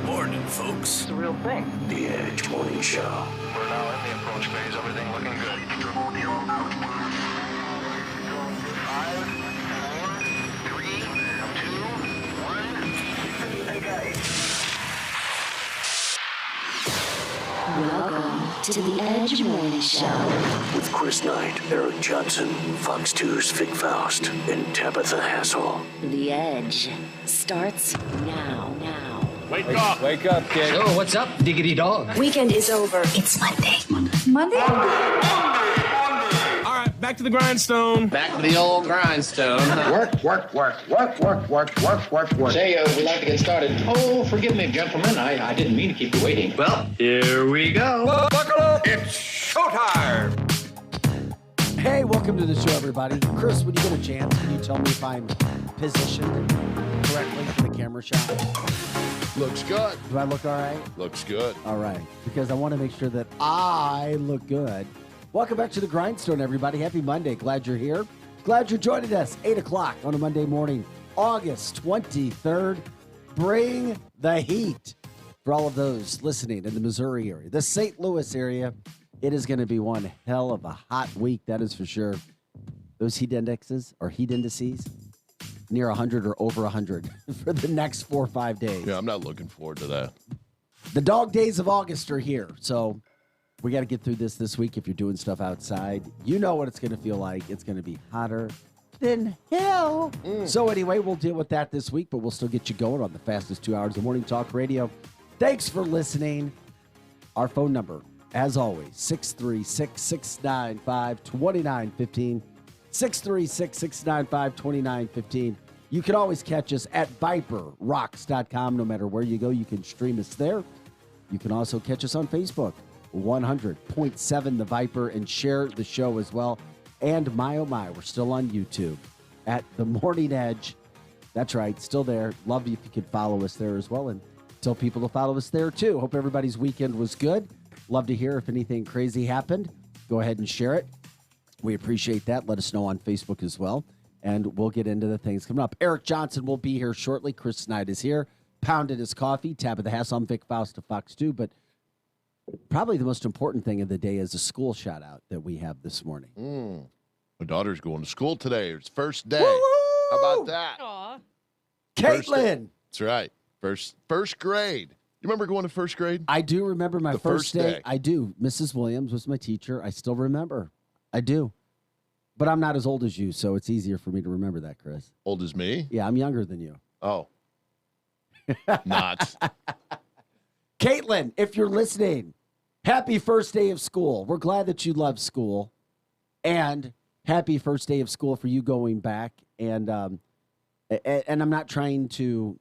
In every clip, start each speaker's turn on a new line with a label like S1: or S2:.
S1: Morning, folks.
S2: It's a real thing.
S1: The Edge Morning Show.
S3: We're now in the approach phase. Everything looking good. 5, 4, 3, 2, 1. Hey, guys.
S4: Welcome to the Edge Morning Show.
S1: With Chris Knight, Eric Johnson, Fox 2's Faust, and Tabitha Hassell.
S4: The Edge starts now.
S5: Wake up, kid.
S6: Oh, what's up, diggity dog?
S4: Weekend is over. It's Monday.
S7: Monday?
S5: All right, back to the grindstone.
S6: Back to the old grindstone.
S8: Work.
S6: Say, we'd like to get started. Oh, forgive me, gentlemen. I didn't mean to keep you waiting. Well, here we go.
S5: Buckle up.
S8: It's showtime.
S9: Hey, welcome to the show, everybody. Chris, when you get a chance, can you tell me if I'm positioned correctly for the camera shot?
S10: Looks good.
S9: Do I look all right?
S10: Looks good.
S9: All right, because I want to make sure that I look good. Welcome back to the Grindstone, everybody. Happy Monday. Glad you're here. Glad you're joining us. 8 o'clock on a Monday morning, August 23rd. Bring the heat for all of those listening in the Missouri area, the St. Louis area. It is going to be one hell of a hot week, that is for sure. Those heat indexes or heat indices near 100 or over 100 for the next 4 or 5 days.
S10: Yeah, I'm not looking forward to that.
S9: The dog days of August are here, so we got to get through this week. If you're doing stuff outside, you know what it's going to feel like. It's going to be hotter than hell. So anyway, we'll deal with that this week, but we'll still get you going on the fastest 2 hours of morning talk radio. Thanks for listening. Our phone number, as always, 636-695-2915. 636-695-2915. You can always catch us at ViperRocks.com. No matter where you go, you can stream us there. You can also catch us on Facebook, 100.7 The Viper, and share the show as well. And my, oh my, we're still on YouTube at The Morning Edge. That's right, still there. Love you if you could follow us there as well, and tell people to follow us there too. Hope everybody's weekend was good. Love to hear if anything crazy happened. Go ahead and share it. We appreciate that. Let us know on Facebook as well, and we'll get into the things coming up. Eric Johnson will be here shortly. Chris Knight is here, pounding his coffee. Tabitha Hassell, I'm Faust of Fox 2, but probably the most important thing of the day is a school shout-out that we have this morning.
S10: My daughter's going to school today. It's first day.
S9: Woo-hoo!
S10: How about that?
S7: Aw.
S9: Caitlin!
S10: That's right. First grade. You remember going to first grade?
S9: I do remember my
S10: The
S9: first
S10: first
S9: day.
S10: day.
S9: I do. Mrs. Williams was my teacher. I still remember. I do. But I'm not as old as you, so it's easier for me to remember that, Chris.
S10: Old as me?
S9: Yeah, I'm younger than you.
S10: Oh. Not.
S9: Caitlin, if you're listening, happy first day of school. We're glad that you love school. And happy first day of school for you going back. And I'm not trying to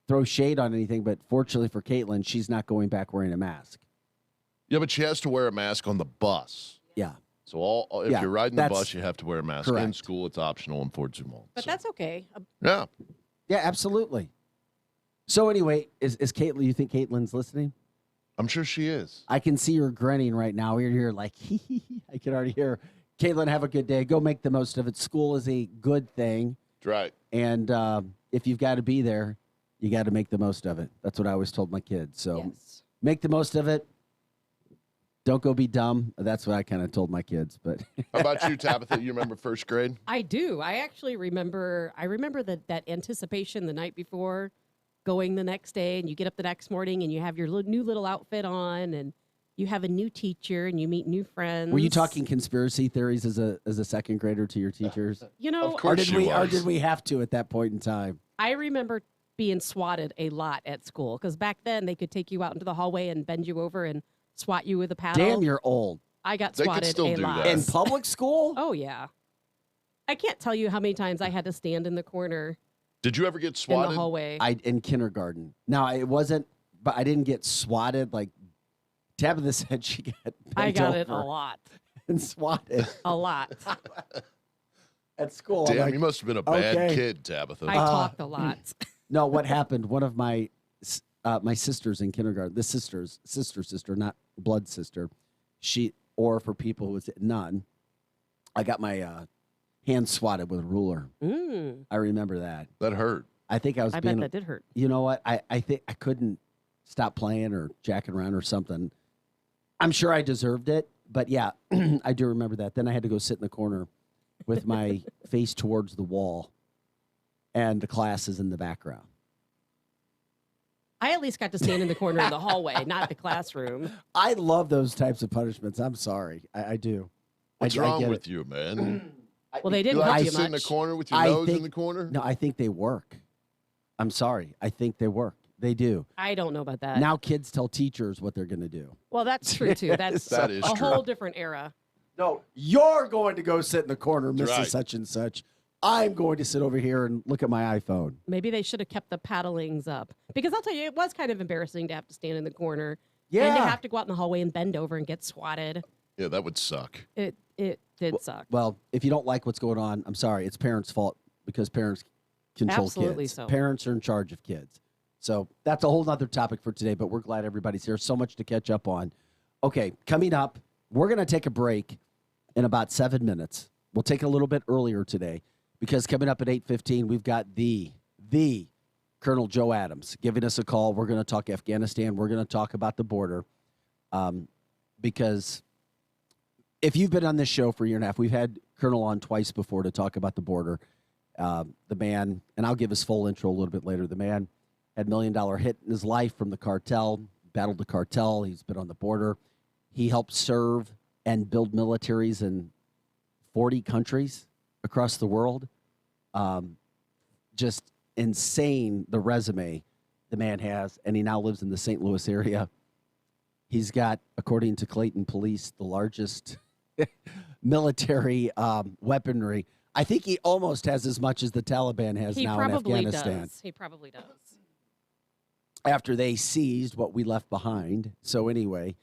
S9: throw shade on anything, but fortunately for Caitlin, she's not going back wearing a mask.
S10: Yeah, but she has to wear a mask on the bus.
S9: Yeah.
S10: So if you're riding the
S9: that's
S10: bus, you have to wear a mask.
S9: correct.
S10: In school, it's optional in Fort Zumwalt.
S7: But
S10: So,
S7: that's okay.
S10: yeah.
S9: Yeah, absolutely. So anyway, is Caitlin, you think Caitlin's listening?
S10: I'm sure she is.
S9: I can see her grinning right now. We're here like, I can already hear her. Caitlin, have a good day. Go make the most of it. School is a good thing.
S10: That's right.
S9: And if you've got to be there, you got to make the most of it. That's what I always told my kids. So
S7: Yes.
S9: make the most of it. Don't go be dumb. That's what I kind of told my kids. But
S10: How about you, Tabitha? You remember first grade?
S7: I do. I actually remember. I remember that anticipation the night before, going the next day, and you get up the next morning and you have your new little outfit on, and you have a new teacher and you meet new friends.
S9: were you talking conspiracy theories as a second grader to your teachers?
S7: You know,
S10: Of course
S9: Or
S10: she was.
S9: did we have to at that point in time?
S7: I remember being swatted a lot at school because back then they could take you out into the hallway and bend you over and swat you with a paddle.
S9: Damn, you're old.
S7: I got
S10: They could
S7: swatted
S10: still
S7: a
S10: do
S7: lot.
S10: that.
S9: In public school?
S7: Oh yeah. I can't tell you how many times I had to stand in the corner
S10: Did you ever get
S7: in the
S10: swatted?
S7: hallway.
S9: In kindergarten. Now, it wasn't, but I didn't get swatted. Like Tabitha said, she got bent
S7: I got it a
S9: over
S7: lot.
S9: and swatted
S7: A lot.
S9: at school. I'm
S10: Damn,
S9: like,
S10: you must have been a bad
S9: okay.
S10: kid, Tabitha.
S7: I talked a lot.
S9: No, what happened? One of my sisters in kindergarten, the sister, not blood sister. Or for people who was none, I got my hand swatted with a ruler.
S7: Mm.
S9: I remember that.
S10: That hurt.
S9: I think I was
S7: I
S9: being,
S7: bet that did hurt.
S9: you know what? I think I couldn't stop playing or jacking around or something. I'm sure I deserved it, but yeah, I do remember that. Then I had to go sit in the corner with my face towards the wall, and the class is in the background.
S7: I at least got to stand in the corner of the hallway, not the classroom.
S9: I love those types of punishments. I'm sorry. I do.
S10: What's
S9: I
S10: wrong
S9: get
S10: with
S9: it.
S10: you, man?
S7: Well, they didn't
S10: You
S7: help
S10: like
S7: you
S10: to sit in the
S7: much.
S10: corner with your
S9: I
S10: nose in
S9: think-
S10: the corner?
S9: No, I think they work. I'm sorry. I think they work. They do.
S7: I don't know about that.
S9: Now kids tell teachers what they're going to do.
S7: Well, that's true too. That's
S10: That is
S7: a
S10: true.
S7: whole different era.
S9: No, you're going to go sit in the corner, Mrs.
S10: right.
S9: Such and Such. I'm going to sit over here and look at my iPhone.
S7: Maybe they should have kept the paddlings up, because I'll tell you, it was kind of embarrassing to have to stand in the corner and to
S9: Yeah.
S7: have to go out in the hallway and bend over and get swatted.
S10: Yeah, that would suck.
S7: It did suck.
S9: Well, if you don't like what's going on, I'm sorry. It's parents' fault because parents control
S7: Absolutely
S9: kids.
S7: so.
S9: Parents are in charge of kids. So that's a whole other topic for today, but we're glad everybody's here. So much to catch up on. Okay, coming up, we're going to take a break in about 7 minutes. We'll take it a little bit earlier today because coming up at 8:15, we've got the Colonel Joe Adams giving us a call. We're going to talk Afghanistan. We're going to talk about the border because if you've been on this show for a year and a half, we've had Colonel on twice before to talk about the border. The man, and I'll give his full intro a little bit later, the man had $1 million hit in his life from the cartel, battled the cartel. He's been on the border. He helped serve and build militaries in 40 countries across the world. Just insane, the resume the man has, and he now lives in the St. Louis area. He's got, according to Clayton Police, the largest military weaponry. I think he almost has as much as the Taliban has
S7: He
S9: now in
S7: probably
S9: Afghanistan.
S7: does. He probably does.
S9: After they seized what we left behind. So anyway,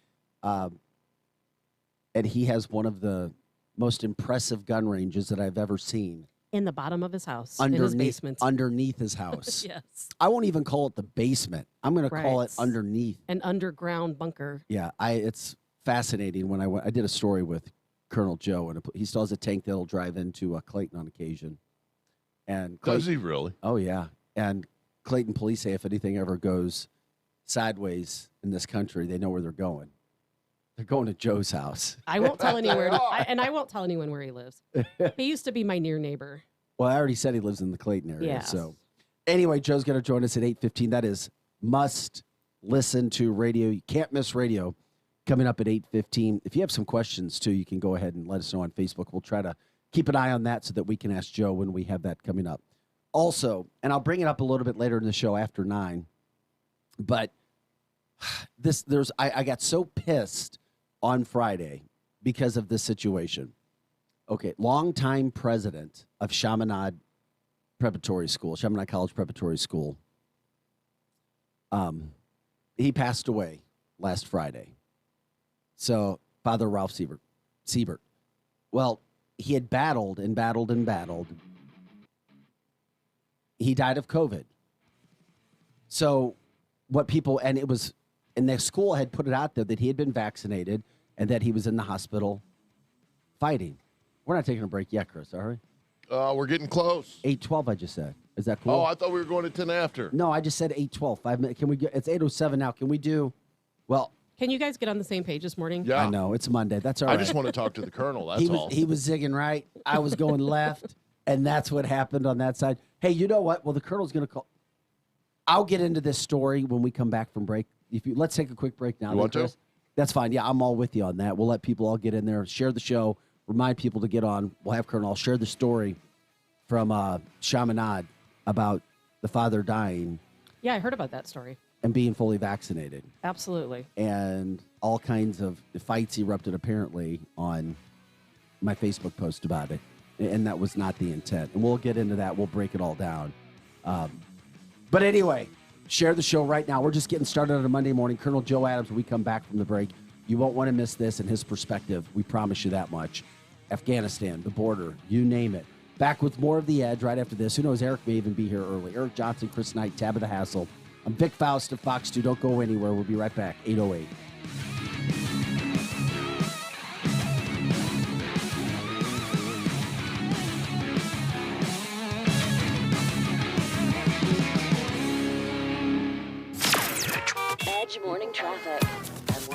S9: and he has one of the most impressive gun ranges that I've ever seen.
S7: In the bottom of his house, in his basement.
S9: Underneath his house.
S7: Yes.
S9: I won't even call it the basement. I'm going to call
S7: Right.
S9: it underneath.
S7: An underground bunker.
S9: Yeah, it's fascinating. When I did a story with Colonel Joe, and he still has a tank that'll drive into Clayton on occasion. And
S10: Does he really?
S9: Oh yeah, and Clayton police say if anything ever goes sideways in this country, they know where they're going. They're going to Joe's house.
S7: I won't tell anyone, and I won't tell anyone where he lives. He used to be my near neighbor.
S9: Well, I already said he lives in the Clayton area.
S7: Yes.
S9: So anyway, Joe's going to join us at 8:15. That is must listen to radio. You can't miss radio coming up at 8:15. If you have some questions too, you can go ahead and let us know on Facebook. We'll try to keep an eye on that so that we can ask Joe when we have that coming up. Also, and I'll bring it up a little bit later in the show after 9, but I got so pissed on Friday because of this situation. Okay, longtime president of Chaminade College Preparatory School. He passed away last Friday. So, Father Ralph Siebert. Well, he had battled and battled and battled. He died of COVID. So, and the school had put it out there that he had been vaccinated and that he was in the hospital fighting. We're not taking a break yet, Chris, are we?
S10: We're getting close.
S9: 8:12, I just said. Is that cool?
S10: Oh, I thought we were going to 10 after.
S9: No, I just said 8:12. 5 minutes. Can we get? It's 8:07 now. Can we do? Well,
S7: Can you guys get on the same page this morning?
S10: Yeah.
S9: I know it's Monday. That's all
S10: I
S9: right.
S10: just want to talk to the colonel. That's
S9: he was
S10: all.
S9: he was zigging right. I was going left, and that's what happened on that side. Hey, you know what? Well, the colonel's going to call. I'll get into this story when we come back from break. Let's take a quick break now.
S10: You want to?
S9: Chris? That's fine. Yeah, I'm all with you on that. We'll let people all get in there, share the show, remind people to get on. We'll have Colonel share the story from Chaminade about the father dying
S7: Yeah, I heard about that story.
S9: and being fully vaccinated.
S7: Absolutely.
S9: And all kinds of fights erupted apparently on my Facebook post about it. And that was not the intent. And we'll get into that. We'll break it all down. But anyway, share the show right now. We're just getting started on a Monday morning. Colonel Joe Adams, when we come back from the break, you won't want to miss this and his perspective. We promise you that much. Afghanistan, the border, you name it. Back with more of The Edge right after this. Who knows, Eric may even be here early. Eric Johnson, Chris Knight, Tabitha Hassell. I'm Vic Faust of Fox 2. Don't go anywhere. We'll be right back. 8:08.
S4: Edge Morning Traffic.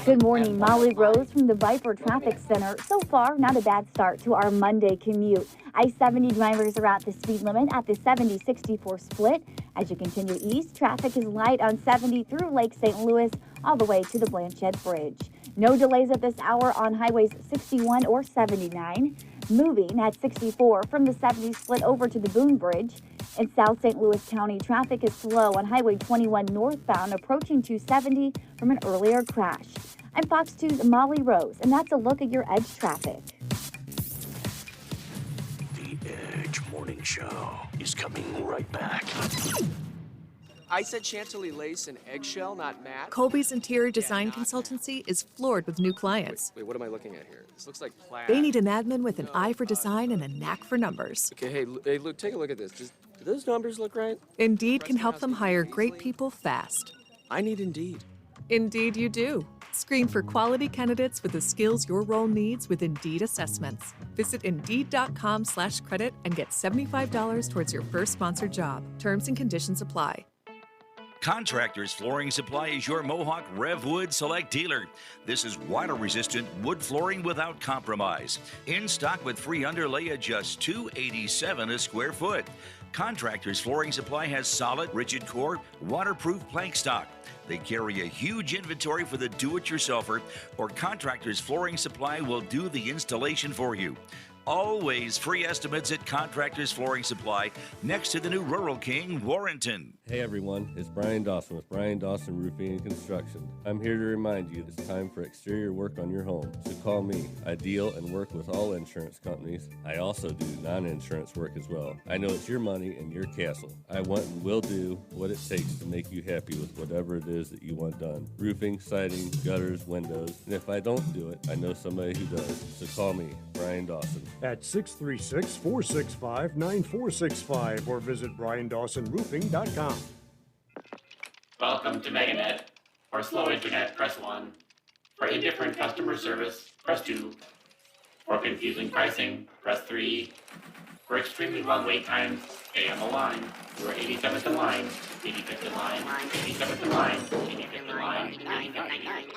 S2: Good morning, Molly Rose from the Viper Traffic Center. So far, not a bad start to our Monday commute. I-70 drivers are at the speed limit at the 70-64 split. As you continue east, traffic is light on 70 through Lake St. Louis all the way to the Blanchette Bridge. No delays at this hour on highways 61 or 79. Moving at 64 from the 70 split over to the Boone Bridge. In South St. Louis County, traffic is slow on Highway 21 northbound approaching 270 from an earlier crash. I'm Fox 2's Molly Rose, and that's a look at your Edge traffic.
S1: The Edge Morning Show is coming right back.
S11: I said Chantilly lace and eggshell, not matte.
S12: Colby's interior design consultancy is floored with new clients.
S11: Wait, what am I looking at here? This looks like plaid.
S12: They need an admin with an eye for design and a knack for numbers.
S11: Okay, hey, Luke, take a look at this. Do those numbers look right?
S12: Indeed can help them hire great people fast.
S11: I need Indeed.
S12: Indeed you do. Screen for quality candidates with the skills your role needs with Indeed assessments. Visit Indeed.com/credit and get $75 towards your first sponsored job. Terms and conditions apply.
S13: Contractors Flooring Supply is your Mohawk Revwood Select dealer. This is water-resistant wood flooring without compromise. In stock with free underlay at just $287 a square foot. Contractors Flooring Supply has solid, rigid core, waterproof plank stock. They carry a huge inventory for the do-it-yourselfer, or Contractors Flooring Supply will do the installation for you. Always free estimates at Contractors Flooring Supply, next to the new Rural King, Warrenton.
S14: Hey everyone, it's Brian Dawson with Brian Dawson Roofing and Construction. I'm here to remind you it's time for exterior work on your home, so call me. I deal and work with all insurance companies. I also do non-insurance work as well. I know it's your money and your castle. I want and will do what it takes to make you happy with whatever it is that you want done. Roofing, siding, gutters, windows, and if I don't do it, I know somebody who does. So call me, Brian Dawson.
S15: At 636-465-9465 or visit BrianDawsonRoofing.com.
S16: Welcome to MegaNet. For slow internet, press 1. For indifferent customer service, press 2. For confusing pricing, press 3. For extremely long wait times, stay on the line. You are 87th in line, 85th in line, 87th in line, 85th in line, 85th in line.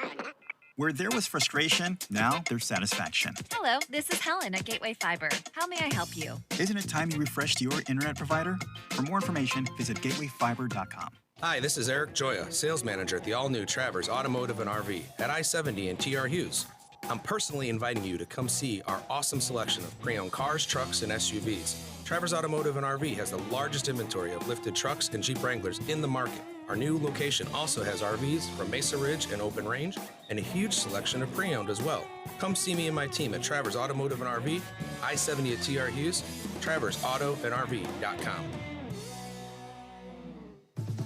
S17: Where there was frustration, now there's satisfaction.
S18: Hello, this is Helen at Gateway Fiber. How may I help you?
S17: Isn't it time you refreshed your internet provider? For more information, visit gatewayfiber.com.
S19: Hi, this is Eric Joya, sales manager at the all-new Travers Automotive and RV at I-70 and TR Hughes. I'm personally inviting you to come see our awesome selection of pre-owned cars, trucks, and SUVs. Travers Automotive and RV has the largest inventory of lifted trucks and Jeep Wranglers in the market. Our new location also has RVs from Mesa Ridge and Open Range, and a huge selection of pre-owned as well. Come see me and my team at Travers Automotive and RV, I-70 at TR Hughes, TraversAutoandRV.com.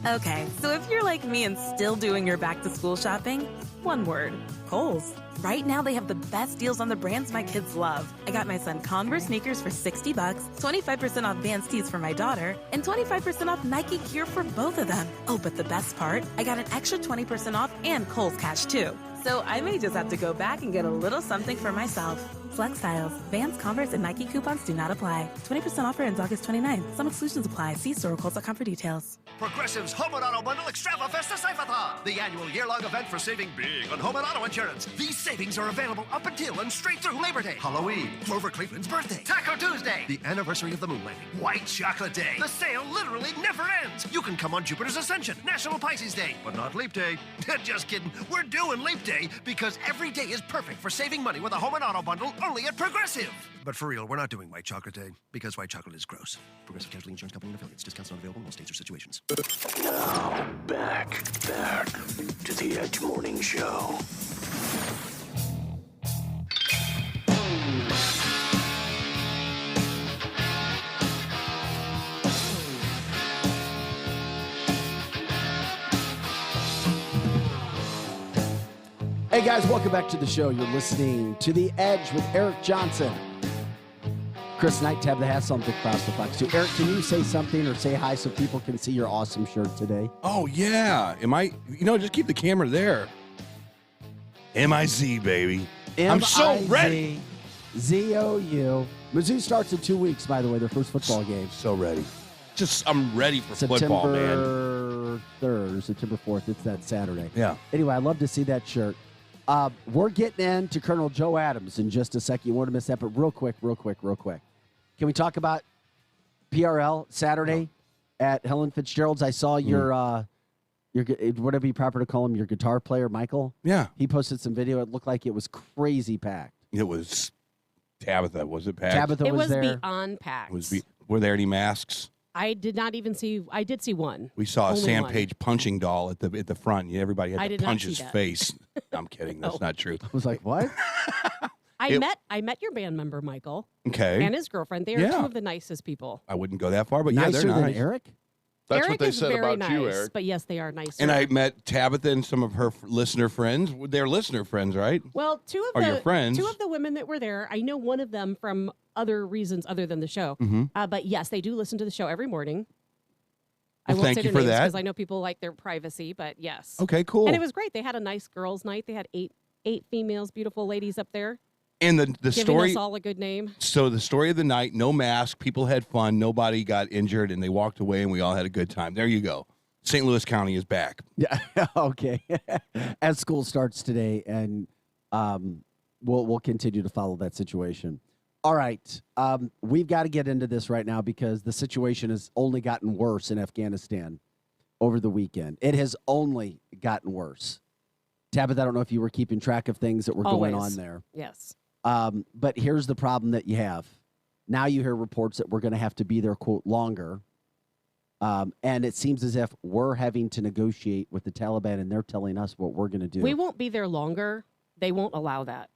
S20: Okay, so if you're like me and still doing your back-to-school shopping, one word, Kohl's. Right now, they have the best deals on the brands my kids love. I got my son Converse sneakers for $60, 25% off Vans tees for my daughter, and 25% off Nike gear for both of them. Oh, but the best part? I got an extra 20% off and Kohl's Cash, too. So I may just have to go back and get a little something for myself. Flex styles, Vans, Converse, and Nike coupons do not apply. 20% offer ends August 29th. Some exclusions apply. See store Kohl's.com for details.
S21: Progressive's Home and Auto Bundle Extrava Festa Saifathon, the annual year-long event for saving big on home and auto insurance. These savings are available up until and straight through Labor Day, Halloween, Clover Cleveland's birthday, Taco Tuesday, the anniversary of the moon landing, White Chocolate Day. The sale literally never ends. You can come on Jupiter's Ascension, National Pisces Day, but not Leap Day. Just kidding. We're doing Leap Day because every day is perfect for saving money with a home and auto bundle only at Progressive. But for real, we're not doing White Chocolate Day because white chocolate is gross. Progressive Casualty Insurance Company and affiliates. Discounts not available in all states or situations.
S1: Now, back to the Edge Morning Show.
S9: Hey guys, welcome back to the show. You're listening to The Edge with Eric Johnson, Chris Knight, Tabitha Hassell, and Vic Faust of Fox 2. Eric, can you say something or say hi so people can see your awesome shirt today?
S22: Oh, yeah. Just keep the camera there. M-I-Z, baby. I'm so ready.
S9: Z-O-U. Mizzou starts in 2 weeks, by the way, their first football game.
S22: So ready. I'm ready for football, man.
S9: September 3rd or September 4th. It's that Saturday.
S22: Yeah.
S9: Anyway, I'd love to see that shirt. We're getting into Colonel Joe Adams in just a second. You won't miss that, but real quick. Can we talk about PRL Saturday at Helen Fitzgerald's? I saw your whatever you proper to call him, your guitar player, Michael.
S22: Yeah.
S9: He posted some video. It looked like it was crazy packed.
S22: It was Tabitha. Was it packed?
S9: Tabitha
S7: It was
S9: there.
S7: beyond packed.
S22: Were there any masks?
S7: I did not even see. I did see one.
S22: We saw a
S7: Only
S22: Sam
S7: one.
S22: Page punching doll at the front. Everybody
S7: I
S22: had
S7: did
S22: to
S7: not
S22: punch
S7: see
S22: his
S7: that.
S22: face. I'm kidding. That's not true.
S9: I was like, what?
S7: I met your band member Michael.
S22: Okay.
S7: And his girlfriend. They are two of the nicest people.
S22: I wouldn't go that far, but
S9: Nicer
S22: they're
S9: than
S22: nice.
S9: Eric?
S10: That's
S7: Eric
S10: what they
S7: is
S10: said
S7: very
S10: about
S7: nice,
S10: you, Eric.
S7: but yes, they are nice.
S22: And I met Tabitha and some of her listener friends. They're listener friends, right?
S7: Well, two
S22: Or
S7: of
S22: your friends.
S7: the women that were there, I know one of them from other reasons other than the show.
S22: Mhm.
S7: But yes, they do listen to the show every morning.
S22: Well,
S7: I won't
S22: thank
S7: say
S22: you
S7: their
S22: for
S7: names
S22: that.
S7: because I know people like their privacy, but yes.
S22: Okay, cool.
S7: And it was great. They had a nice girls' night. They had eight females, beautiful ladies up there.
S22: And the
S7: giving
S22: story.
S7: us all a good name.
S22: So the story of the night: no mask, people had fun, nobody got injured, and they walked away, and we all had a good time. There you go. St. Louis County is back.
S9: Yeah. Okay. As school starts today, and we'll continue to follow that situation. All right. We've got to get into this right now because the situation has only gotten worse in Afghanistan over the weekend. It has only gotten worse. Tabitha, I don't know if you were keeping track of things that were going on there.
S7: Yes.
S9: But here's the problem that you have. Now you hear reports that we're going to have to be there, quote, longer. And it seems as if we're having to negotiate with the Taliban, and they're telling us what we're going to do.
S7: We won't be there longer. They won't allow that.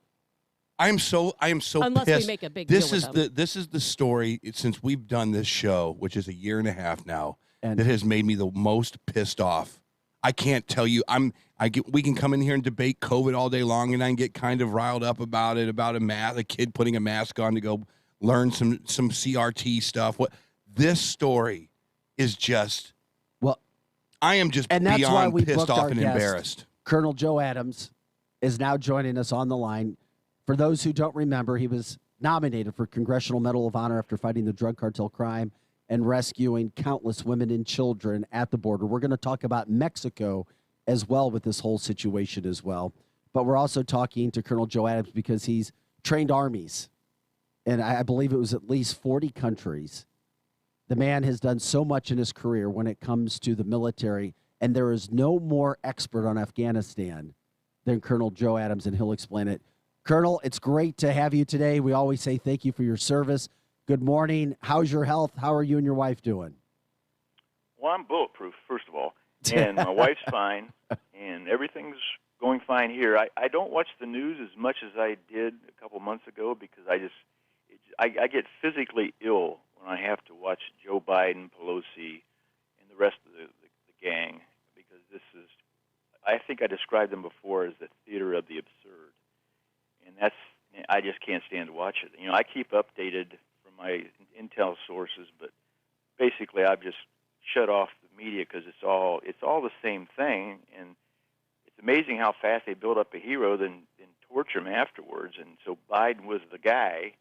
S22: I am so
S7: Unless
S22: pissed.
S7: we make a big
S22: this
S7: deal
S22: is
S7: with
S22: the
S7: them.
S22: this is the story since we've done this show, which is a year and a half now, that has made me the most pissed off. I can't tell you. We can come in here and debate COVID all day long, and I can get kind of riled up about it, about a kid putting a mask on to go learn some CRT stuff. What this story is just.
S9: Well,
S22: I am just
S9: and that's
S22: beyond
S9: why we
S22: pissed
S9: booked
S22: off
S9: our
S22: and
S9: guest,
S22: embarrassed.
S9: Colonel Joe Adams is now joining us on the line. For those who don't remember, he was nominated for Congressional Medal of Honor after fighting the drug cartel crime and rescuing countless women and children at the border. We're going to talk about Mexico as well with this whole situation as well. But we're also talking to Colonel Joe Adams because he's trained armies. And I believe it was at least 40 countries. The man has done so much in his career when it comes to the military, and there is no more expert on Afghanistan than Colonel Joe Adams, and he'll explain it. Colonel, it's great to have you today. We always say thank you for your service. Good morning. How's your health? How are you and your wife doing?
S3: Well, I'm bulletproof, first of all, and my wife's fine, and everything's going fine here. I don't watch the news as much as I did a couple months ago because I get physically ill when I have to watch Joe Biden, Pelosi, and the rest of the gang because this is, I think I described them before as the theater of the absurd, and I just can't stand to watch it. You know, I keep updated from my intel sources, but basically I've just shut off the media because it's all the same thing, and it's amazing how fast they build up a hero, then torture him afterwards. And so Biden was the guy,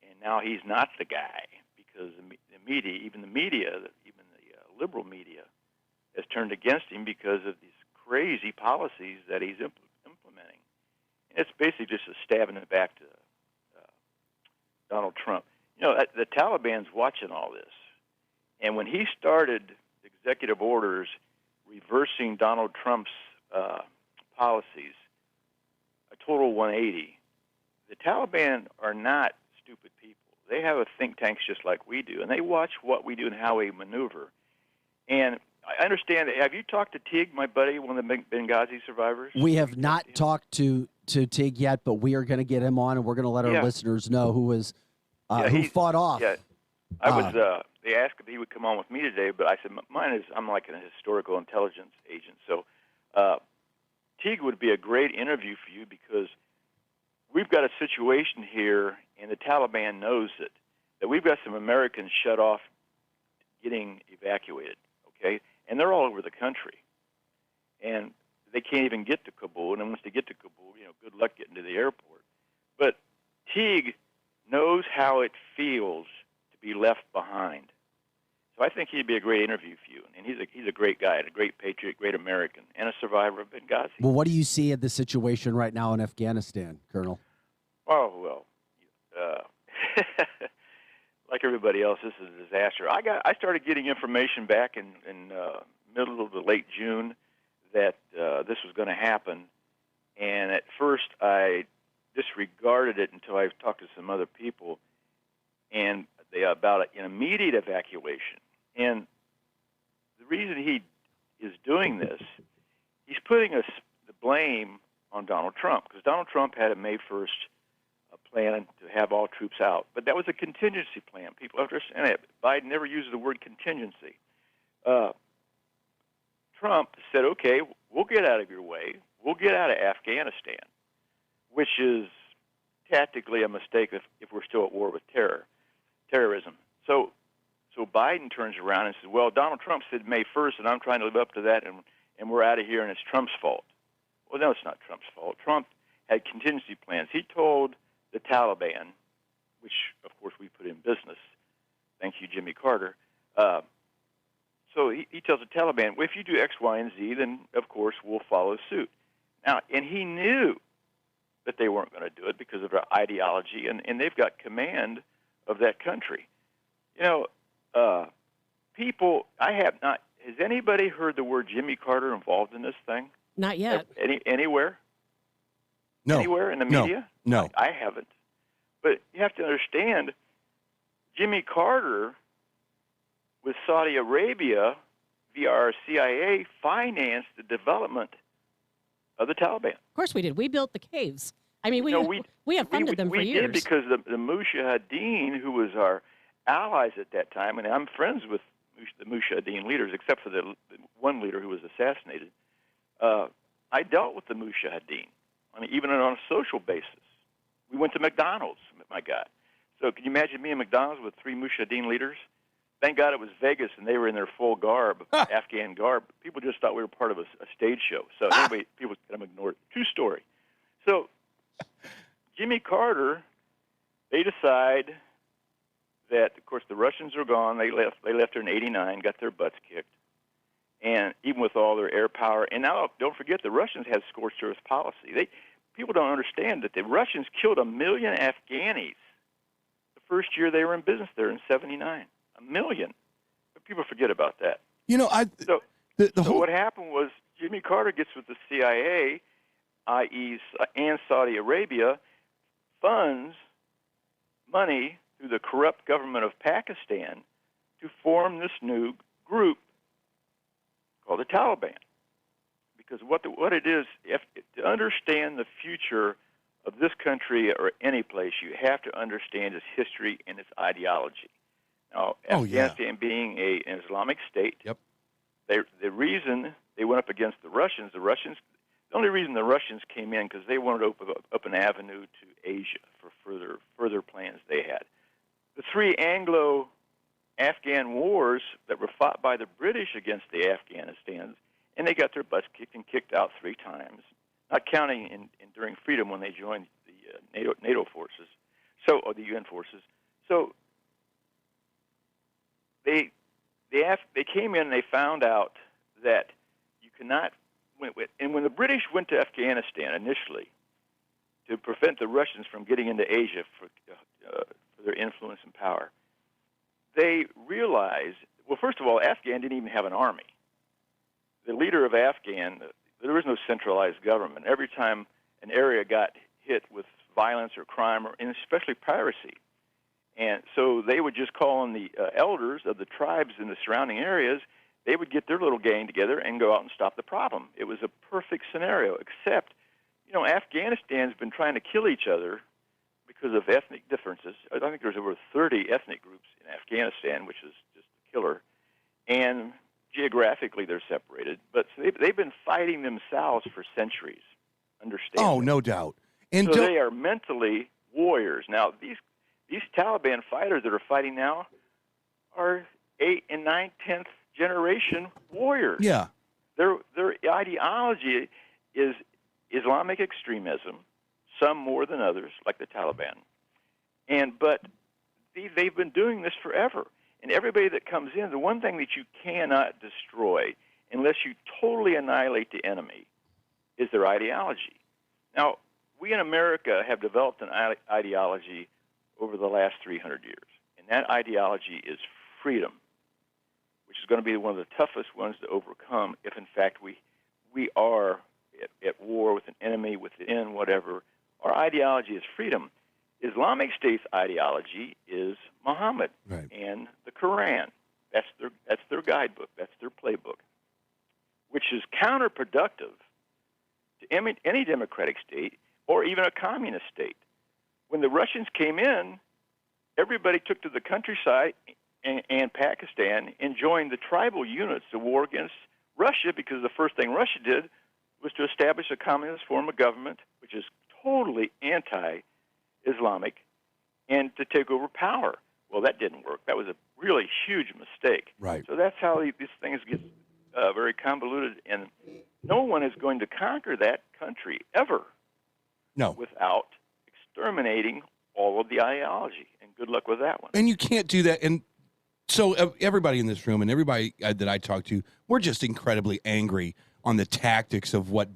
S3: and now he's not the guy because the media, even the liberal media, has turned against him because of these crazy policies that he's implementing. And it's basically just a stab in the back to Donald Trump. You know, the Taliban's watching all this. And when he started executive orders reversing Donald Trump's policies, a total 180, the Taliban are not stupid people. They have a think tanks just like we do, and they watch what we do and how we maneuver. And I understand. Have you talked to Teague, my buddy, one of the Benghazi survivors?
S9: We have not talked to Tig yet, but we are going to get him on, and we're going to let our listeners know who fought off.
S3: Yeah, they asked if he would come on with me today, but I said I'm like a historical intelligence agent. So Teague would be a great interview for you because we've got a situation here, and the Taliban knows it, that we've got some Americans shut off getting evacuated, okay? And they're all over the country. And they can't even get to Kabul, and once they get to Kabul, good luck getting to the airport. But Teague knows how it feels to be left behind. So I think he'd be a great interview for you. And he's a great guy, and a great patriot, great American, and a survivor of Benghazi.
S9: Well, what do you see at the situation right now in Afghanistan, Colonel?
S3: Oh, well, like everybody else, this is a disaster. I started getting information back in middle to late June that this was going to happen, and at first I disregarded it until I talked to some other people, and about an immediate evacuation. And the reason he is doing this, he's putting the blame on Donald Trump, because Donald Trump had a May 1st plan to have all troops out. But that was a contingency plan. People understand it. Biden never uses the word contingency. Trump said, okay, we'll get out of your way. We'll get out of Afghanistan, which is tactically a mistake if we're still at war with terrorism. So Biden turns around and says, well, Donald Trump said May 1st, and I'm trying to live up to that, and we're out of here, and it's Trump's fault. Well, no, it's not Trump's fault. Trump had contingency plans. He told the Taliban, which, of course, we put in business, thank you, Jimmy Carter. So he tells the Taliban, well, if you do X, Y, and Z, then, of course, we'll follow suit. Now, and he knew that they weren't going to do it because of their ideology, and they've got command of that country. You know, people, has anybody heard the word Jimmy Carter involved in this thing?
S7: Not yet.
S3: Anywhere?
S22: No.
S3: Anywhere in the media?
S22: No.
S3: I haven't. But you have to understand, Jimmy Carter, with Saudi Arabia, via our CIA, financed the development of the Taliban.
S7: Of course we did. We built the caves. I mean, we have funded them for years.
S3: We did because the Mujahideen, who was our allies at that time, and I'm friends with the Mujahideen leaders, except for the one leader who was assassinated. I dealt with the Mujahideen, even on a social basis. We went to McDonald's, my God. So can you imagine me in McDonald's with 3 Mujahideen leaders? Thank God it was Vegas, and they were in their full garb, Afghan garb. People just thought we were part of a stage show. So anyway, people kind of ignored it. True story. So Jimmy Carter, they decide that, of course, the Russians are gone. They left there in '89, got their butts kicked, and even with all their air power. And now, don't forget, the Russians had scorched earth policy. People don't understand that the Russians killed 1 million Afghanis the first year they were in business there in '79. 1 million. But people forget about that.
S22: You know,
S3: So what happened was Jimmy Carter gets with the CIA, i.e., and Saudi Arabia, funds money through the corrupt government of Pakistan to form this new group called the Taliban. Because what it is, to understand the future of this country or any place, you have to understand its history and its ideology. Now, Afghanistan being an Islamic state, the reason they went up against the only reason the Russians came in because they wanted to open up an avenue to Asia for further plans they had. The 3 Anglo-Afghan wars that were fought by the British against the Afghanistans, and they got their butts kicked and kicked out 3 times, not counting during freedom when they joined the NATO forces, or the UN forces. So they came in and they found out that you cannot. And when the British went to Afghanistan initially to prevent the Russians from getting into Asia for their influence and power, they realized, well, first of all, Afghan didn't even have an army. The leader of Afghan, there was no centralized government. Every time an area got hit with violence or crime, and especially piracy, and so they would just call on the elders of the tribes in the surrounding areas. They would get their little gang together and go out and stop the problem. It was a perfect scenario, except, Afghanistan's been trying to kill each other because of ethnic differences. I think there's over 30 ethnic groups in Afghanistan, which is just a killer. And geographically, they're separated. But they've been fighting themselves for centuries, understand?
S22: Oh, no doubt. And
S3: so they are mentally warriors. Now, these Taliban fighters that are fighting now are 8th and 9th, 10th generation warriors.
S22: Yeah.
S3: Their ideology is Islamic extremism, some more than others, like the Taliban. But they've been doing this forever. And everybody that comes in, the one thing that you cannot destroy unless you totally annihilate the enemy is their ideology. Now, we in America have developed an ideology over the last 300 years, and that ideology is freedom, which is going to be one of the toughest ones to overcome if, in fact, we are at war with an enemy, within whatever. Our ideology is freedom. Islamic State's ideology is Muhammad and the Quran. That's their guidebook. That's their playbook, which is counterproductive to any democratic state or even a communist state. When the Russians came in, everybody took to the countryside and Pakistan and joined the tribal units to war against Russia, because the first thing Russia did was to establish a communist form of government, which is totally anti-Islamic, and to take over power. Well, that didn't work. That was a really huge mistake.
S22: Right.
S3: So that's how these things get very convoluted, and no one is going to conquer that country ever without exterminating all of the ideology. And good luck with that one.
S22: And you can't do that. And so everybody in this room and everybody that I talk to, we're just incredibly angry on the tactics of what.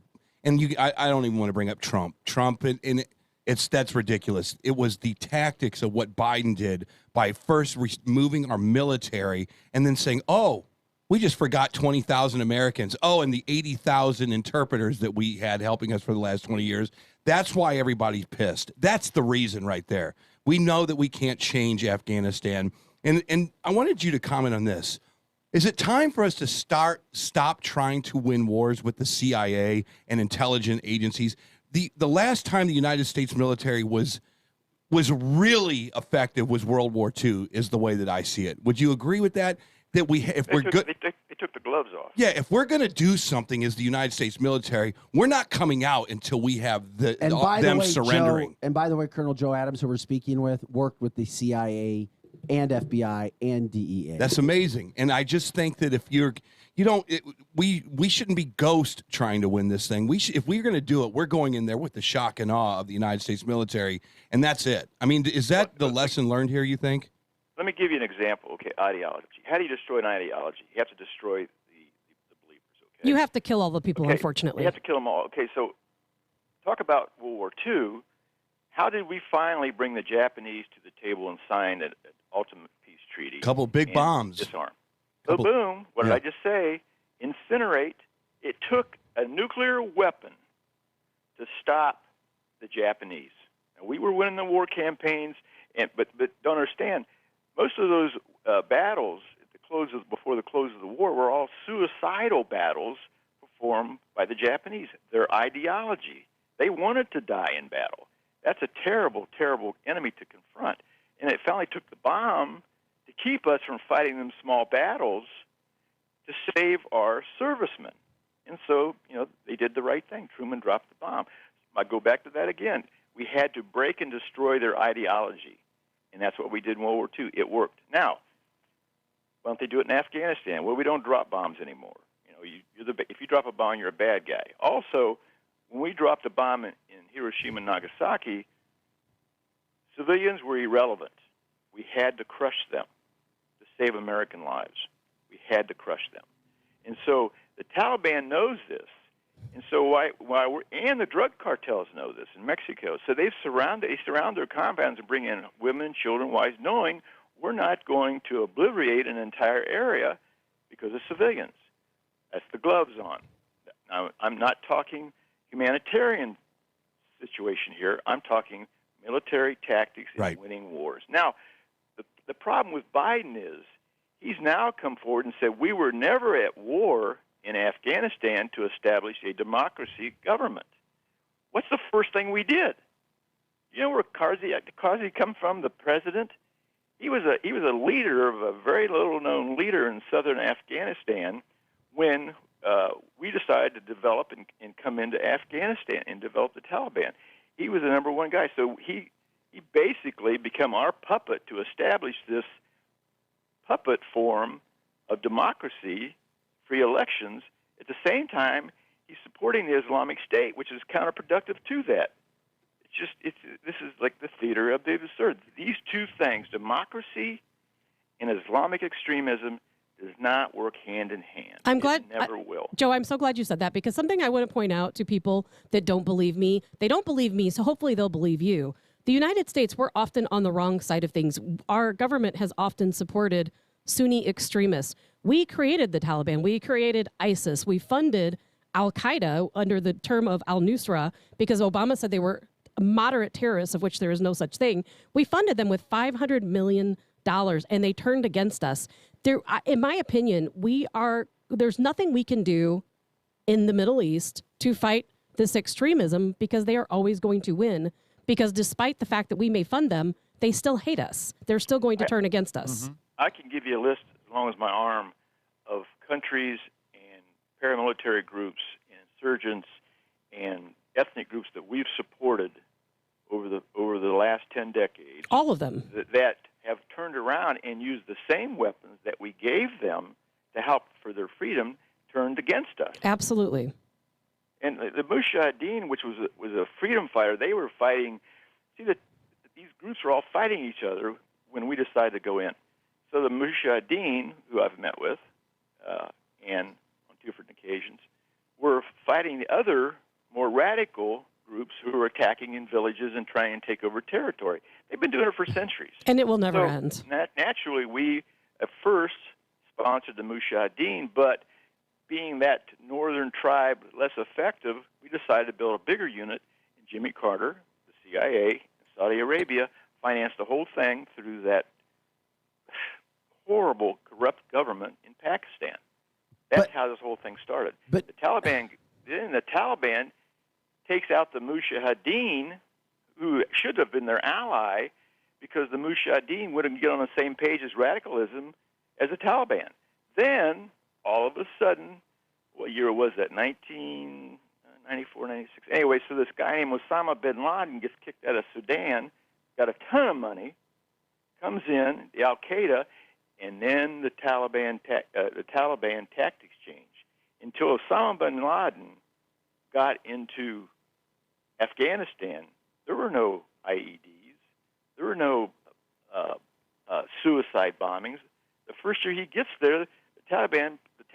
S22: And I don't even want to bring up Trump. And that's ridiculous. It was the tactics of what Biden did by first removing our military and then saying, "Oh, we just forgot 20,000 Americans. Oh, and the 80,000 interpreters that we had helping us for the last 20 years. That's why everybody's pissed. That's the reason right there. We know that we can't change Afghanistan. And I wanted you to comment on this. Is it time for us to stop trying to win wars with the CIA and intelligence agencies? The last time the United States military was really effective was World War II, is the way that I see it. Would you agree with that? That
S3: they took the gloves off.
S22: Yeah, if we're going to do something as the United States military, we're not coming out until we have them surrendering.
S9: And by the way, Colonel Joe Adams, who we're speaking with, worked with the CIA and FBI and DEA.
S22: That's amazing. And I just think that if we shouldn't be ghost trying to win this thing. If we're going to do it, we're going in there with the shock and awe of the United States military, and that's it. I mean, is that the lesson learned here, you think?
S3: Let me give you an example. Okay, ideology. How do you destroy an ideology? You have to destroy the believers. Okay.
S7: You have to kill all the people, unfortunately.
S3: You have to kill them all. Okay, so talk about World War II. How did we finally bring the Japanese to the table and sign an ultimate peace treaty?
S22: Couple big bombs.
S3: Disarm. So boom, what did I just say? Incinerate. It took a nuclear weapon to stop the Japanese. Now, we were winning the war campaigns, but don't understand, most of those battles at before the close of the war were all suicidal battles performed by the Japanese. Their ideology. They wanted to die in battle. That's a terrible, terrible enemy to confront. And it finally took the bomb to keep us from fighting them small battles to save our servicemen. And so, they did the right thing. Truman dropped the bomb. I go back to that again. We had to break and destroy their ideology. And that's what we did in World War II. It worked. Now, why don't they do it in Afghanistan? Well, we don't drop bombs anymore. If you drop a bomb, you're a bad guy. Also, when we dropped a bomb in Hiroshima and Nagasaki, civilians were irrelevant. We had to crush them to save American lives. We had to crush them. And so the Taliban knows this. And so and the drug cartels know this in Mexico. So they surround their compounds and bring in women, children, wives, knowing we're not going to obliterate an entire area because of civilians. That's the gloves on. Now, I'm not talking humanitarian situation here. I'm talking military tactics and winning wars. Now, the problem with Biden is he's now come forward and said we were never at war in Afghanistan to establish a democracy government. What's the first thing we did? You know where Karzai come from, the president? He was a leader of a very little-known leader in southern Afghanistan when we decided to develop and come into Afghanistan and develop the Taliban. He was the number one guy. So he basically became our puppet to establish this puppet form of democracy, free elections. At the same time, he's supporting the Islamic State, which is counterproductive to that. This is like the theater of the absurd. These two things, democracy and Islamic extremism does not work hand in hand.
S7: I'm glad.
S3: It never will.
S7: Joe, I'm so glad you said that, because something I want to point out to people that don't believe me, they don't believe me, so hopefully they'll believe you. The United States, we're often on the wrong side of things. Our government has often supported Sunni extremists. We created the Taliban. We created ISIS. We funded Al-Qaeda under the term of al-Nusra because Obama said they were moderate terrorists, of which there is no such thing. We funded them with $500 million, and they turned against us. There, in my opinion, there's nothing we can do in the Middle East to fight this extremism, because they are always going to win, because despite the fact that we may fund them, they still hate us. They're still going to turn against us.
S3: I can give you a list as long as my arm of countries and paramilitary groups and insurgents and ethnic groups that we've supported over the last 10 decades.
S7: All of them.
S3: That have turned around and used the same weapons that we gave them to help for their freedom, turned against us.
S7: Absolutely.
S3: And the Mujahideen, which was a freedom fighter, they were fighting. See, that these groups were all fighting each other when we decided to go in. So the Mujahideen, who I've met with, and on 2 different occasions, were fighting the other more radical groups who were attacking in villages and trying to take over territory. They've been doing it for centuries.
S7: And it will never end.
S3: Naturally, we at first sponsored the Mujahideen, but being that northern tribe less effective, we decided to build a bigger unit. And Jimmy Carter, the CIA, and Saudi Arabia financed the whole thing through that horrible, corrupt government in Pakistan. That's how this whole thing started. But the Taliban takes out the Mujahideen, who should have been their ally, because the Mujahideen wouldn't get on the same page as radicalism as the Taliban. Then, all of a sudden, what year was that? 1994, 96. Anyway, so this guy named Osama bin Laden gets kicked out of Sudan, got a ton of money, comes in, the Al-Qaeda, and then the Taliban tactics change. Until Osama bin Laden got into Afghanistan, there were no IEDs. There were no suicide bombings. The first year he gets there, the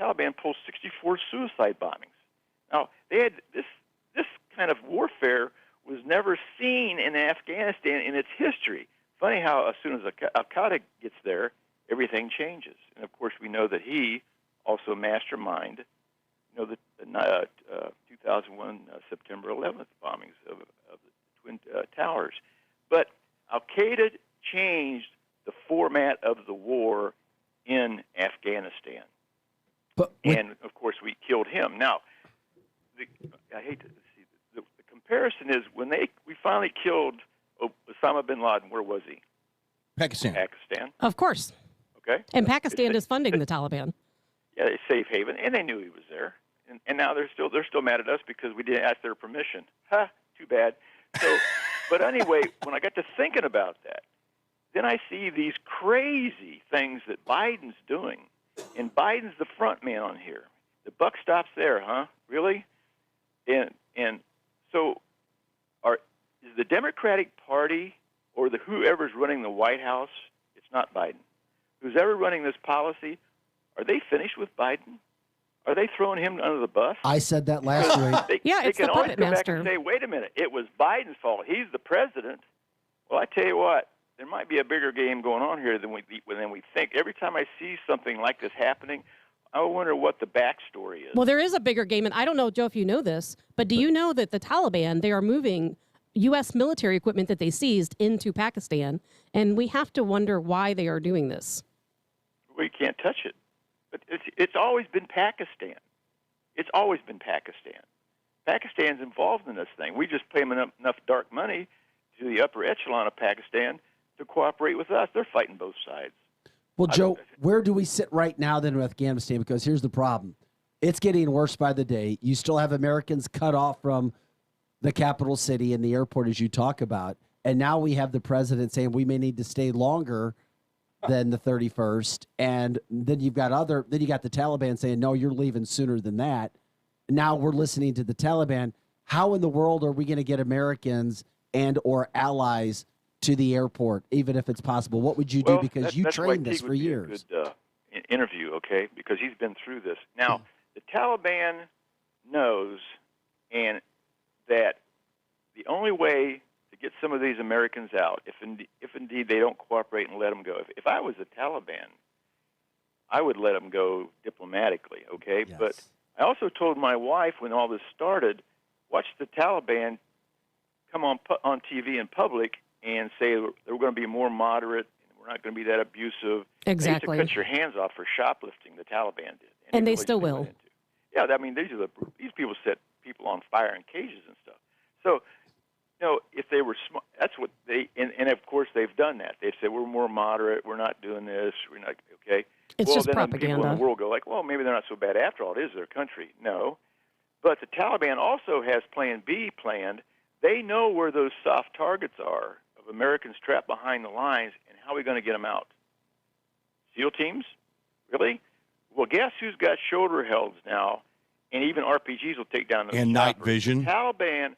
S3: Taliban pulls 64 suicide bombings. Now, they had this kind of warfare was never seen in Afghanistan in its history. Funny how as soon as Al-Qaeda gets there, everything changes. And, of course, we know that he also masterminded, the 2001 September 11th bombings of the Twin Towers. But Al-Qaeda changed the format of the war in Afghanistan. And, of course, we killed him. Now, I hate to see the comparison is when we finally killed Osama bin Laden, where was he?
S22: Pakistan.
S7: Of course.
S3: Okay.
S7: And Pakistan is funding the Taliban.
S3: Yeah, it's safe haven, and they knew he was there. And now they're still mad at us because we didn't ask their permission. Ha! Too bad. So, but anyway, when I got to thinking about that, then I see these crazy things that Biden's doing, and Biden's the front man on here. The buck stops there, huh? Really? And so, is the Democratic Party or whoever's running the White House? It's not Biden. Who's ever running this policy? Are they finished with Biden? Are they throwing him under the bus?
S9: I said that last week.
S3: They can always come back and say, wait a minute, it was Biden's fault. He's the president. Well, I tell you what, there might be a bigger game going on here than we think. Every time I see something like this happening, I wonder what the backstory is.
S7: Well, there is a bigger game, and I don't know, Joe, if you know this, but do you know that the Taliban, they are moving U.S. military equipment that they seized into Pakistan, and we have to wonder why they are doing this.
S3: We can't touch it. But it's always been Pakistan. It's always been Pakistan. Pakistan's involved in this thing. We just pay them enough dark money to the upper echelon of Pakistan to cooperate with us. They're fighting both sides.
S9: Well, Joe, where do we sit right now then with Afghanistan? Because here's the problem. It's getting worse by the day. You still have Americans cut off from the capital city and the airport, as you talk about. And now we have the president saying we may need to stay longer than the 31st. And then you got the Taliban saying, no, you're leaving sooner than that. Now we're listening to the Taliban. How in the world are we going to get Americans and or allies to the airport, even if it's possible? What would you do? Because you trained this for years.
S3: That's why Teague would be a good interview, okay? Because he's been through this. Now, the Taliban knows and that the only way to get some of these Americans out, if indeed they don't cooperate and let them go. If I was the Taliban, I would let them go diplomatically, okay?
S9: Yes.
S3: But I also told my wife when all this started, watch the Taliban come on TV in public and say they're going to be more moderate and we're not going to be that abusive.
S7: Exactly.
S3: They used to cut your hands off for shoplifting, the Taliban did.
S7: And they still will.
S3: Yeah, I mean, these people set people on fire in cages and stuff. So, if they were smart, that's what they, and of course they've done that. They've said, we're more moderate, we're not doing this, we're not, okay?
S7: It's just
S3: then
S7: propaganda.
S3: People in the world go like, well, maybe they're not so bad after all. It is their country. No. But the Taliban also has Plan B planned. They know where those soft targets are of Americans trapped behind the lines, and how are we going to get them out? SEAL teams? Really? Well, guess who's got shoulder helds now, and even RPGs will take down those
S22: And night
S3: choppers.
S22: vision.
S3: The Taliban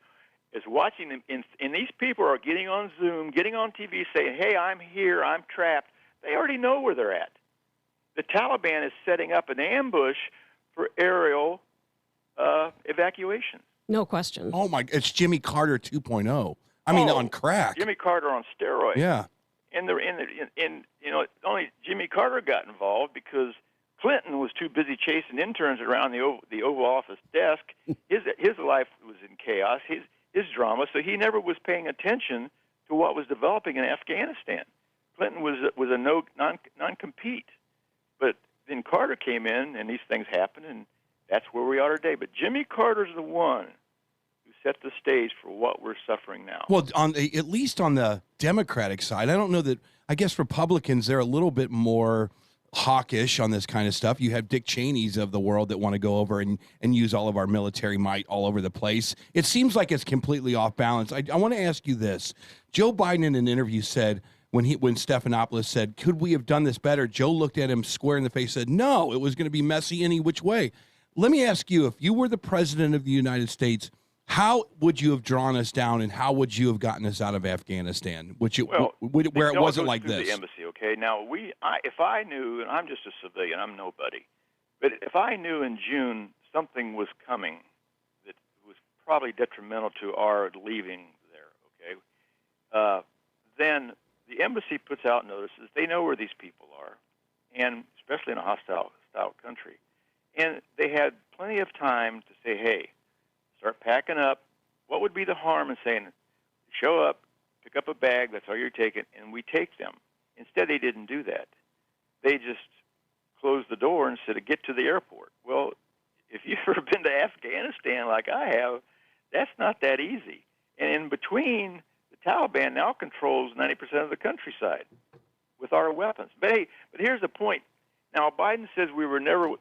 S3: is watching them, and these people are getting on Zoom, getting on TV, saying, hey, I'm here, I'm trapped. They already know where they're at. The Taliban is setting up an ambush for aerial evacuation.
S7: No question.
S22: Oh, my, it's Jimmy Carter 2.0. I mean, on crack.
S3: Jimmy Carter on steroids.
S22: Yeah.
S3: And only Jimmy Carter got involved because Clinton was too busy chasing interns around the Oval Office desk. His life was in chaos. His drama. So he never was paying attention to what was developing in Afghanistan. Clinton was a non-compete. But then Carter came in, and these things happened, and that's where we are today. But Jimmy Carter's the one who set the stage for what we're suffering now.
S22: Well, at least on the Democratic side, I don't know that. I guess Republicans, they're a little bit more hawkish on this kind of stuff. You have Dick Cheney's of the world that want to go over and use all of our military might all over the place. It seems like it's completely off balance. I want to ask you this. Joe Biden in an interview said, when Stephanopoulos said, could we have done this better? Joe looked at him square in the face and said, no, it was going to be messy any which way. Let me ask you, if you were the president of the United States, how would you have drawn us down, and how would you have gotten us out of Afghanistan, where it wasn't like this?
S3: The embassy, okay? Now, if I knew, and I'm just a civilian, I'm nobody, but if I knew in June something was coming that was probably detrimental to our leaving there, okay, then the embassy puts out notices. They know where these people are, and especially in a hostile country. And they had plenty of time to say, hey, start packing up. What would be the harm in saying, show up, pick up a bag, that's all you're taking, and we take them? Instead, they didn't do that. They just closed the door and said, get to the airport. Well, if you've ever been to Afghanistan like I have, that's not that easy. And in between, the Taliban now controls 90% of the countryside with our weapons. But here's the point. Now, Biden says we were never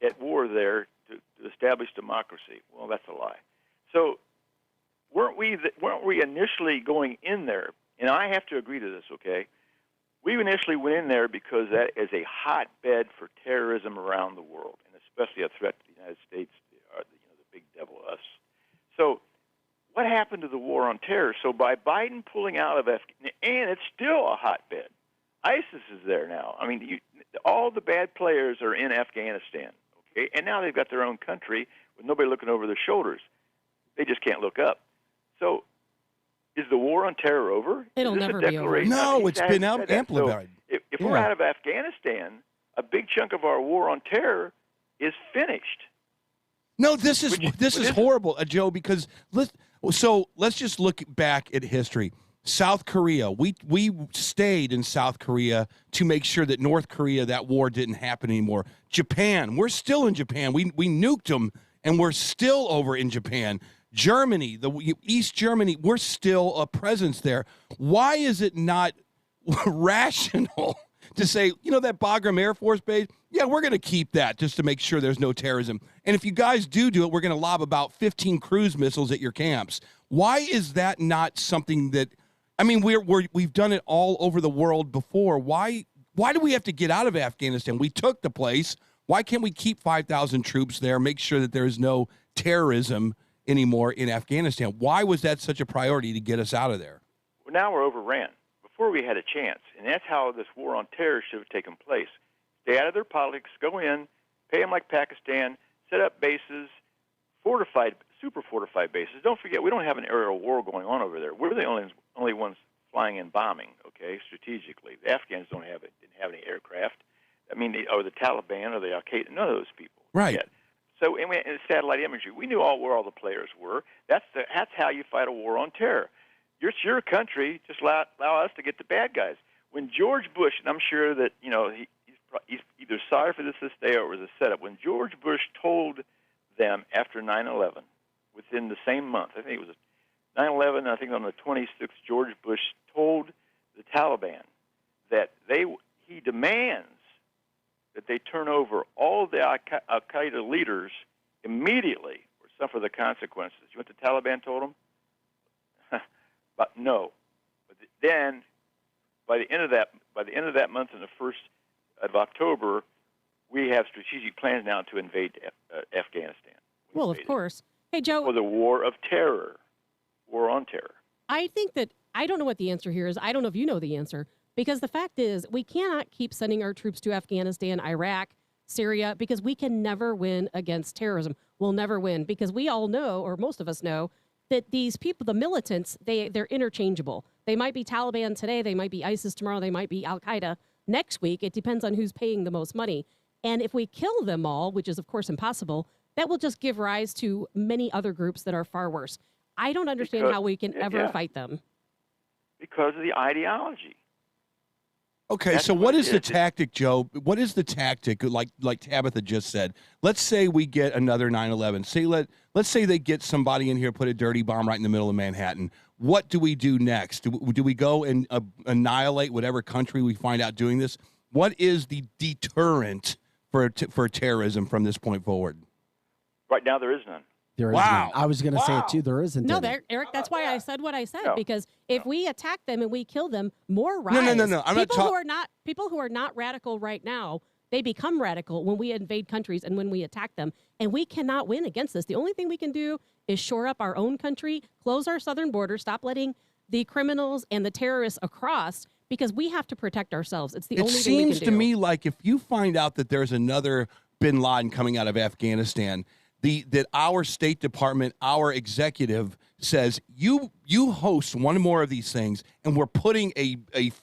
S3: at war there to establish democracy. Well, that's a lie. So weren't we initially going in there? And I have to agree to this, okay? We initially went in there because that is a hotbed for terrorism around the world, and especially a threat to the United States, the big devil, us. So what happened to the war on terror? So by Biden pulling out of Afghanistan, and it's still a hotbed. ISIS is there now. I mean, all the bad players are in Afghanistan, okay? And now they've got their own country with nobody looking over their shoulders. They just can't look up. So is the war on terror over?
S7: It'll never be over.
S22: No, it's been amplified.
S3: So if we're out of Afghanistan, a big chunk of our war on terror is finished.
S22: No, this is horrible, Joe, because let's just look back at history. South Korea, we stayed in South Korea to make sure that North Korea, that war didn't happen anymore. Japan, we're still in Japan. We nuked them, and we're still over in Japan. Germany, East Germany, we're still a presence there. Why is it not rational to say, that Bagram Air Force Base, yeah, we're going to keep that just to make sure there's no terrorism. And if you guys do it, we're going to lob about 15 cruise missiles at your camps. Why is that not something that, I mean, we've done it all over the world before. Why do we have to get out of Afghanistan? We took the place. Why can't we keep 5,000 troops there, make sure that there is no terrorism anymore in Afghanistan? Why was that such a priority to get us out of there?
S3: Well, now we're overran. Before we had a chance, and that's how this war on terror should have taken place. Stay out of their politics, go in, pay them like Pakistan, set up bases, super fortified bases. Don't forget, we don't have an aerial war going on over there. We're the only ones flying and bombing, okay, strategically. The Afghans didn't have any aircraft. I mean, or the Taliban or the Al-Qaeda, none of those people.
S22: Right.
S3: Yet. So in satellite imagery, we knew where all the players were. That's how you fight a war on terror. It's your country. Just allow us to get the bad guys. When George Bush, and I'm sure that he's either sorry for this day or it was a setup. When George Bush told them after 9/11, within the same month, I think it was 9/11. I think on the 26th, George Bush told the Taliban that he demands that they turn over all the Al-Qaeda leaders immediately or suffer the consequences. You know what the Taliban told them? But no. But then, by the end of that month and the 1st of October, we have strategic plans now to invade Afghanistan.
S7: Well, of course. Hey, Joe.
S3: For the war of terror, war on terror.
S7: I think that I don't know what the answer here is. I don't know if you know the answer. Because the fact is, we cannot keep sending our troops to Afghanistan, Iraq, Syria, because we can never win against terrorism. We'll never win because we all know, or most of us know, that these people, the militants, they're interchangeable. They might be Taliban today, they might be ISIS tomorrow, they might be Al-Qaeda next week. It depends on who's paying the most money. And if we kill them all, which is, of course, impossible, that will just give rise to many other groups that are far worse. I don't understand how we can ever fight them.
S3: Because of the ideology.
S22: Okay, so what is the tactic, Joe? What is the tactic, like Tabitha just said? Let's say we get another 9/11. Let's say they get somebody in here, put a dirty bomb right in the middle of Manhattan. What do we do next? Do we go and annihilate whatever country we find out doing this? What is the deterrent for terrorism from this point forward?
S3: Right now, there is none.
S9: There is none. I was going to say it too. There isn't.
S7: No,
S9: any.
S7: Eric, that's why I said what I said. Because if we attack them and we kill them, more rise.
S22: No.
S7: People who are not radical right now, they become radical when we invade countries and when we attack them. And we cannot win against this. The only thing we can do is shore up our own country, close our southern border, stop letting the criminals and the terrorists across, because we have to protect ourselves. It's the only thing we can do.
S22: It seems to me like if you find out that there's another bin Laden coming out of Afghanistan, that our State Department, our executive says, you host one more of these things, and we're putting a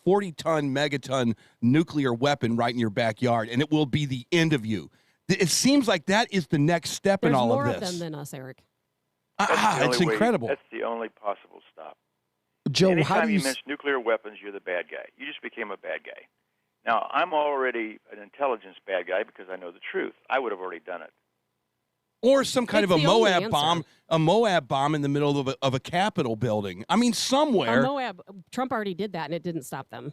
S22: 40-ton, megaton nuclear weapon right in your backyard, and it will be the end of you. It seems like that is the next step in all of this.
S7: There's more of them than us, Eric.
S22: It's incredible.
S3: That's the only possible stop.
S9: Joe,
S3: anytime you mention nuclear weapons, you're the bad guy. You just became a bad guy. Now, I'm already an intelligence bad guy because I know the truth. I would have already done it.
S22: Or some kind of a Moab bomb in the middle of a Capitol building. I mean, somewhere.
S7: Trump already did that, and it didn't stop them.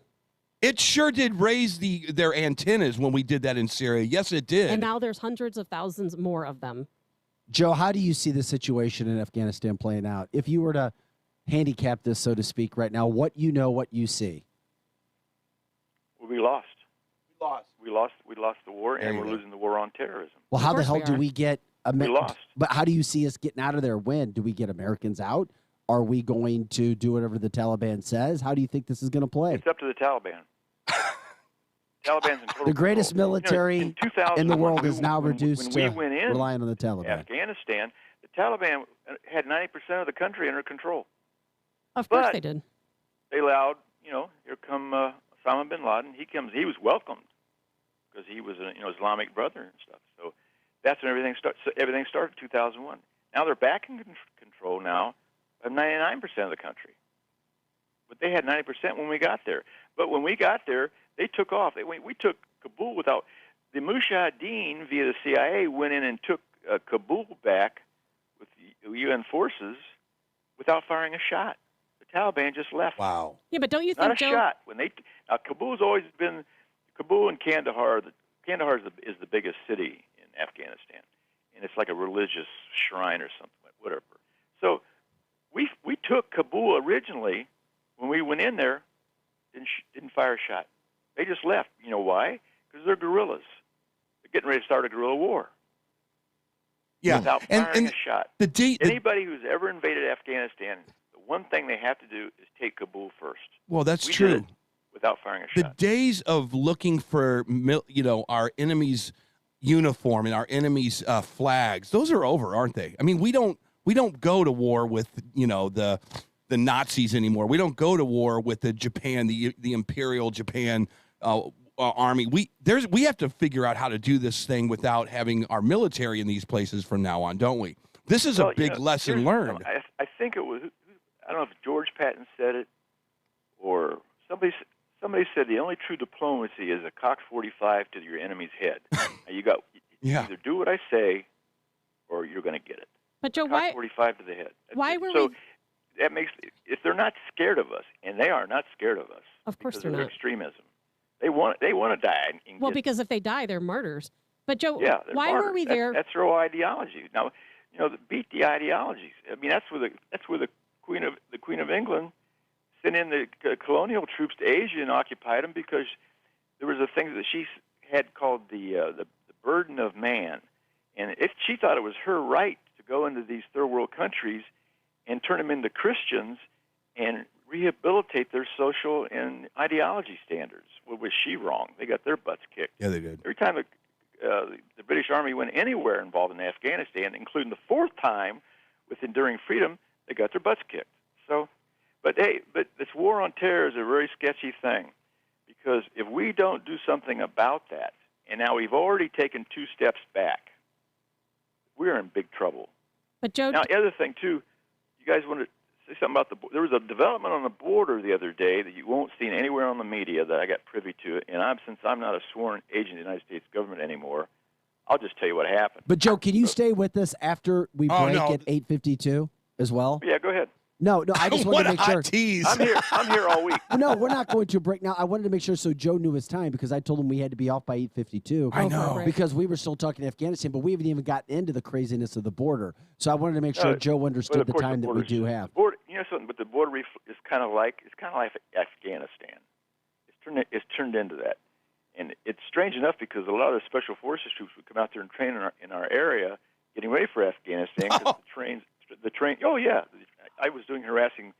S22: It sure did raise their antennas when we did that in Syria. Yes, it did.
S7: And now there's hundreds of thousands more of them.
S9: Joe, how do you see the situation in Afghanistan playing out? If you were to handicap this, so to speak, right now, what you see?
S3: Well, we lost. We lost the war, and we're losing the war on terrorism.
S9: Well, how the hell do we get...
S3: We lost.
S9: But how do you see us getting out of there? When do we get Americans out? Are we going to do whatever the Taliban says? How do you think this is going to play?
S3: It's up to the Taliban. Taliban's in total
S9: the greatest
S3: control.
S9: military in the world is now reduced to relying on the Taliban.
S3: Afghanistan, the Taliban had 90% of the country under control.
S7: Of course they did.
S3: They allowed, here come Osama bin Laden. He was welcomed because he was an Islamic brother and stuff. So that's when everything started. So everything started in 2001. Now they're back in control now of 99% of the country. But they had 90% when we got there. But when we got there, they took off. We took Kabul without... The Mujahideen, via the CIA, went in and took Kabul back with the UN forces without firing a shot. The Taliban just left.
S22: Wow.
S7: Yeah, but don't you think,
S3: Not a shot. Now, Kabul's always been... Kabul and Kandahar... Kandahar is the biggest city in Afghanistan. And it's like a religious shrine or something, whatever. So we took Kabul originally when we went in there, didn't fire a shot. They just left. You know why? Because they're guerrillas. They're getting ready to start a guerrilla war.
S22: Yeah,
S3: without firing a shot.
S22: Anybody
S3: who's ever invaded Afghanistan, the one thing they have to do is take Kabul first.
S22: Well, that's
S3: We
S22: true.
S3: did it without firing a
S22: The
S3: shot.
S22: days of looking for, our enemy's uniform and our enemy's flags, those are over, aren't they? I mean, we don't go to war with, the Nazis anymore. We don't go to war with the Japan, the Imperial Japan army. We have to figure out how to do this thing without having our military in these places from now on, don't we? This is a big lesson learned.
S3: I think it was, I don't know if George Patton said it or somebody said the only true diplomacy is a Cox 45 to your enemy's head. Now you either do what I say or you're going to get it.
S7: But Joe,
S3: Cox 45 to the head.
S7: Why were
S3: so that makes, if they're not scared of us, and they are not scared of us,
S7: of course
S3: because
S7: they're
S3: of
S7: not.
S3: extremism. They want to die.
S7: Well, because if they die, they're martyrs. But Joe,
S3: they're
S7: why
S3: martyrs.
S7: were we there?
S3: That's their whole ideology. Now, beat the ideologies. I mean, that's where the Queen of England sent in the colonial troops to Asia and occupied them, because there was a thing that she had called the burden of man, and if she thought it was her right to go into these third world countries and turn them into Christians and rehabilitate their social and ideology standards. Well, was she wrong? They got their butts kicked.
S22: Yeah, they did.
S3: Every time the British Army went anywhere involved in Afghanistan, including the fourth time with Enduring Freedom, they got their butts kicked. So, but this war on terror is a very sketchy thing, because if we don't do something about that, and now we've already taken 2 steps back, we're in big trouble.
S7: But Joe,
S3: now the other thing too, you guys want to say something about there was a development on the border the other day that you won't see anywhere on the media that I got privy to, and since I'm not a sworn agent of the United States government anymore, I'll just tell you what happened.
S9: But Joe, can you stay with us after we break at 8:52 as well?
S3: Yeah, go ahead.
S9: No, I just wanted to make sure.
S22: Tease.
S3: I'm here all week.
S9: No, we're not going to break now. I wanted to make sure so Joe knew his time, because I told him we had to be off by 8:52.
S22: I know.
S9: Because we were still talking Afghanistan, but we haven't even gotten into the craziness of the border. So I wanted to make sure Joe understood the time that we do have.
S3: The border, something, but the border is kind of like Afghanistan. It's turned into that, and it's strange enough because a lot of the special forces troops would come out there and train in our area, getting ready for Afghanistan. Cause the train. Oh yeah. I was doing harassing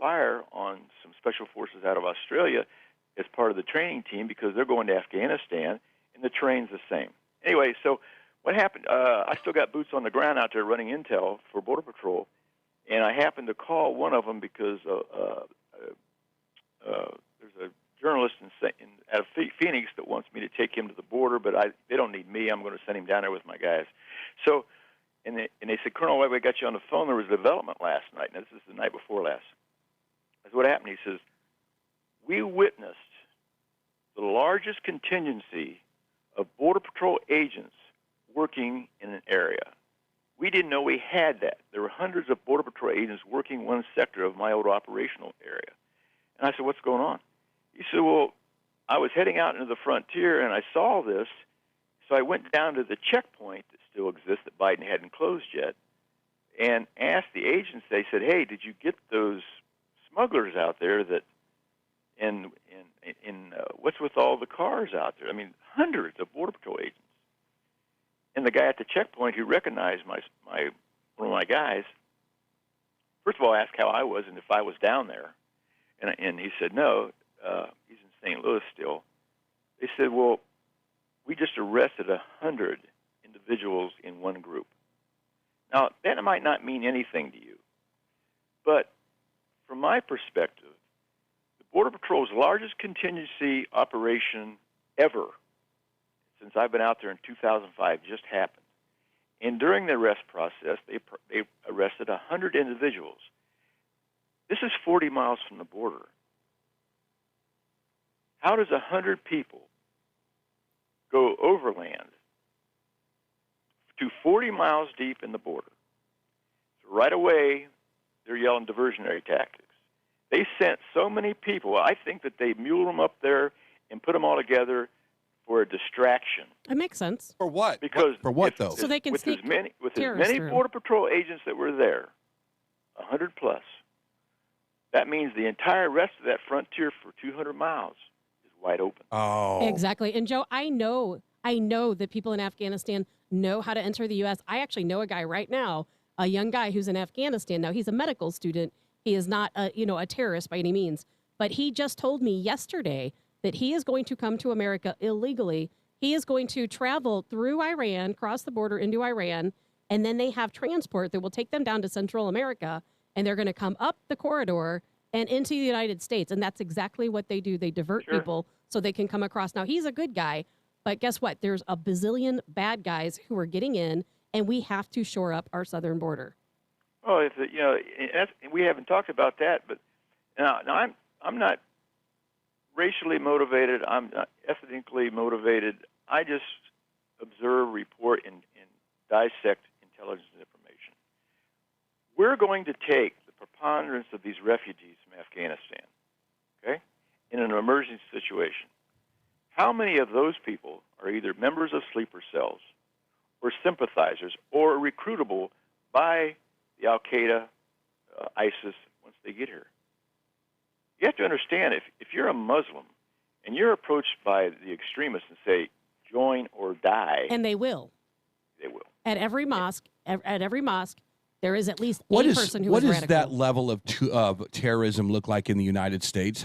S3: fire on some special forces out of Australia as part of the training team, because they're going to Afghanistan, and the train's the same. Anyway, so what happened? I still got boots on the ground out there running intel for Border Patrol, and I happened to call one of them because there's a journalist out of Phoenix that wants me to take him to the border, but they don't need me. I'm going to send him down there with my guys. So. And they said, Colonel, why we got you on the phone? There was a development last night. Now, this is the night before last. That's what happened. He says, we witnessed the largest contingency of Border Patrol agents working in an area. We didn't know we had that. There were hundreds of Border Patrol agents working one sector of my old operational area. And I said, what's going on? He said, well, I was heading out into the frontier, and I saw this, so I went down to the checkpoint that still exists that Biden hadn't closed yet, and asked the agents. They said, hey, did you get those smugglers out there that in what's with all the cars out there? I mean, hundreds of Border Patrol agents. And the guy at the checkpoint who recognized one of my guys, first of all, asked how I was and if I was down there. And he said, no, he's in St. Louis still. They said, well, we just arrested 100 individuals in one group. Now, that might not mean anything to you, but from my perspective, the Border Patrol's largest contingency operation ever since I've been out there in 2005 just happened. And during the arrest process, they arrested 100 individuals. This is 40 miles from the border. How does 100 people go overland to 40 miles deep in the border? So right away, they're yelling diversionary tactics. They sent so many people. I think that they muled them up there and put them all together for a distraction.
S7: That makes sense.
S22: For what?
S3: Because
S22: for what though?
S7: So they can
S3: with as many
S7: through.
S3: Border Patrol agents that were there, 100 plus. That means the entire rest of that frontier for 200 miles is wide open.
S22: Oh,
S7: exactly. And Joe, I know that people in Afghanistan know how to enter the U.S. I actually know a guy right now a young guy who's in Afghanistan. Now, he's a medical student. He is not a terrorist by any means. But he just told me yesterday that he is going to come to America illegally. He is going to travel through Iran, cross the border into Iran, and then they have transport that will take them down to Central America, and they're going to come up the corridor and into the United States. And that's exactly what they do. They divert people so they can come across. Now, he's a good guy, but guess what? There's a bazillion bad guys who are getting in, and we have to shore up our southern border.
S3: Well, we haven't talked about that, but now I'm not racially motivated. I'm not ethnically motivated. I just observe, report, and dissect intelligence information. We're going to take the preponderance of these refugees from Afghanistan, okay, in an emergency situation. How many of those people are either members of sleeper cells or sympathizers or recruitable by the Al-Qaeda, ISIS, once they get here? You have to understand, if you're a Muslim and you're approached by the extremists and say, join or die.
S7: And they will.
S3: They will.
S7: At every mosque, there is at least a person who is radical.
S22: What does that level of terrorism look like in the United States?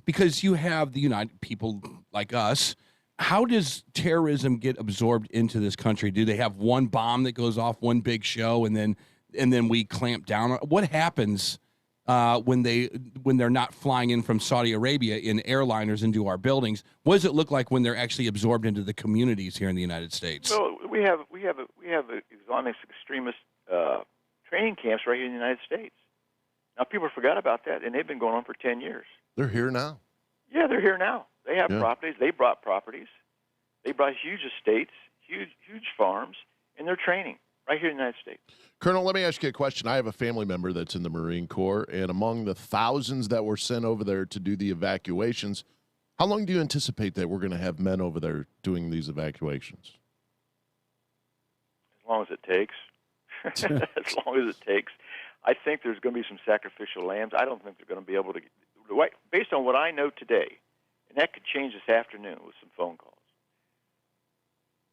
S22: Because you have the United people like us, how does terrorism get absorbed into this country? Do they have one bomb that goes off, one big show, and then we clamp down? What happens when they're not flying in from Saudi Arabia in airliners into our buildings? What does it look like when they're actually absorbed into the communities here in the United States?
S3: Well, we have Islamic extremist training camps right here in the United States. Now, people forgot about that, and they've been going on for 10 years.
S10: They're here now.
S3: Yeah, they're here now. They have properties. They brought properties. They brought huge estates, huge farms, and they're training right here in the United States.
S10: Colonel, let me ask you a question. I have a family member that's in the Marine Corps, and among the thousands that were sent over there to do the evacuations, how long do you anticipate that we're going to have men over there doing these evacuations?
S3: As long as it takes. As long as it takes. I think there's going to be some sacrificial lambs. I don't think they're going to be able to, based on what I know today, and that could change this afternoon with some phone calls.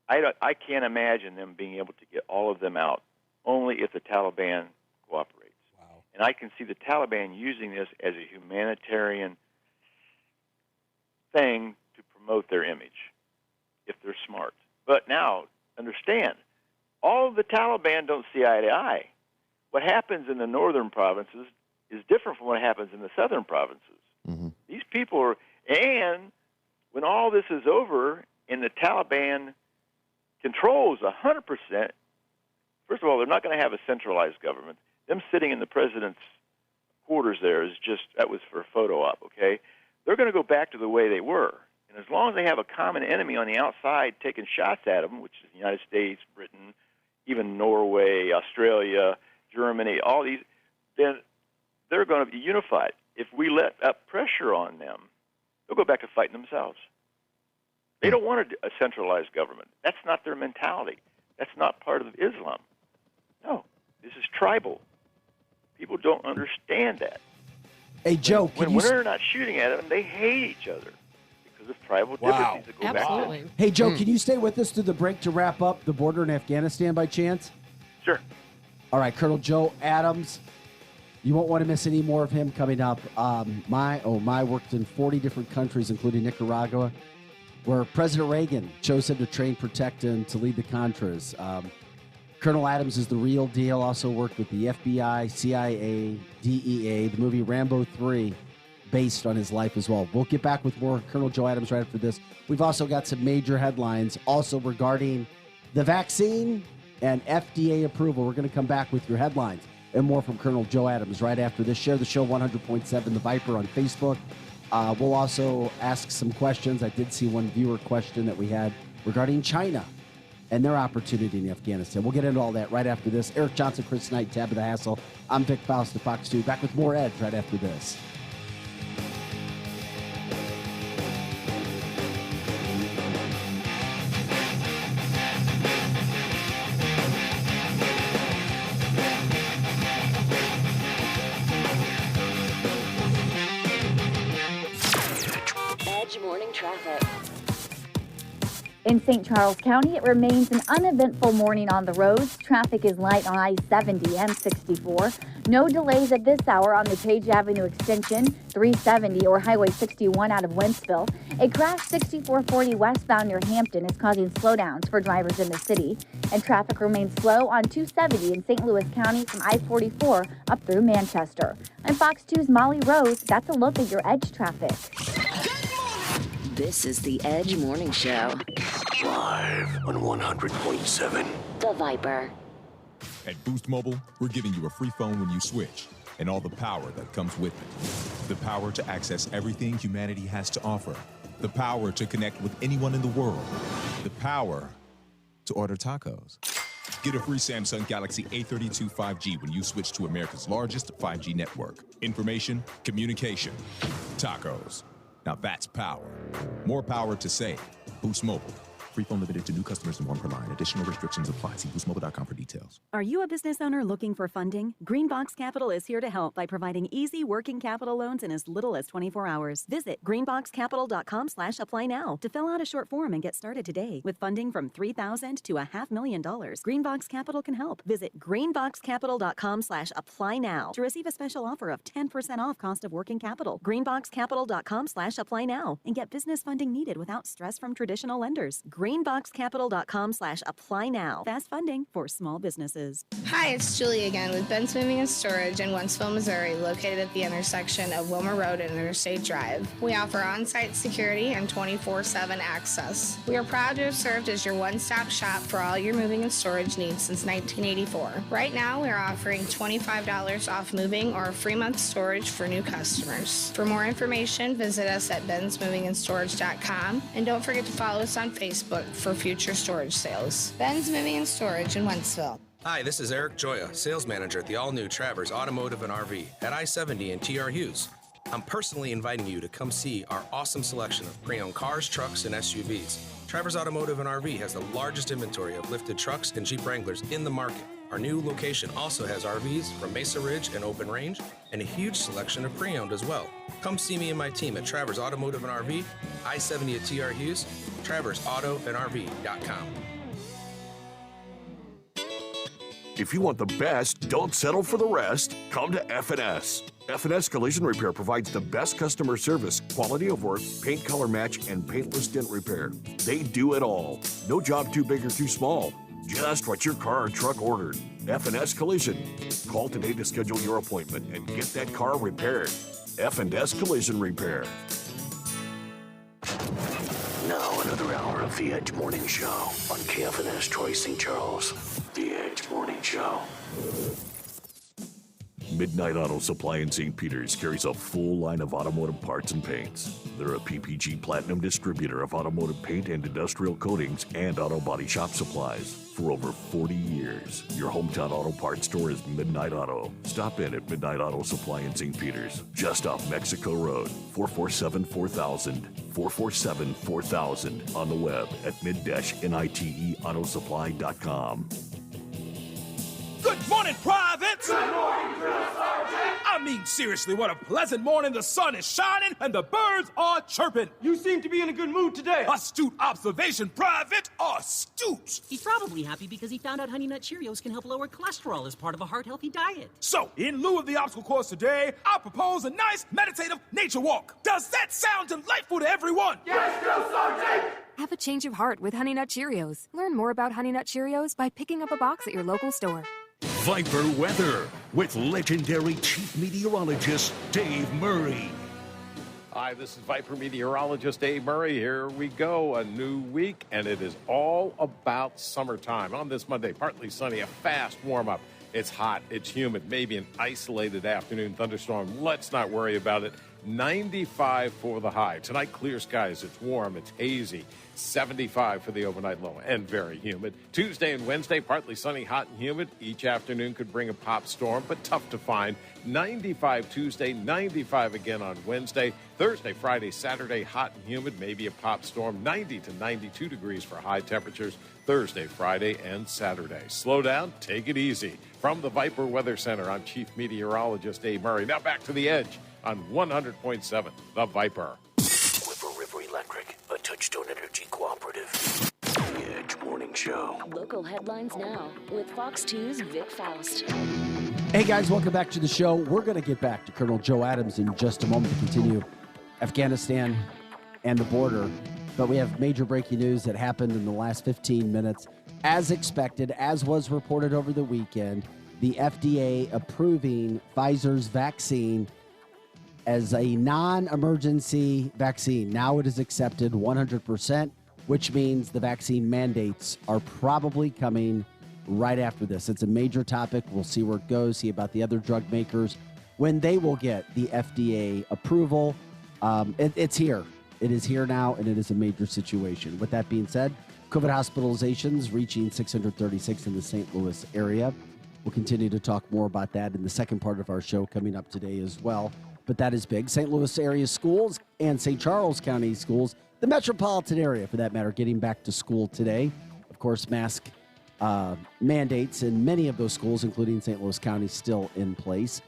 S3: I can't imagine them being able to get all of them out, only if the Taliban cooperates. Wow. And I can see the Taliban using this as a humanitarian thing to promote their image, if they're smart. But now, understand, all of the Taliban don't see eye to eye. What happens in the northern provinces is different from what happens in the southern provinces. Mm-hmm. These people are, and when all this is over and the Taliban controls 100%, first of all, they're not going to have a centralized government. Them sitting in the president's quarters there is just, that was for a photo op, okay? They're going to go back to the way they were. And as long as they have a common enemy on the outside taking shots at them, which is the United States, Britain, even Norway, Australia, Germany, all these, then they're going to be unified. If we let up pressure on them, they'll go back to fighting themselves. They don't want a centralized government. That's not their mentality. That's not part of Islam. No, this is tribal. People don't understand that.
S9: Hey, Joe,
S3: when they're not shooting at them, they hate each other because of tribal differences that go
S7: Absolutely.
S3: back to.
S9: Hey, Joe, can you stay with us through the break to wrap up the border in Afghanistan by chance?
S3: Sure.
S9: All right, Colonel Joe Adams. You won't want to miss any more of him coming up. My worked in 40 different countries, including Nicaragua, where President Reagan chose him to train, protect, and to lead the Contras. Colonel Adams is the real deal. Also worked with the FBI, CIA, DEA, the movie Rambo 3, based on his life as well. We'll get back with more Colonel Joe Adams right after this. We've also got some major headlines also regarding the vaccine and FDA approval. We're going to come back with your headlines and more from Colonel Joe Adams right after this. Share the show 100.7 The Viper on Facebook. We'll also ask some questions. I did see one viewer question that we had regarding China and their opportunity in Afghanistan. We'll get into all that right after this. Eric Johnson, Chris Knight, Tabitha Hassell. I'm Vic Faust of Fox 2. Back with more Edge right after this.
S4: Edge Morning Traffic.
S2: In St. Charles County, it remains an uneventful morning on the roads. Traffic is light on I-70 and 64. No delays at this hour on the Page Avenue extension, 370 or Highway 61 out of Wentzville. A crash 6440 westbound near Hampton is causing slowdowns for drivers in the city. And traffic remains slow on 270 in St. Louis County from I-44 up through Manchester. I'm Fox 2's Molly Rose. That's a look at your EDGE traffic.
S4: This is the Edge Morning Show.
S1: Live on 100.7.
S4: The Viper.
S5: At Boost Mobile, we're giving you a free phone when you switch, and all the power that comes with it. The power to access everything humanity has to offer. The power to connect with anyone in the world. The power to order tacos. Get a free Samsung Galaxy A32 5G when you switch to America's largest 5G network. Information, communication, tacos. Now that's power. More power to save. Boost Mobile. Free phone limited to new customers and one per line. Additional restrictions apply. See boostmobile.com for details.
S6: Are you a business owner looking for funding? Greenbox Capital is here to help by providing easy working capital loans in as little as 24 hours. Visit greenboxcapital.com/apply now to fill out a short form and get started today. With funding from $3,000 to $500,000, Greenbox Capital can help. Visit greenboxcapital.com/apply now to receive a special offer of 10% off cost of working capital. greenboxcapital.com/apply now and get business funding needed without stress from traditional lenders. greenboxcapital.com/apply now. Fast funding for small businesses.
S23: Hi, it's Julie again with Ben's Moving and Storage in Wentzville, Missouri, located at the intersection of Wilmer Road and Interstate Drive. We offer on-site security and 24/7 access. We are proud to have served as your one-stop shop for all your moving and storage needs since 1984. Right now, we are offering $25 off moving or a free month storage for new customers. For more information, visit us at bensmovingandstorage.com and don't forget to follow us on Facebook for future storage sales. Ben's Moving and Storage in Wentzville.
S19: Hi, this is Eric Joya, sales manager at the all-new Travers Automotive and RV at I-70 and TR Hughes. I'm personally inviting you to come see our awesome selection of pre-owned cars, trucks, and SUVs. Travers Automotive and RV has the largest inventory of lifted trucks and Jeep Wranglers in the market. Our new location also has RVs from Mesa Ridge and Open Range and a huge selection of pre-owned as well. Come see me and my team at Travers Automotive and RV, I-70 at TR Hughes, TraversAutoandRV.com.
S21: If you want the best, don't settle for the rest. Come to F&S. F&S Collision Repair provides the best customer service, quality of work, paint color match, and paintless dent repair. They do it all. No job too big or too small. Just what your car or truck ordered. F&S Collision. Call today to schedule your appointment and get that car repaired. F&S Collision Repair.
S1: Now another hour of the Edge Morning Show on KFNS Troy St. Charles. The Edge Morning Show.
S21: Midnight Auto Supply in St. Peters carries a full line of automotive parts and paints. They're a PPG Platinum distributor of automotive paint and industrial coatings and auto body shop supplies. For over 40 years, your hometown auto parts store is Midnight Auto. Stop in at Midnight Auto Supply in St. Peters, just off Mexico Road, 447-4000, 447-4000, on the web at mid-niteautosupply.com.
S8: Good morning, privates! Good morning, Drill Sergeant! I mean, seriously, what a pleasant morning. The sun is shining and the birds are chirping. You seem to be in a good mood today. Astute observation, Private. Astute.
S24: He's probably happy because he found out Honey Nut Cheerios can help lower cholesterol as part of a heart-healthy diet.
S8: So, in lieu of the obstacle course today, I propose a nice meditative nature walk. Does that sound delightful to everyone? Yes, Drill Sergeant!
S25: Have a change of heart with Honey Nut Cheerios. Learn more about Honey Nut Cheerios by picking up a box at your local store.
S26: Viper weather with legendary chief meteorologist Dave Murray.
S27: Hi, this is Viper meteorologist Dave Murray. Here we go, a new week, and it is all about summertime. On this Monday, partly sunny, a fast warm-up. It's hot, it's humid, maybe an isolated afternoon thunderstorm. Let's not worry about it. 95 for the high. Tonight, clear skies. It's warm. It's hazy. 75 for the overnight low and very humid. Tuesday and Wednesday, partly sunny, hot and humid. Each afternoon could bring a pop storm, but tough to find. 95 Tuesday, 95 again on Wednesday. Thursday, Friday, Saturday, hot and humid, maybe a pop storm. 90 to 92 degrees for high temperatures. Thursday, Friday, and Saturday. Slow down, take it easy. From the Viper Weather Center, I'm Chief Meteorologist Dave Murray. Now back to the Edge on 100.7, The Viper.
S1: River Electric, a Touchstone Energy cooperative. Edge Morning Show.
S4: Local headlines now with Fox 2's Vic Faust.
S9: Hey guys, welcome back to the show. We're going to get back to Colonel Joe Adams in just a moment to continue Afghanistan and the border. But we have major breaking news that happened in the last 15 minutes. As expected, as was reported over the weekend, the FDA approving Pfizer's vaccine as a non-emergency vaccine. Now it is accepted 100%, which means the vaccine mandates are probably coming right after this. It's a major topic. We'll see where it goes, see about the other drug makers, when they will get the FDA approval. It's here. It is here now, and it is a major situation. With that being said, COVID hospitalizations reaching 636 in the St. Louis area. We'll continue to talk more about that in the second part of our show coming up today as well. But that is big. St. Louis area schools and St. Charles County schools, the metropolitan area for that matter, getting back to school today. Of course, mask mandates in many of those schools, including St. Louis County, still in place.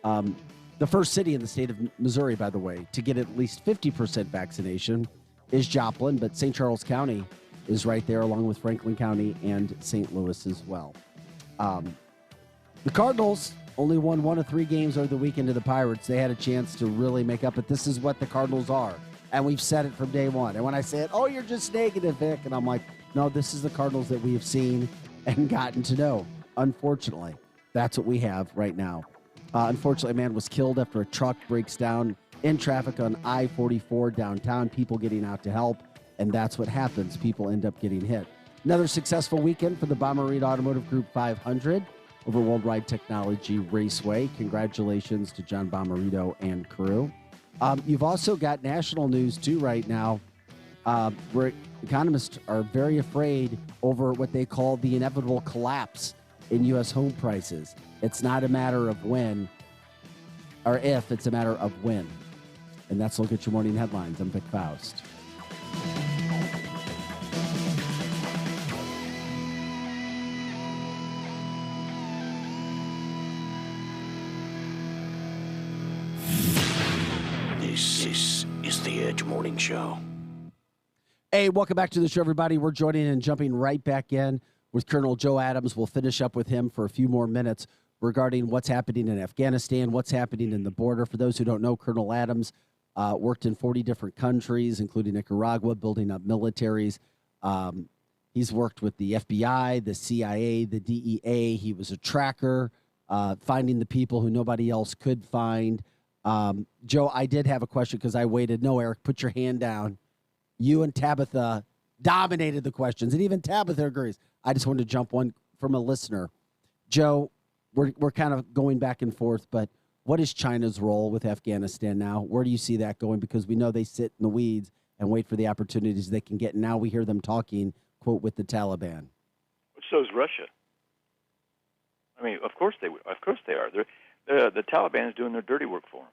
S9: The first city in the state of Missouri, by the way, to get at least 50% vaccination is Joplin, but St. Charles County is right there along with Franklin County and St. Louis as well. The Cardinals only won 1 of 3 games over the weekend to the Pirates. They had a chance to really make up, but this is what the Cardinals are. And we've said it from day one. And when I say it, oh, you're just negative, Vic. And I'm like, no, this is the Cardinals that we have seen and gotten to know. Unfortunately, that's what we have right now. Unfortunately, a man was killed after a truck breaks down in traffic on I-44 downtown, people getting out to help. And that's what happens. People end up getting hit. Another successful weekend for the Bommarito Automotive Group 500 over Worldwide Technology Raceway. Congratulations to John Bommarito and crew. You've also got national news, too, right now, where economists are very afraid over what they call the inevitable collapse in U.S. home prices. It's not a matter of when or if, it's a matter of when. And that's a look at your morning headlines. I'm Vic Faust.
S1: This is the Edge Morning Show.
S9: Hey, welcome back to the show, everybody. We're joining and jumping right back in with Colonel Joe Adams. We'll finish up with him for a few more minutes regarding what's happening in Afghanistan, what's happening in the border. For those who don't know, Colonel Adams worked in 40 different countries, including Nicaragua, building up militaries. He's worked with the FBI, the CIA, the DEA. He was a tracker, finding the people who nobody else could find. Joe, I did have a question because I waited. No, Eric, put your hand down. You and Tabitha dominated the questions, and even Tabitha agrees. I just wanted to jump one from a listener. Joe, we're kind of going back and forth, but what is China's role with Afghanistan now? Where do you see that going? Because we know they sit in the weeds and wait for the opportunities they can get. Now we hear them talking, quote, with the Taliban.
S3: So is Russia. I mean, of course they are. The Taliban is doing their dirty work for them.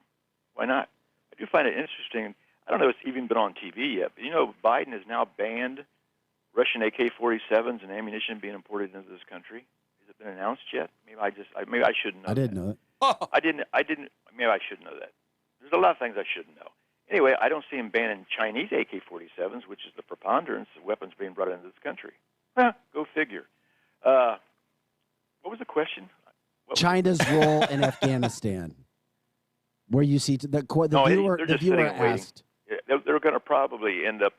S3: Why not? I do find it interesting. I don't know if it's even been on TV yet, but you know, Biden has now banned Russian AK-47s and ammunition being imported into this country. Has it been announced yet? Maybe I shouldn't know.
S9: I didn't know it.
S3: I didn't. Maybe I should know that. There's a lot of things I shouldn't know. Anyway, I don't see him banning Chinese AK-47s, which is the preponderance of weapons being brought into this country. Go figure. What was the question?
S9: China's role in Afghanistan. Where you see the viewer asked.
S3: Yeah, they're going to probably end up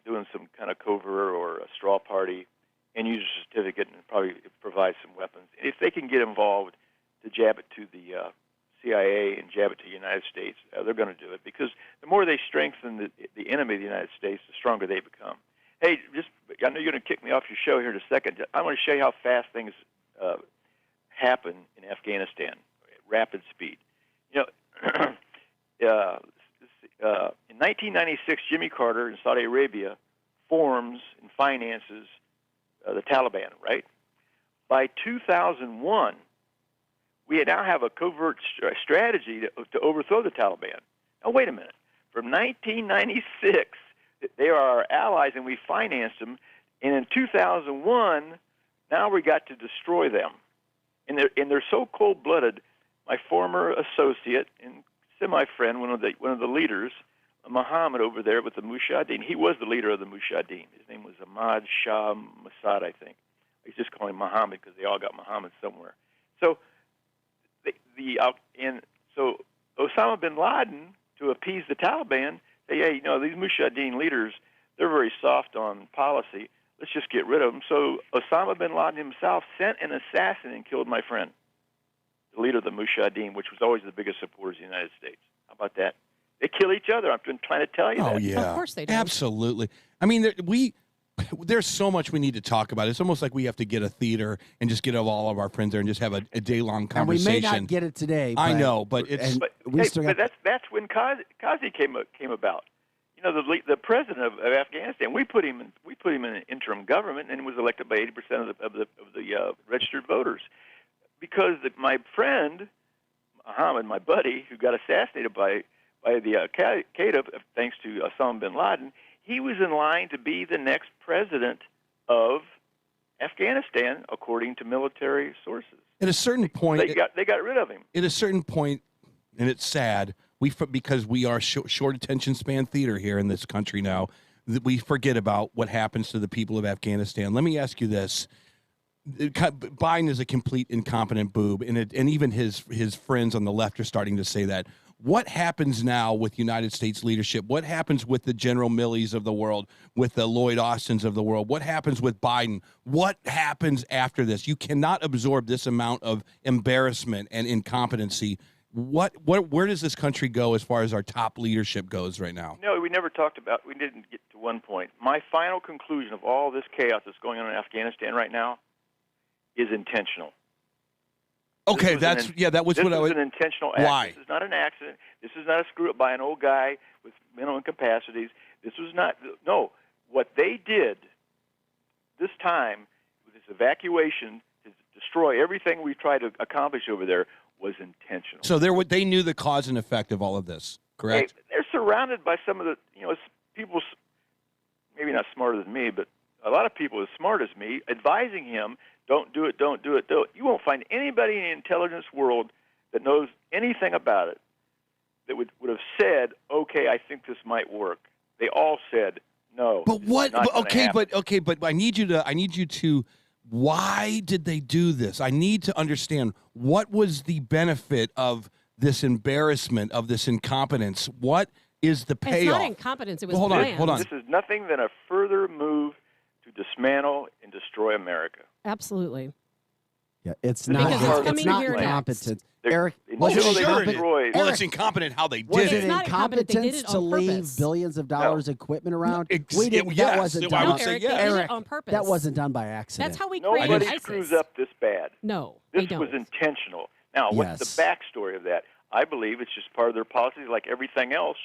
S3: doing some kind of covert or a straw party and use a certificate and probably provide some weapons. If they can get involved to jab it to the CIA and jab it to the United States, they're going to do it because the more they strengthen the enemy of the United States, the stronger they become. Hey, I know you're going to kick me off your show here in a second. I want to show you how fast things happen in Afghanistan, rapid speed. You know, in 1996, Jimmy Carter in Saudi Arabia forms and finances the Taliban, right? By 2001, we now have a covert strategy to overthrow the Taliban. Now, wait a minute. From 1996, they are our allies, and we financed them. And in 2001, now we got to destroy them. And they're so cold-blooded. My former associate and semi-friend, one of the leaders, Muhammad over there with the Mujahideen. He was the leader of the Mujahideen. His name was Ahmad Shah Massoud, I think. He's just calling him Muhammad because they all got Muhammad somewhere. So, so Osama bin Laden, to appease the Taliban, say, hey, these Mujahideen leaders, they're very soft on policy. Let's just get rid of them. So Osama bin Laden himself sent an assassin and killed my friend, the leader of the Mujahideen, which was always the biggest supporters of the United States. How about that? They kill each other. I've been trying to tell you that.
S22: Oh, yeah.
S7: Of course they do.
S22: Absolutely. I mean, there's so much we need to talk about. It's almost like we have to get a theater and just get all of our friends there and just have a day-long conversation.
S9: And we may not get it today.
S22: I know, but it's...
S3: But that's when Kazi came about. The president of Afghanistan, we put him in an interim government and was elected by 80% of the registered voters, because my friend Muhammad, my buddy, who got assassinated by the Al-Qaeda thanks to Osama bin Laden, he was in line to be the next president of Afghanistan, according to military sources.
S22: At a certain point,
S3: they got rid of him.
S22: At a certain point, and it's sad, because we are short attention span theater here in this country now, that we forget about what happens to the people of Afghanistan. Let me ask you this. Biden is a complete incompetent boob, and even his friends on the left are starting to say that. What happens now with United States leadership? What happens with the General Milley's of the world, with the Lloyd Austins of the world? What happens with Biden? What happens after this? You cannot absorb this amount of embarrassment and incompetency. Where does this country go as far as our top leadership goes right now?
S3: No, we didn't get to one point. My final conclusion of all this chaos that's going on in Afghanistan right now is intentional.
S22: Okay, that was what I was.
S3: This is an intentional act.
S22: Why?
S3: This is not an accident. This is not a screw up by an old guy with mental incapacities. This was not. No, what they did this time with this evacuation to destroy everything we tried to accomplish over there was intentional.
S22: So they knew the cause and effect of all of this, correct?
S3: They're surrounded by some of the people, maybe not smarter than me, but a lot of people as smart as me, advising him. Don't do it, don't do it, don't. You won't find anybody in the intelligence world that knows anything about it that would have said, okay, I think this might work. They all said, no.
S22: But what? But I need you to. Why did they do this? I need to understand what was the benefit of this embarrassment, of this incompetence. What is the payoff?
S7: It's not incompetence. It was
S22: planned. Hold on.
S3: This is nothing than a further move to dismantle and destroy America.
S7: Absolutely.
S9: Yeah, it's not incompetence. Eric,
S22: it's incompetent how they did
S9: was
S22: it.
S9: it incompetence to leave billions of dollars equipment around? That wasn't done.
S7: No, Eric, they did it on purpose.
S9: That wasn't done by accident.
S7: That's how we created
S3: Nobody
S7: ISIS.
S3: screws up this bad.
S7: No,
S3: this
S7: they
S3: was
S7: don't.
S3: intentional. Now, what's the backstory of that? I believe it's just part of their policy, like everything else.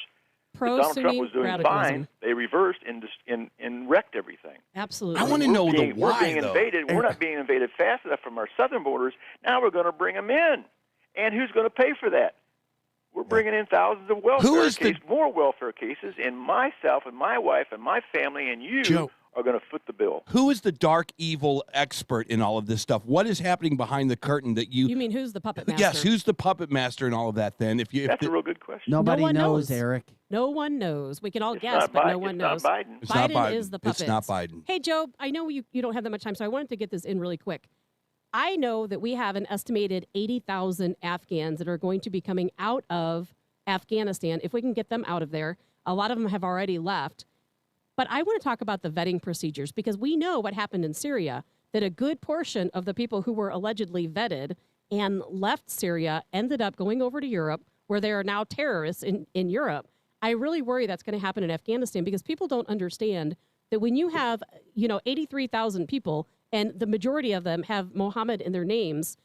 S3: Donald Trump was doing fine. They reversed and wrecked everything.
S7: Absolutely.
S22: I want to know the why.
S3: We're being invaded. We're not being invaded fast enough from our southern borders. Now we're going to bring them in. And who's going to pay for that? We're bringing in thousands of more welfare cases, and myself and my wife and my family and you are going to foot the bill.
S22: Who is the dark, evil expert in all of this stuff? What is happening behind the curtain that you...
S7: You mean who's the puppet master?
S22: Yes, who's the puppet master in all of that then?
S3: That's a real good question.
S9: Nobody knows, Eric.
S7: No one knows. We can all guess, but no one knows.
S3: Biden.
S22: It's not Biden.
S7: Is the puppet.
S22: It's not Biden.
S7: Hey, Joe, I know you don't have that much time, so I wanted to get this in really quick. I know that we have an estimated 80,000 Afghans that are going to be coming out of Afghanistan, if we can get them out of there. A lot of them have already left. But I want to talk about the vetting procedures, because we know what happened in Syria, that a good portion of the people who were allegedly vetted and left Syria ended up going over to Europe, where they are now terrorists in Europe. I really worry that's going to happen in Afghanistan, because people don't understand that when you have, 83,000 people and the majority of them have Mohammed in their names,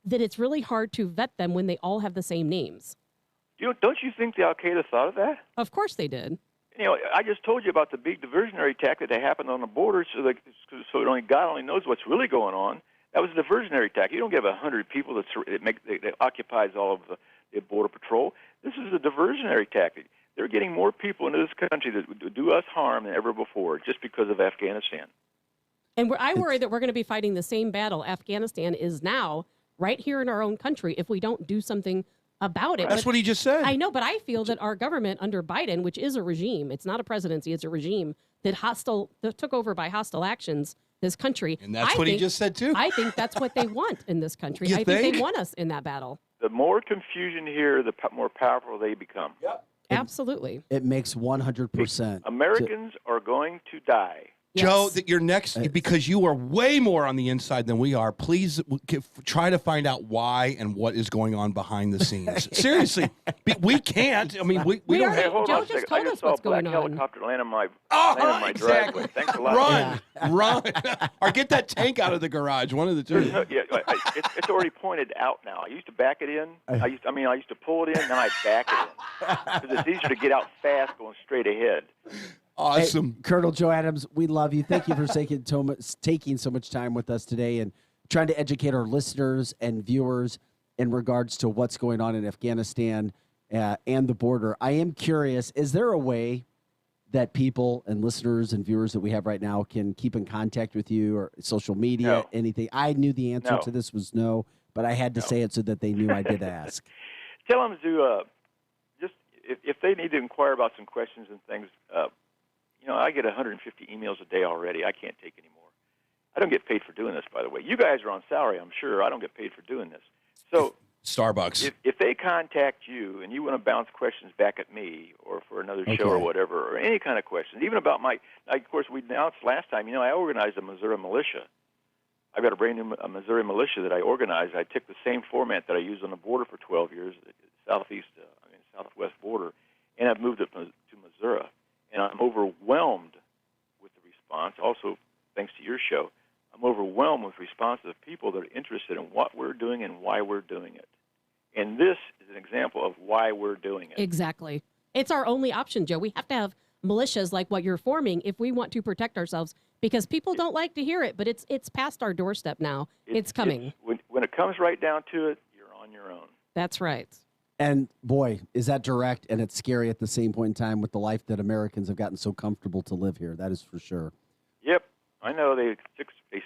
S7: that it's really hard to vet them when they all have the same names.
S3: Don't you think the Al-Qaeda thought of that?
S7: Of course they did.
S3: I just told you about the big diversionary attack that happened on the border, so God only knows what's really going on. That was a diversionary attack. You don't give 100 people that occupies all of the border patrol. This is a diversionary tactic. They're getting more people into this country that would do us harm than ever before, just because of Afghanistan.
S7: And I worry that we're going to be fighting the same battle Afghanistan is now, right here in our own country, if we don't do something about it.
S22: That's what he just said.
S7: I know, but I feel that our government under Biden, which is a regime, it's not a presidency, it's a regime that took over by hostile actions this country.
S22: And that's what he just said too.
S7: I think that's what they want in this country.
S22: You
S7: I think
S22: think?
S7: they want us in that battle.
S3: The more confusion here, the more powerful they become.
S22: Yep.
S7: Absolutely.
S9: It makes 100%.
S3: Americans are going to die.
S22: Joe, that you're next because you are way more on the inside than we are. Please try to find out why and what is going on behind the scenes. Seriously, we can't. I mean, we don't.
S3: Hey, hold
S7: Joe
S3: on a
S7: just
S3: second.
S7: told
S3: I just
S7: us
S3: saw
S7: what's
S3: a black
S7: going on.
S3: helicopter land on my
S22: Exactly.
S3: driveway. Thanks a lot.
S22: Run, or get that tank out of the garage. One of the two.
S3: It's already pointed out now. I used to back it in. I used to pull it in. Now I back it in because it's easier to get out fast going straight ahead.
S22: Awesome.
S9: Hey, Colonel Joe Adams, we love you. Thank you for taking so much time with us today and trying to educate our listeners and viewers in regards to what's going on in Afghanistan and the border. I am curious, is there a way that people and listeners and viewers that we have right now can keep in contact with you or social media, anything? I knew the answer to this was no, but I had to say it so that they knew I did ask.
S3: Tell them to just if they need to inquire about some questions and things. I get 150 emails a day already. I can't take any more. I don't get paid for doing this, by the way. You guys are on salary, I'm sure. I don't get paid for doing this. So
S22: Starbucks.
S3: If they contact you and you want to bounce questions back at me or for another show or whatever, or any kind of questions, even about of course, we announced last time, I organized a Missouri militia. I've got a brand new Missouri militia that I organized. I took the same format that I used on the border for 12 years, southwest border, and I've moved it to Missouri. And I'm overwhelmed with the response. Also, thanks to your show, I'm overwhelmed with responses of people that are interested in what we're doing and why we're doing it. And this is an example of why we're doing it.
S7: Exactly. It's our only option, Joe. We have to have militias like what you're forming if we want to protect ourselves, because people don't like to hear it, but it's past our doorstep now. It's coming.
S3: When it comes right down to it, you're on your own.
S7: That's right.
S9: And boy, is that direct, and it's scary at the same point in time with the life that Americans have gotten so comfortable to live here. That is for sure.
S3: Yep. I know they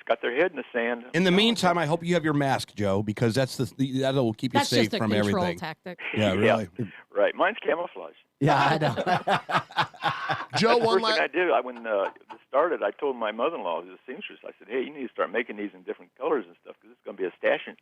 S3: got their head in the sand.
S22: In the meantime, I hope you have your mask, Joe, because that'll keep you safe from everything.
S7: That's just a control tactic.
S22: Yeah, really.
S3: Yeah. Right. Mine's camouflage.
S9: Yeah, I know.
S10: Joe,
S3: the first thing I did, when this started, I told my mother-in-law, who's a seamstress, I said, hey, you need to start making these in different colors and stuff because it's going to be a fashion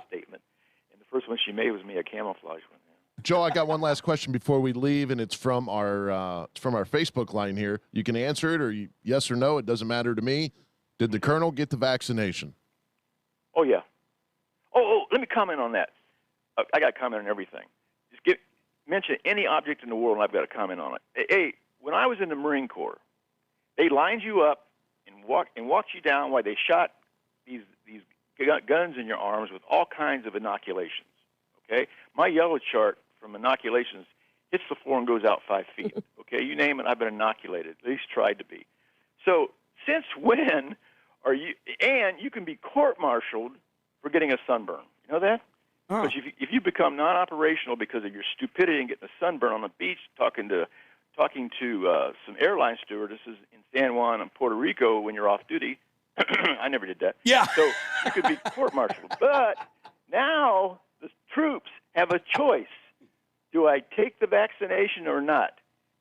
S3: statement. And the first one she made was me, a camouflage one.
S10: Joe, I got one last question before we leave, and it's from our Facebook line here. You can answer it, or yes or no. It doesn't matter to me. Did the colonel get the vaccination?
S3: Oh, yeah. Oh, let me comment on that. I got to comment on everything. Just mention any object in the world, and I've got to comment on it. Hey, when I was in the Marine Corps, they lined you up and walked you down while they shot these guns in your arms with all kinds of inoculations. Okay, my yellow chart from inoculations hits the floor and goes out 5 feet. Okay, you name it, I've been inoculated, at least tried to be. So since when are you, and you can be court-martialed for getting a sunburn. You know that? Because if you become non-operational because of your stupidity and getting a sunburn on the beach talking to some airline stewardesses in San Juan and Puerto Rico when you're off duty, I never did that.
S22: Yeah.
S3: So you could be court-martialed. But now the troops have a choice. Do I take the vaccination or not?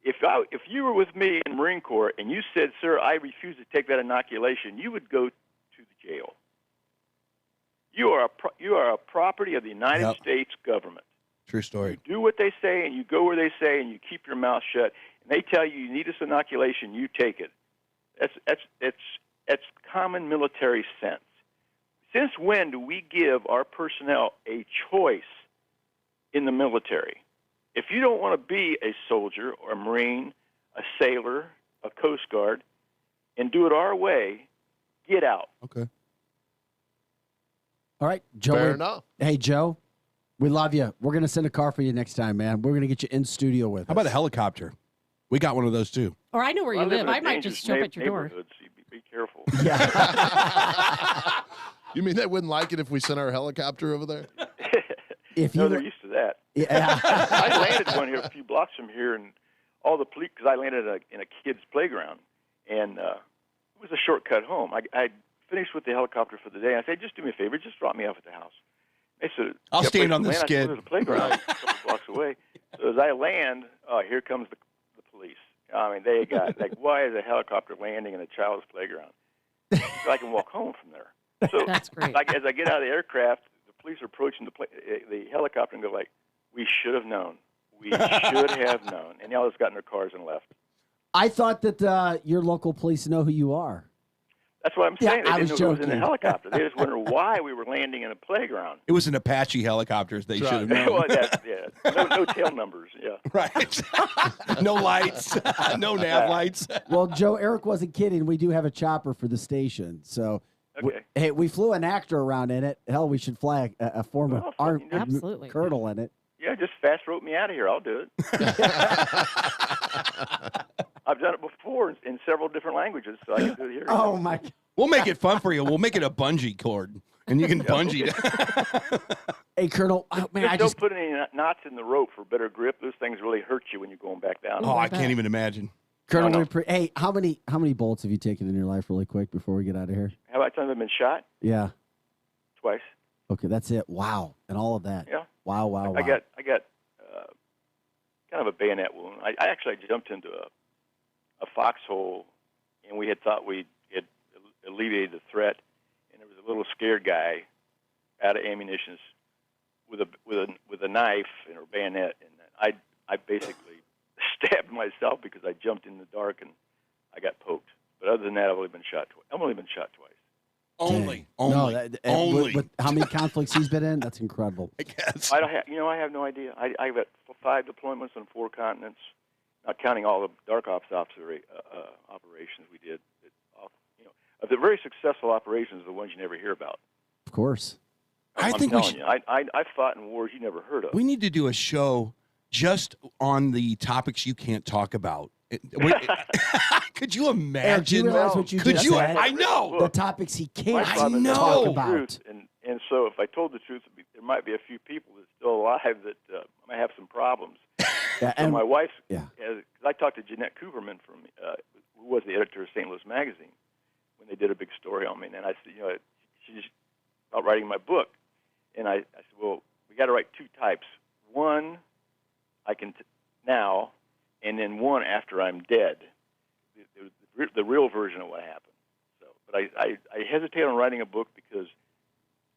S3: If you were with me in the Marine Corps and you said, sir, I refuse to take that inoculation, you would go to the jail. You are a property of the United States government.
S22: True story.
S3: You do what they say and you go where they say and you keep your mouth shut. And they tell you need this inoculation, you take it. That's common military sense. Since when do we give our personnel a choice in the military? If you don't want to be a soldier or a Marine, a sailor, a Coast Guard, and do it our way, get out.
S22: Okay.
S9: All right, Joe.
S10: Fair enough.
S9: Hey, Joe, we love you. We're going to send a car for you next time, man. We're going to get you in studio with us.
S22: How about a helicopter? We got one of those, too.
S7: Or I know where you live. I might just show up at your door.
S3: So be careful.
S9: Yeah.
S10: You mean they wouldn't like it if we sent our helicopter over there?
S3: No, they're used to that.
S9: Yeah.
S3: I landed one here a few blocks from here, and all the police, because I landed in a kid's playground, and it was a shortcut home. I finished with the helicopter for the day. I said, just do me a favor, just drop me off at the house. They said,
S22: I'll
S3: "Yeah,
S22: stand on the
S3: man, I
S22: skid."
S3: There's a playground a couple blocks away. So as I land, here comes the police. I mean, they got like, why is a helicopter landing in a child's playground? So I can walk home from there. So
S7: That's great.
S3: Like as I get out of the aircraft, the police are approaching the helicopter and go like, "We should have known. We should have known." And they all just got in their cars and left.
S9: I thought that your local police know who you are.
S3: That's what I'm saying.
S9: Yeah, I
S3: They
S9: was
S3: didn't know it was in a
S9: joking.
S3: helicopter. They just wondered why we were landing in a playground.
S22: It was an Apache helicopters. They should have known.
S3: Well, no tail numbers. Yeah.
S22: Right. No lights. No nav lights.
S9: Well, Joe, Eric wasn't kidding. We do have a chopper for the station. So,
S3: Okay.
S9: we flew an actor around in it. Hell, we should fly a former
S7: Absolutely.
S9: colonel in it.
S3: Yeah, just fast rope me out of here. I'll do it. I've done it before in several different languages, so I can do it here.
S9: Oh, my God.
S22: We'll make it fun for you. We'll make it a bungee cord, and you can bungee.
S9: Hey, Colonel, oh, man,
S3: Don't put any knots in the rope for better grip. Those things really hurt you when you're going back down.
S22: Oh, I can't even imagine.
S9: Colonel, hey, how many bullets have you taken in your life, really quick, before we get out of here?
S3: How about times I've been shot?
S9: Yeah.
S3: Twice.
S9: Okay, that's it. Wow, and all of that.
S3: Yeah.
S9: Wow, wow, wow.
S3: I got kind of a bayonet wound. I actually jumped into a foxhole, and we had thought we had alleviated the threat, and there was a little scared guy out of ammunition with a knife and a bayonet, and I basically stabbed myself because I jumped in the dark and I got poked. But other than that, I've only been shot twice.
S22: Only.
S9: With how many conflicts he's been in? That's incredible.
S22: I guess.
S3: I have no idea. I've got 5 deployments on 4 continents, not counting all the dark ops operations we did. Of the very successful operations, the ones you never hear about.
S9: Of course.
S22: I think we should.
S3: I've fought in wars you never heard of.
S22: We need to do a show just on the topics you can't talk about. Could you imagine?
S9: Eric, do you realize what you just said?
S22: I know
S9: the topics he can't
S22: I know.
S9: talk about.
S3: And so, if I told the truth, there might be a few people that are still alive that might have some problems.
S9: Yeah,
S3: so my wife,
S9: yeah.
S3: Because I talked to Jeanette Cooperman from who was the editor of St. Louis Magazine when they did a big story on me, and I said, she's about writing my book, and I said, well, we got to write 2 types. One, I can now, and then one after I'm dead. The real version of what happened. So, but I hesitate on writing a book because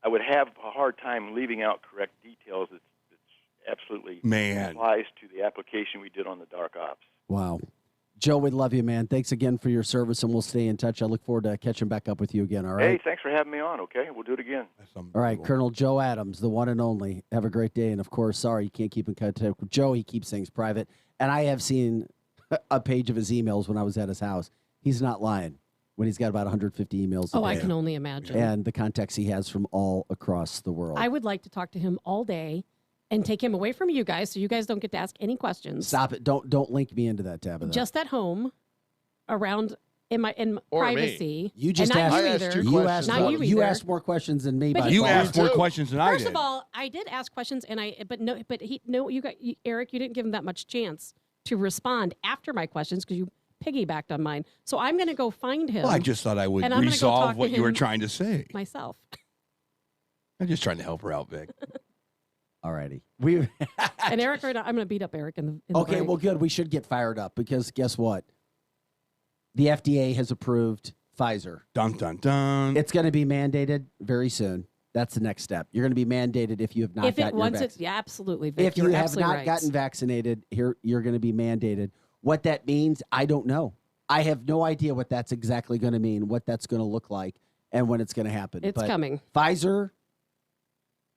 S3: I would have a hard time leaving out correct details that absolutely applies to the application we did on the dark ops.
S9: Wow. Joe, we love you, man. Thanks again for your service, and we'll stay in touch. I look forward to catching back up with you again, all right?
S3: Hey, thanks for having me on, okay? We'll do it again.
S9: All right, Colonel Joe Adams, the one and only. Have a great day. And, of course, sorry you can't keep in contact with Joe. He keeps things private. And I have seen a page of his emails when I was at his house. He's not lying when he's got about 150 emails a
S7: Oh,
S9: day.
S7: I can only imagine.
S9: And the contacts he has from all across the world.
S7: I would like to talk to him all day and take him away from you guys so you guys don't get to ask any questions.
S9: Stop it. Don't link me into that, Tabitha.
S7: Just at home, around in
S10: Or
S7: privacy.
S9: You just
S7: and
S9: asked.
S7: not you either. Not
S9: You
S7: either.
S9: asked more questions than me.
S7: But
S9: by
S7: he-
S9: far.
S22: You asked more questions than I
S7: First
S22: did.
S7: of all, I did ask questions, and Eric, you didn't give him that much chance to respond after my questions because you piggybacked on mine. So I'm going to go find him.
S22: Well, I just thought I would
S7: and I'm gonna go talk
S22: resolve
S7: to
S22: what you were
S7: him
S22: trying to say.
S7: myself.
S22: I'm just trying to help her out, Vic.
S9: All righty.
S7: And Eric, I'm going to beat up Eric in the
S9: Okay,
S7: break.
S9: well, good. We should get fired up because guess what? The FDA has approved Pfizer.
S22: Dun, dun, dun.
S9: It's going to be mandated very soon. That's the next step. You're going to be mandated if you have not gotten your vaccine.
S7: Yeah, absolutely. Vic,
S9: If you
S7: you're
S9: have
S7: absolutely
S9: not
S7: right.
S9: gotten vaccinated, you're going to be mandated. What that means, I don't know. I have no idea what that's exactly going to mean, what that's going to look like, and when it's going to happen.
S7: It's coming.
S9: Pfizer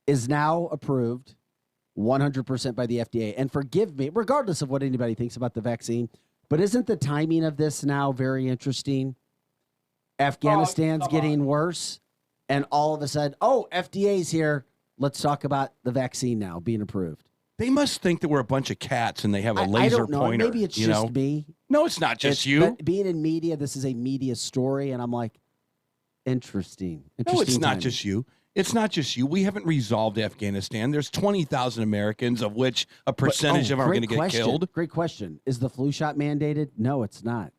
S9: is now approved 100% by the FDA. And forgive me, regardless of what anybody thinks about the vaccine, but isn't the timing of this now very interesting? Afghanistan's getting worse, and all of a sudden, FDA's here. Let's talk about the vaccine now being approved.
S22: They must think that we're a bunch of cats and they have a
S9: I
S22: laser
S9: don't know.
S22: pointer.
S9: Maybe it's just me.
S22: No, it's not just you.
S9: But being in media, this is a media story, and I'm like, interesting.
S22: No, it's not
S9: timing.
S22: just you. It's not just you. We haven't resolved Afghanistan. There's 20,000 Americans, of which a percentage of them are going to get killed.
S9: Great question. Is the flu shot mandated? No, it's not.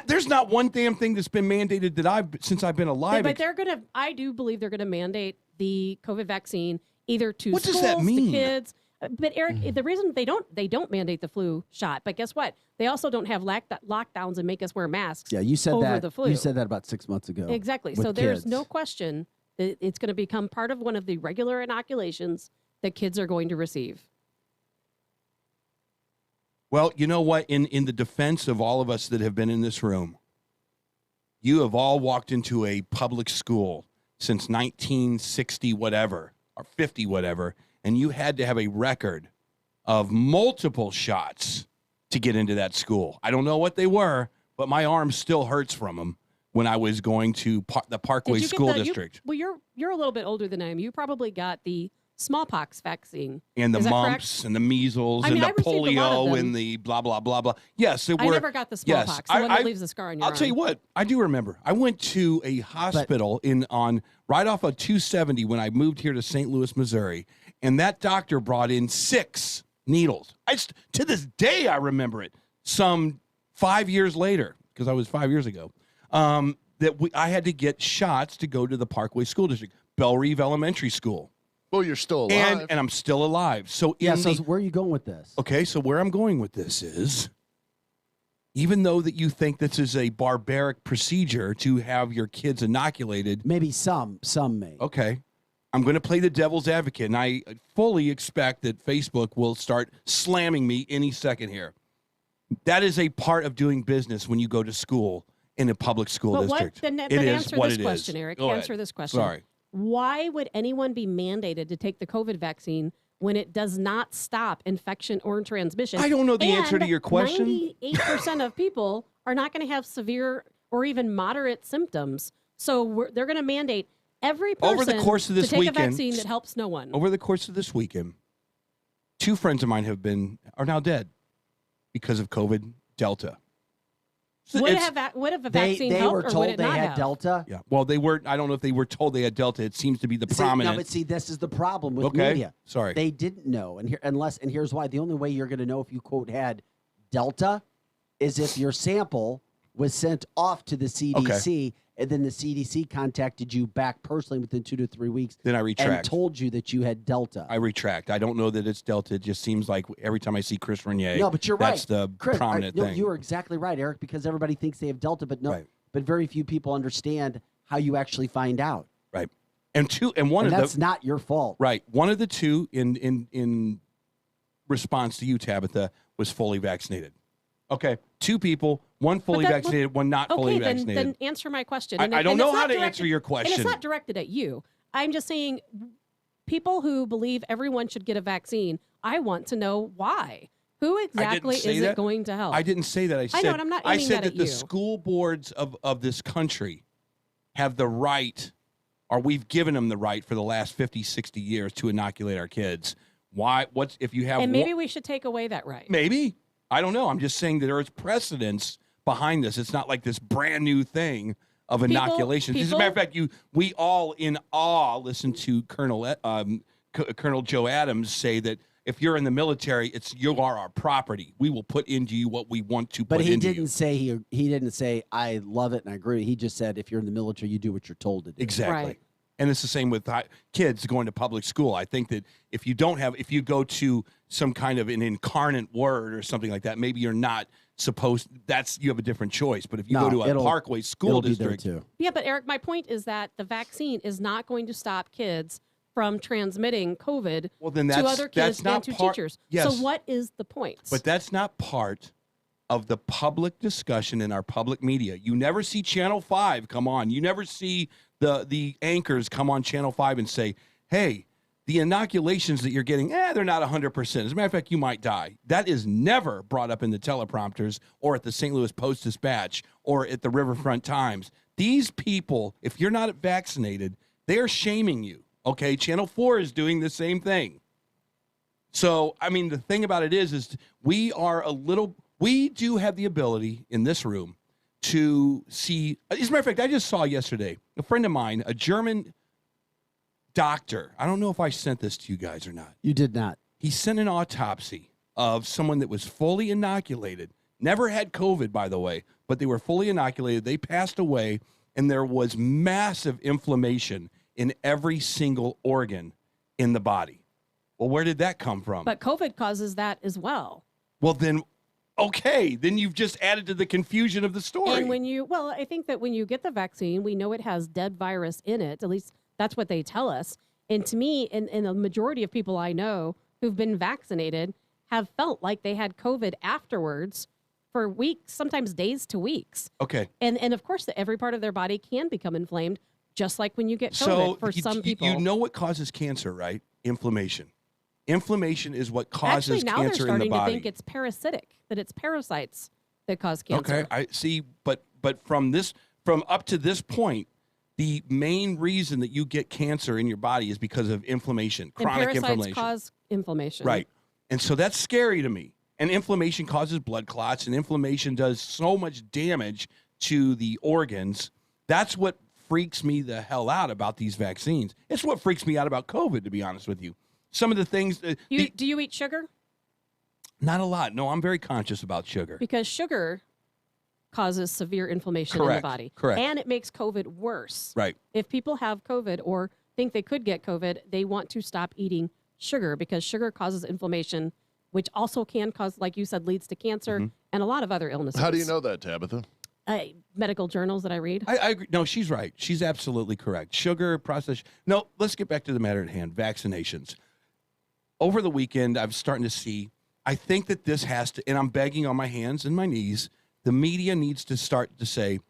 S22: There's not one damn thing that's been mandated that since I've been alive.
S7: But they're going to, I do believe they're going to mandate the COVID vaccine either to
S22: What
S7: schools,
S22: does that mean?
S7: to kids. But Eric, the reason they don't mandate the flu shot, but guess what? They also don't have lockdowns and make us wear masks.
S9: Yeah, you said
S7: over
S9: that.
S7: the flu.
S9: You said that about 6 months ago.
S7: Exactly.
S9: with
S7: So there's
S9: kids.
S7: no question that it's going to become part of one of the regular inoculations that kids are going to receive.
S22: Well, you know what? In the defense of all of us that have been in this room, you have all walked into a public school since 1960 whatever or 50 whatever, and you had to have a record of multiple shots to get into that school. I don't know what they were, but my arm still hurts from them when I was going to the Parkway School District.
S7: You're a little bit older than I am. You probably got the smallpox vaccine.
S22: And the
S7: Is that
S22: mumps
S7: correct?
S22: and the measles
S7: I mean,
S22: and
S7: I
S22: the
S7: received a lot of
S22: polio
S7: them.
S22: and the blah, blah, blah, blah. Yes,
S7: I never got the smallpox, the one that leaves a scar on your
S22: I'll
S7: arm.
S22: tell you what, I do remember. I went to a hospital right off of 270 when I moved here to St. Louis, Missouri, and that doctor brought in 6 needles. To this day, I remember it. Some 5 years later, because I was 5 years ago, I had to get shots to go to the Parkway School District, Belle Reve Elementary School.
S10: Well, you're still alive.
S22: And I'm still alive. So
S9: where are you going with this?
S22: Okay, so where I'm going with this is, even though that you think this is a barbaric procedure to have your kids inoculated.
S9: Maybe some may.
S22: Okay. I'm going to play the devil's advocate, and I fully expect that Facebook will start slamming me any second here. That is a part of doing business when you go to school in a public school district.
S7: Then
S22: It is
S7: answer
S22: what
S7: this
S22: it
S7: question,
S22: is.
S7: Eric.
S22: Go
S7: Answer
S22: ahead.
S7: this question.
S22: Sorry.
S7: Why would anyone be mandated to take the COVID vaccine when it does not stop infection or transmission?
S22: I don't know the answer to your question.
S7: 98% of people are not going to have severe or even moderate symptoms. So they're going to mandate every person
S22: Over the course of this
S7: to take
S22: weekend,
S7: a vaccine that helps no one.
S22: Over the course of this weekend, 2 friends of mine are now dead because of COVID Delta.
S7: Would have a vaccine
S9: they
S7: helped,
S9: were
S7: or
S9: told
S7: would it
S9: they
S7: not
S9: had
S7: have?
S9: Delta.
S22: Yeah. Well, they were. I don't know if they were told they had Delta. It seems to be the prominent.
S9: No, but see, this is the problem with
S22: Okay.
S9: media.
S22: Sorry.
S9: They didn't know, and here's why. The only way you're going to know if you quote had Delta is if your sample was sent off to the CDC, and then the CDC contacted you back personally within 2 to 3 weeks.
S22: Then I retract.
S9: And told you that you had Delta.
S22: I retract. I don't know that it's Delta. It just seems like every time I see Chris Renier,
S9: No, but you're right.
S22: That's the
S9: Chris,
S22: prominent
S9: no,
S22: thing.
S9: you are exactly right, Eric, because everybody thinks they have Delta, but no,
S22: Right.
S9: but very few people understand how you actually find out.
S22: Right. And one of
S9: that's not your fault.
S22: Right. One of the 2 in response to you, Tabitha, was fully vaccinated. Okay. 2 people, one fully vaccinated, one not fully vaccinated.
S7: Then answer my question.
S22: I don't know how to answer your question.
S7: And it's not directed at you. I'm just saying people who believe everyone should get a vaccine, I want to know why. Who exactly is it going to help?
S22: I didn't say that. I said,
S7: know, and I'm not
S22: I
S7: aiming
S22: said
S7: that at
S22: the
S7: you.
S22: school boards of this country have the right, or we've given them the right for the last 50, 60 years to inoculate our kids. Why? What's if you have
S7: And maybe we should take away that right.
S22: Maybe. I don't know. I'm just saying that there is precedence behind this. It's not like this brand new thing of inoculations. As a matter of fact, we all in awe listen to Colonel Joe Adams say that if you're in the military, you are our property. We will put into you what we want to
S9: But
S22: put
S9: he
S22: into
S9: didn't
S22: you.
S9: say he didn't say I love it and I agree. He just said if you're in the military, you do what you're told to do.
S22: Exactly.
S7: Right.
S22: And it's the same with kids going to public school. I think that if you go to some kind of an incarnate word or something like that, maybe you're not supposed. You have a different choice. But if you go to a Parkway School District,
S7: Yeah, but Eric, my point is that the vaccine is not going to stop kids from transmitting COVID to other kids and to teachers.
S22: Yes.
S7: So what is the point?
S22: But that's not part of the public discussion in our public media. You never see Channel 5 come on. You never see the anchors come on Channel 5 and say, hey, the inoculations that you're getting, they're not 100%. As a matter of fact, you might die. That is never brought up in the teleprompters or at the St. Louis Post-Dispatch or at the Riverfront Times. These people, if you're not vaccinated, they are shaming you. Okay, Channel 4 is doing the same thing. So, I mean, the thing about it is we do have the ability in this room to see. As a matter of fact, I just saw yesterday a friend of mine, a German doctor. I don't know if I sent this to you guys or not.
S9: You did not.
S22: He sent an autopsy of someone that was fully inoculated, never had COVID, by the way, but they were fully inoculated. They passed away, and there was massive inflammation in every single organ in the body. Well, where did that come from?
S7: But COVID causes that as well.
S22: Well, then, okay, then you've just added to the confusion of the story.
S7: And I think that when you get the vaccine, we know it has dead virus in it. At least that's what they tell us. And to me, and the majority of people I know who've been vaccinated have felt like they had COVID afterwards for weeks, sometimes days to weeks.
S22: Okay.
S7: And of course, every part of their body can become inflamed, just like when you get COVID for some people.
S22: You know what causes cancer, right? Inflammation. Inflammation is what causes
S7: Actually, now
S22: cancer
S7: they're
S22: in the
S7: starting
S22: body.
S7: to think it's parasitic, that it's parasites that cause cancer.
S22: Okay, I see, but from up to this point, the main reason that you get cancer in your body is because of inflammation, chronic
S7: and parasites
S22: inflammation.
S7: cause inflammation.
S22: Right. And so that's scary to me. And inflammation causes blood clots, and inflammation does so much damage to the organs. That's what freaks me the hell out about these vaccines. It's what freaks me out about COVID, to be honest with you. Some of the things...
S7: Do you eat sugar?
S22: Not a lot. No, I'm very conscious about sugar.
S7: Because sugar causes severe inflammation in the body.
S22: Correct.
S7: And it makes COVID worse.
S22: Right.
S7: If people have COVID or think they could get COVID, they want to stop eating sugar because sugar causes inflammation, which also can cause, like you said, leads to cancer and a lot of other illnesses.
S10: How do you know that, Tabitha?
S7: Medical journals that I read.
S22: I agree. No, she's right. She's absolutely correct. Sugar, processed... No, let's get back to the matter at hand, vaccinations. Over the weekend, I'm starting to see, I think that this has to, and I'm begging on my hands and my knees, the media needs to start to say,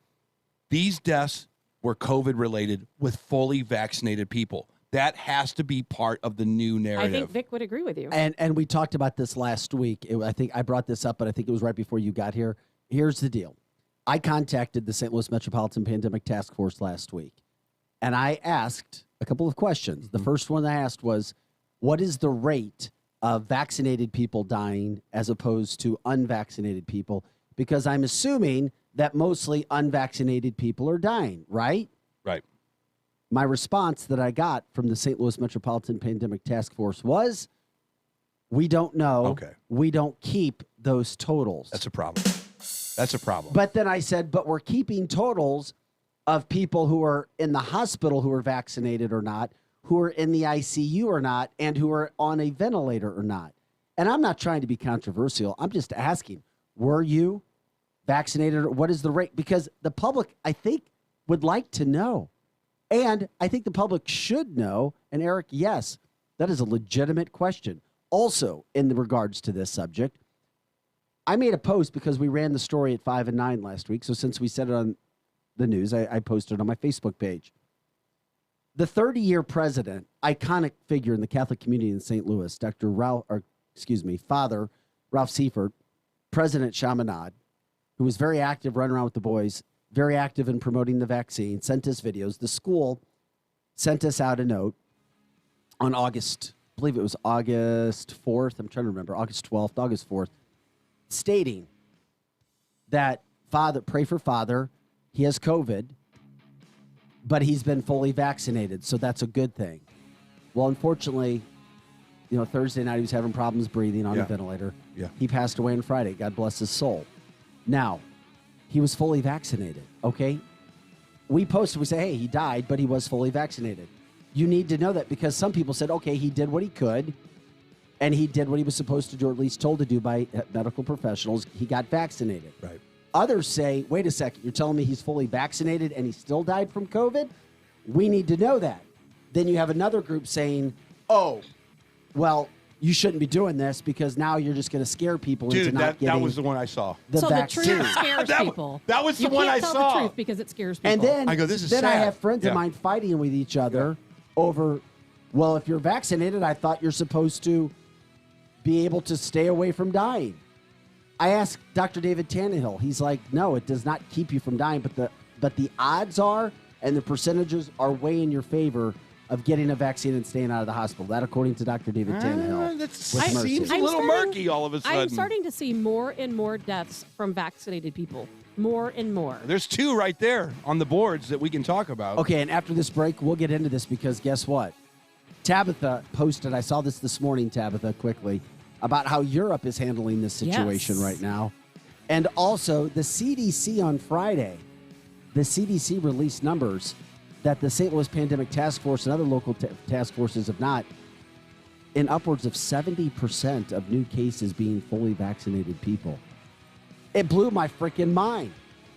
S22: these deaths were COVID-related with fully vaccinated people. That has to be part of the new narrative.
S7: I think Vic would agree with you.
S9: And we talked about this last week. I think I brought this up, but I think it was right before you got here. Here's the deal. I contacted the St. Louis Metropolitan Pandemic Task Force last week, and I asked a couple of questions. The first one I asked was, what is the rate of vaccinated people dying as opposed to unvaccinated people? Because I'm assuming that mostly unvaccinated people are dying, right?
S22: Right.
S9: My response that I got from the St. Louis Metropolitan Pandemic Task Force was, we don't know.
S22: Okay.
S9: We don't keep those totals.
S22: That's a problem. That's a problem.
S9: But then I said, but we're keeping totals of people who are in the hospital who are vaccinated or not, who are in the ICU or not, and who are on a ventilator or not. And I'm not trying to be controversial. I'm just asking, were you vaccinated? Or what is the rate? Because the public, I think, would like to know. And I think the public should know. And Eric, yes, that is a legitimate question. Also, in regards to this subject, I made a post because we ran the story at 5 and 9 last week. So since we said it on the news, I posted it on my Facebook page. The 30-year president, iconic figure in the Catholic community in St. Louis, Father Ralph Seifert, President Chaminade, who was very active running around with the boys, very active in promoting the vaccine, sent us videos. The school sent us out a note on August 4th. I'm trying to remember, August 12th, August 4th, stating that pray for Father. He has COVID, but he's been fully vaccinated, so that's a good thing. Well, unfortunately, Thursday night he was having problems breathing on a ventilator.
S22: Yeah.
S9: He passed away on Friday. God bless his soul. Now, he was fully vaccinated, okay? We posted, we say, hey, he died, but he was fully vaccinated. You need to know that because some people said, okay, he did what he could, and he did what he was supposed to do, or at least told to do by medical professionals. He got vaccinated.
S22: Right.
S9: Others say, wait a second, you're telling me he's fully vaccinated and he still died from COVID? We need to know that. Then you have another group saying, oh, well, you shouldn't be doing this because now you're just going to scare people into not getting
S22: that was the one I saw.
S9: the
S7: so
S9: vaccine.
S7: the truth scares people.
S22: That was the one I
S7: You can't tell
S22: saw.
S7: the truth because it scares people.
S9: And then,
S22: I go, this is
S9: then I
S22: sad.
S9: have friends of
S22: Yeah.
S9: mine fighting with each other over, well, if you're vaccinated, I thought you're supposed to be able to stay away from dying. I asked Dr. David Tannehill. He's like, no, it does not keep you from dying, but the odds are and the percentages are way in your favor of getting a vaccine and staying out of the hospital. That, according to Dr. David Tannehill.
S22: That
S9: with Mercy.
S22: seems a little murky all of a sudden.
S7: I'm starting to see more and more deaths from vaccinated people. More and more.
S22: There's two right there on the boards that we can talk about.
S9: Okay, and after this break, we'll get into this because guess what? Tabitha posted, I saw this morning, Tabitha, quickly, about how Europe is handling this situation right now. And also, the CDC on Friday, the CDC released numbers that the St. Louis Pandemic Task Force and other local task forces have not. in upwards of 70% of new cases being fully vaccinated people. It blew my freaking mind.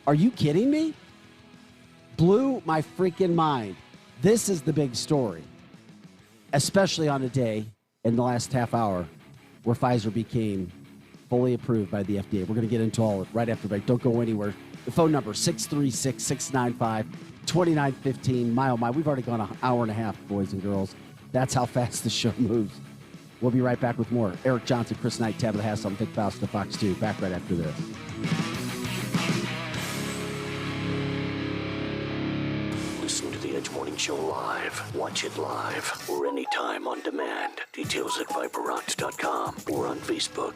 S9: Are you kidding me? Blew my freaking mind. This is the big story, especially on a day in the last half hour where Pfizer became fully approved by the FDA. We're going to get into all of it right after break. Don't go anywhere. The phone number, 636-695-2915. My, oh my, we've already gone an hour and a half, boys and girls. That's how fast the show moves. We'll be right back with more. Eric Johnson, Chris Knight, Tabitha Hassell, Vic Faust, Fox 2. Back right after this.
S1: Listen to the Edge Morning Show live. Watch it live or anytime on demand. Details at ViperRocks.com or on Facebook.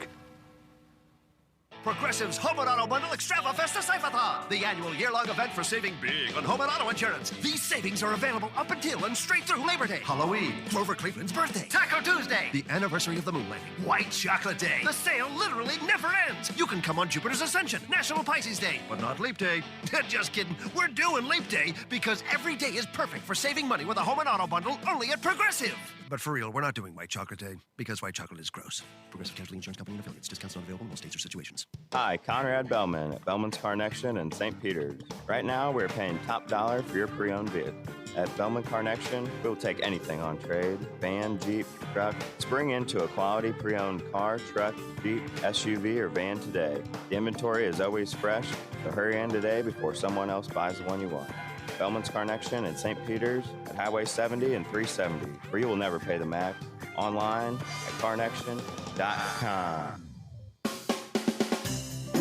S21: Progressive's Home and Auto Bundle Extrava Festa Saifathon, the annual year-long event for saving big on home and auto insurance. These savings are available up until and straight through Labor Day, Halloween, Clover Cleveland's birthday, Taco Tuesday, the anniversary of the moon landing, White Chocolate Day. The sale literally never ends. You can come on Jupiter's Ascension, National Pisces Day, but not Leap Day. Just kidding. We're doing Leap Day because every day is perfect for saving money with a home and auto bundle only at Progressive. But for real, we're not doing White Chocolate Day because white chocolate is gross. Progressive Casualty Insurance Company and affiliates. Discounts not available in all states or situations.
S11: Hi, Conrad Bellman at Bellman's Car Nection in St. Peters. Right now, we're paying top dollar for your pre-owned vehicle. At Bellman Car Nection, we'll take anything on trade, van, Jeep, truck. Spring into a quality pre-owned car, truck, Jeep, SUV, or van today. The inventory is always fresh, so hurry in today before someone else buys the one you want. Bellman's Car Nection in St. Peters at Highway 70 and 370, where you will never pay the max. Online at carnection.com.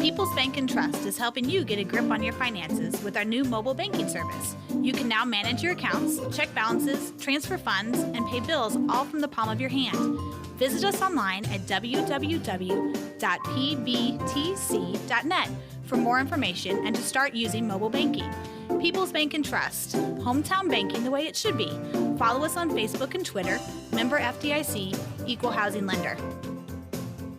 S12: People's Bank and Trust is helping you get a grip on your finances with our new mobile banking service. You can now manage your accounts, check balances, transfer funds, and pay bills all from the palm of your hand. Visit us online at www.pbtc.net for more information and to start using mobile banking. People's Bank and Trust, hometown banking the way it should be. Follow us on Facebook and Twitter, member FDIC, equal housing lender.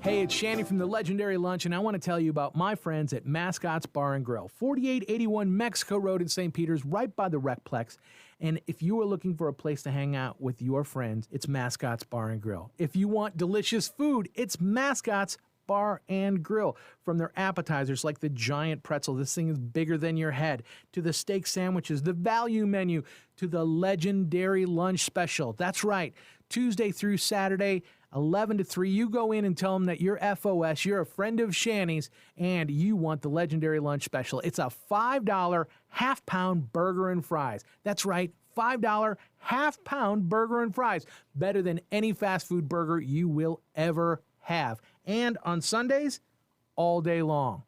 S13: Hey, it's Shanny from the Legendary Lunch, and I want to tell you about my friends at Mascot's Bar and Grill, 4881 Mexico Road in St. Peters, right by the Recplex. And if you are looking for a place to hang out with your friends, it's Mascot's Bar and Grill. If you want delicious food, it's Mascot's Bar and Grill. From their appetizers like the giant pretzel, this thing is bigger than your head, to the steak sandwiches, the value menu, to the legendary lunch special. That's right, Tuesday through Saturday, 11 to 3, you go in and tell them that you're FOS, you're a friend of Shanny's, and you want the legendary lunch special. It's a $5 half-pound burger and fries. That's right, $5 half-pound burger and fries. Better than any fast food burger you will ever have. And on Sundays, all day long.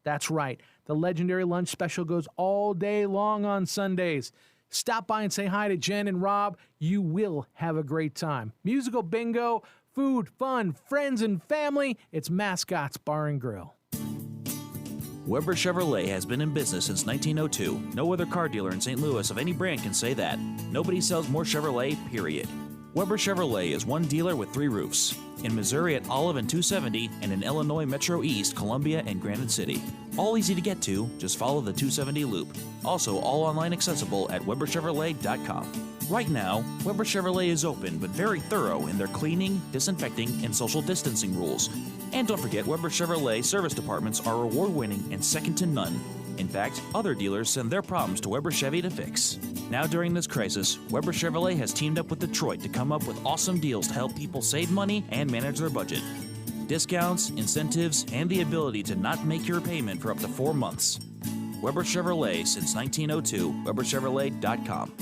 S13: That's right, the legendary lunch special goes all day long on Sundays. Stop by and say hi to Jen and Rob. You will have a great time. Musical bingo, food, fun, friends, and family. It's Mascot's Bar and Grill.
S14: Weber Chevrolet has been in business since 1902. No other car dealer in St. Louis of any brand can say that. Nobody sells more Chevrolet, period. Weber Chevrolet is one dealer with 3 roofs. In Missouri at Olive and 270, and in Illinois Metro East, Columbia, and Granite City. All easy to get to, just follow the 270 loop. Also, all online accessible at WeberChevrolet.com. Right now, Weber Chevrolet is open but very thorough in their cleaning, disinfecting, and social distancing rules. And don't forget, Weber Chevrolet service departments are award-winning and second to none. In fact, other dealers send their problems to Weber Chevy to fix. Now during this crisis, Weber Chevrolet has teamed up with Detroit to come up with awesome deals to help people save money and manage their budget. Discounts, incentives, and the ability to not make your payment for up to 4 months. Weber Chevrolet since 1902, WeberChevrolet.com.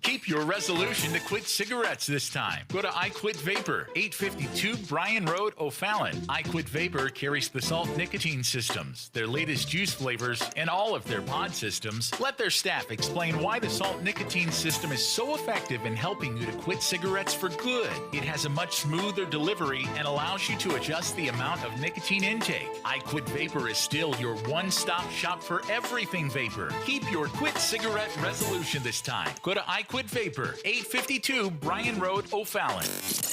S15: Keep your resolution to quit cigarettes this time. Go to I Quit Vapor, 852 Bryan Road, O'Fallon. I Quit Vapor carries the salt nicotine systems, their latest juice flavors, and all of their pod systems. Let their staff explain why the salt nicotine system is so effective in helping you to quit cigarettes for good. It has a much smoother delivery and allows you to adjust the amount of nicotine intake. I Quit Vapor is still your one-stop shop for everything vapor. Keep your quit cigarette resolution this time. Go to I Quit Vapor, 852 Bryan Road, O'Fallon.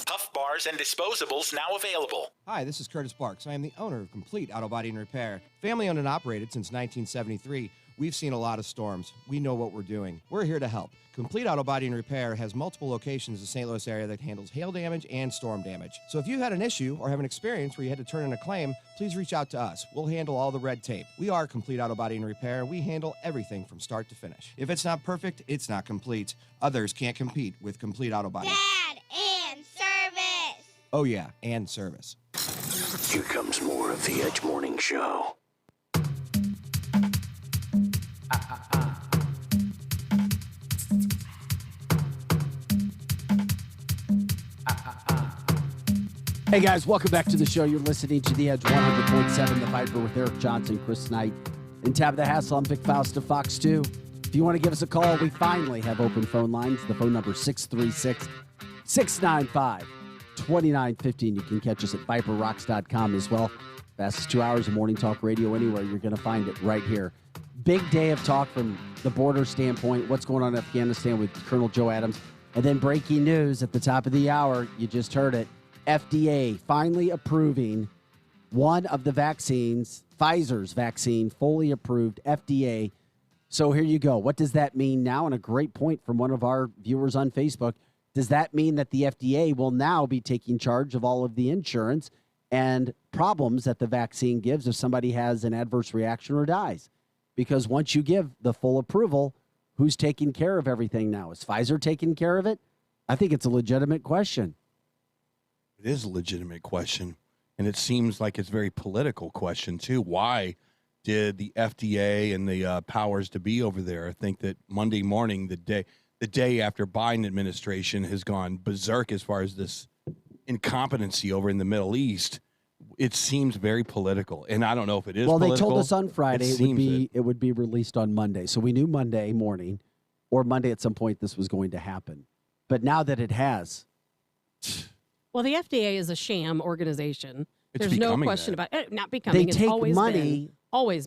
S15: Puff bars and disposables now available.
S16: Hi, this is Curtis Parks. I am the owner of Complete Auto Body and Repair. Family owned and operated since 1973.
S2: We've seen a lot of storms. We know what we're doing. We're here to help. Complete Auto Body and Repair has multiple locations in the St. Louis area that handles hail damage and storm damage. So if you had an issue or have an experience where you had to turn in a claim, please reach out to us. We'll handle all the red tape. We are Complete Auto Body and Repair. We handle everything from start to finish. If it's not perfect, it's not complete. Others can't compete with Complete Auto Body.
S5: Dad, and service!
S2: Oh yeah, and service.
S1: Here comes more of the Edge Morning Show.
S9: Hey guys, welcome back to the show. You're listening to The Edge 100.7, The Viper with Eric Johnson, Chris Knight, and Tabitha Hassell. I'm Vic Faust of Fox 2. If you want to give us a call, we finally have open phone lines. The phone number is 636-695-2915. You can catch us at viperrocks.com as well. Fastest 2 hours of morning talk radio anywhere. You're going to find it right here. Big day of talk from the border standpoint. What's going on in Afghanistan with Colonel Joe Adams. And then breaking news at the top of the hour. You just heard it. FDA finally approving one of the vaccines, Pfizer's vaccine, fully approved, FDA. So here you go. What does that mean now? And a great point from one of our viewers on Facebook. Does that mean that the FDA will now be taking charge of all of the insurance and problems that the vaccine gives if somebody has an adverse reaction or dies? Because once you give the full approval, who's taking care of everything now? Is Pfizer taking care of it? I think it's a legitimate question.
S22: It is a legitimate question, and it seems like it's a very political question, too. Why did the FDA and the powers to be over there think that Monday morning, the day after Biden administration has gone berserk as far as this incompetency over in the Middle East, it seems very political, and I don't know if it is political.
S9: They told us on Friday it would be released on Monday, so we knew Monday morning or Monday at some point this was going to happen. But now that it has...
S7: Well, the FDA is a sham organization.
S22: It's
S7: There's no question about it. Not becoming.
S9: They take
S7: always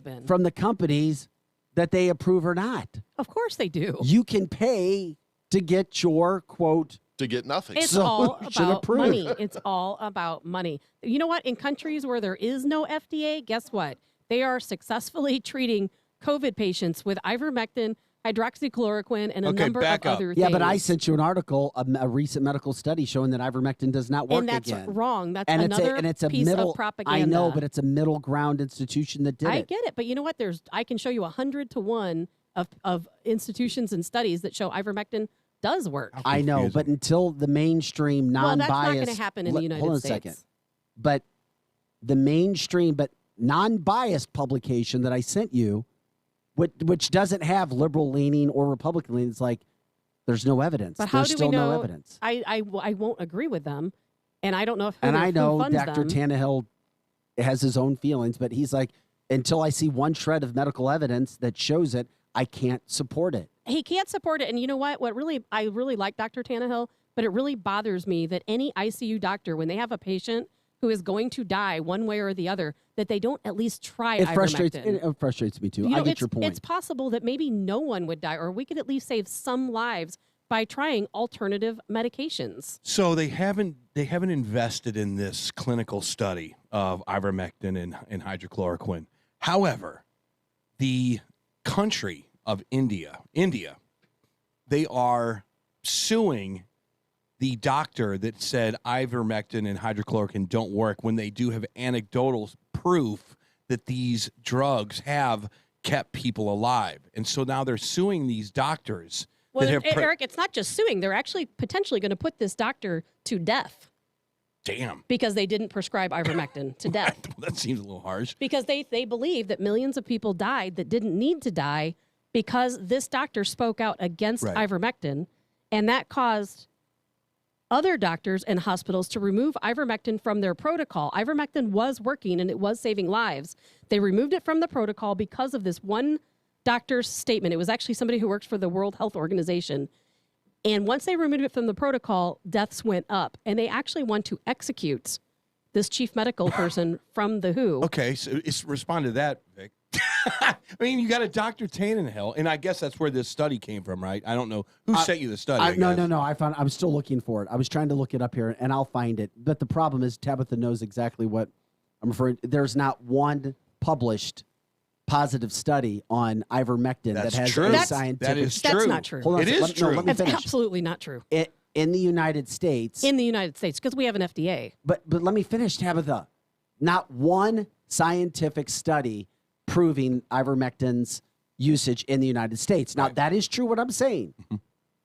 S7: been
S9: from the companies that they approve or not.
S7: Of course they do.
S9: You can pay to get your, quote...
S10: To get nothing.
S7: It's all about money. It's all about money. You know what? In countries where there is no FDA, guess what? They are successfully treating COVID patients with ivermectin, hydroxychloroquine, and a number of other things.
S9: Yeah, but I sent you an article, a recent medical study showing that ivermectin does not work again.
S7: And that's wrong. That's another piece of propaganda.
S9: I know, but it's a middle ground institution that did it.
S7: I get it, but you know what? I can show you 100 to 1 of institutions and studies that show ivermectin does work.
S9: I know, but until the mainstream non-biased...
S7: Well, that's not going to happen in the United States.
S9: Hold on a second. But the mainstream, but non-biased publication that I sent you, which doesn't have liberal leaning or Republican leaning. It's like there's no evidence.
S7: But how
S9: there's
S7: do we know?
S9: No evidence.
S7: I won't agree with them, and I don't know if
S9: I know
S7: funds
S9: Dr.
S7: them.
S9: Tannehill has his own feelings, but he's like, until I see one shred of medical evidence that shows it, I can't support it.
S7: He can't support it, and you know what? I really like Dr. Tannehill, but it really bothers me that any ICU doctor, when they have a patient who is going to die one way or the other, that they don't at least try ivermectin.
S9: It frustrates me too. I get your point.
S7: It's possible that maybe no one would die, or we could at least save some lives by trying alternative medications.
S22: So they haven't invested in this clinical study of ivermectin and hydrochloroquine. However, the country of India, they are suing the doctor that said ivermectin and hydrochloroquine don't work when they do have anecdotal proof that these drugs have kept people alive. And so now they're suing these doctors.
S7: Well, Eric, it's not just suing. They're actually potentially going to put this doctor to death.
S22: Damn.
S7: Because they didn't prescribe ivermectin to death.
S22: That seems a little harsh.
S7: Because they believe that millions of people died that didn't need to die because this doctor spoke out against ivermectin, and that caused other doctors and hospitals to remove ivermectin from their protocol. Ivermectin was working and it was saving lives. They removed it from the protocol because of this one doctor's statement. It was actually somebody who works for the World Health Organization. And once they removed it from the protocol, deaths went up. And they actually want to execute this chief medical person from the WHO.
S22: Okay, so respond to that, Vic. I mean, you got a Dr. Tannehill, and I guess that's where this study came from, right? I don't know. Who sent you the study?
S9: No. I'm still looking for it. I was trying to look it up here, and I'll find it. But the problem is Tabitha knows exactly what I'm referring to. There's not one published positive study on ivermectin
S22: That's
S9: that has
S22: true.
S9: a
S22: That's-
S9: scientific.
S22: that is
S7: That's
S22: true.
S7: not true.
S9: Hold on
S22: It
S9: a
S22: is
S9: second. No,
S22: true.
S9: let me
S7: That's
S9: finish.
S7: absolutely not true.
S9: In the United States.
S7: In the United States, because we have an FDA.
S9: But let me finish, Tabitha. Not one scientific study proving ivermectin's usage in the United States. Now, that is true what I'm saying.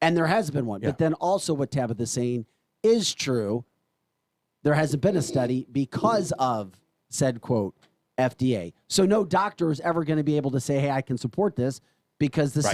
S9: And there has been one.
S22: Yeah.
S9: But then also what Tabitha's saying is true. There hasn't been a study because of said, quote, FDA. So no doctor is ever going to be able to say, hey, I can support this because this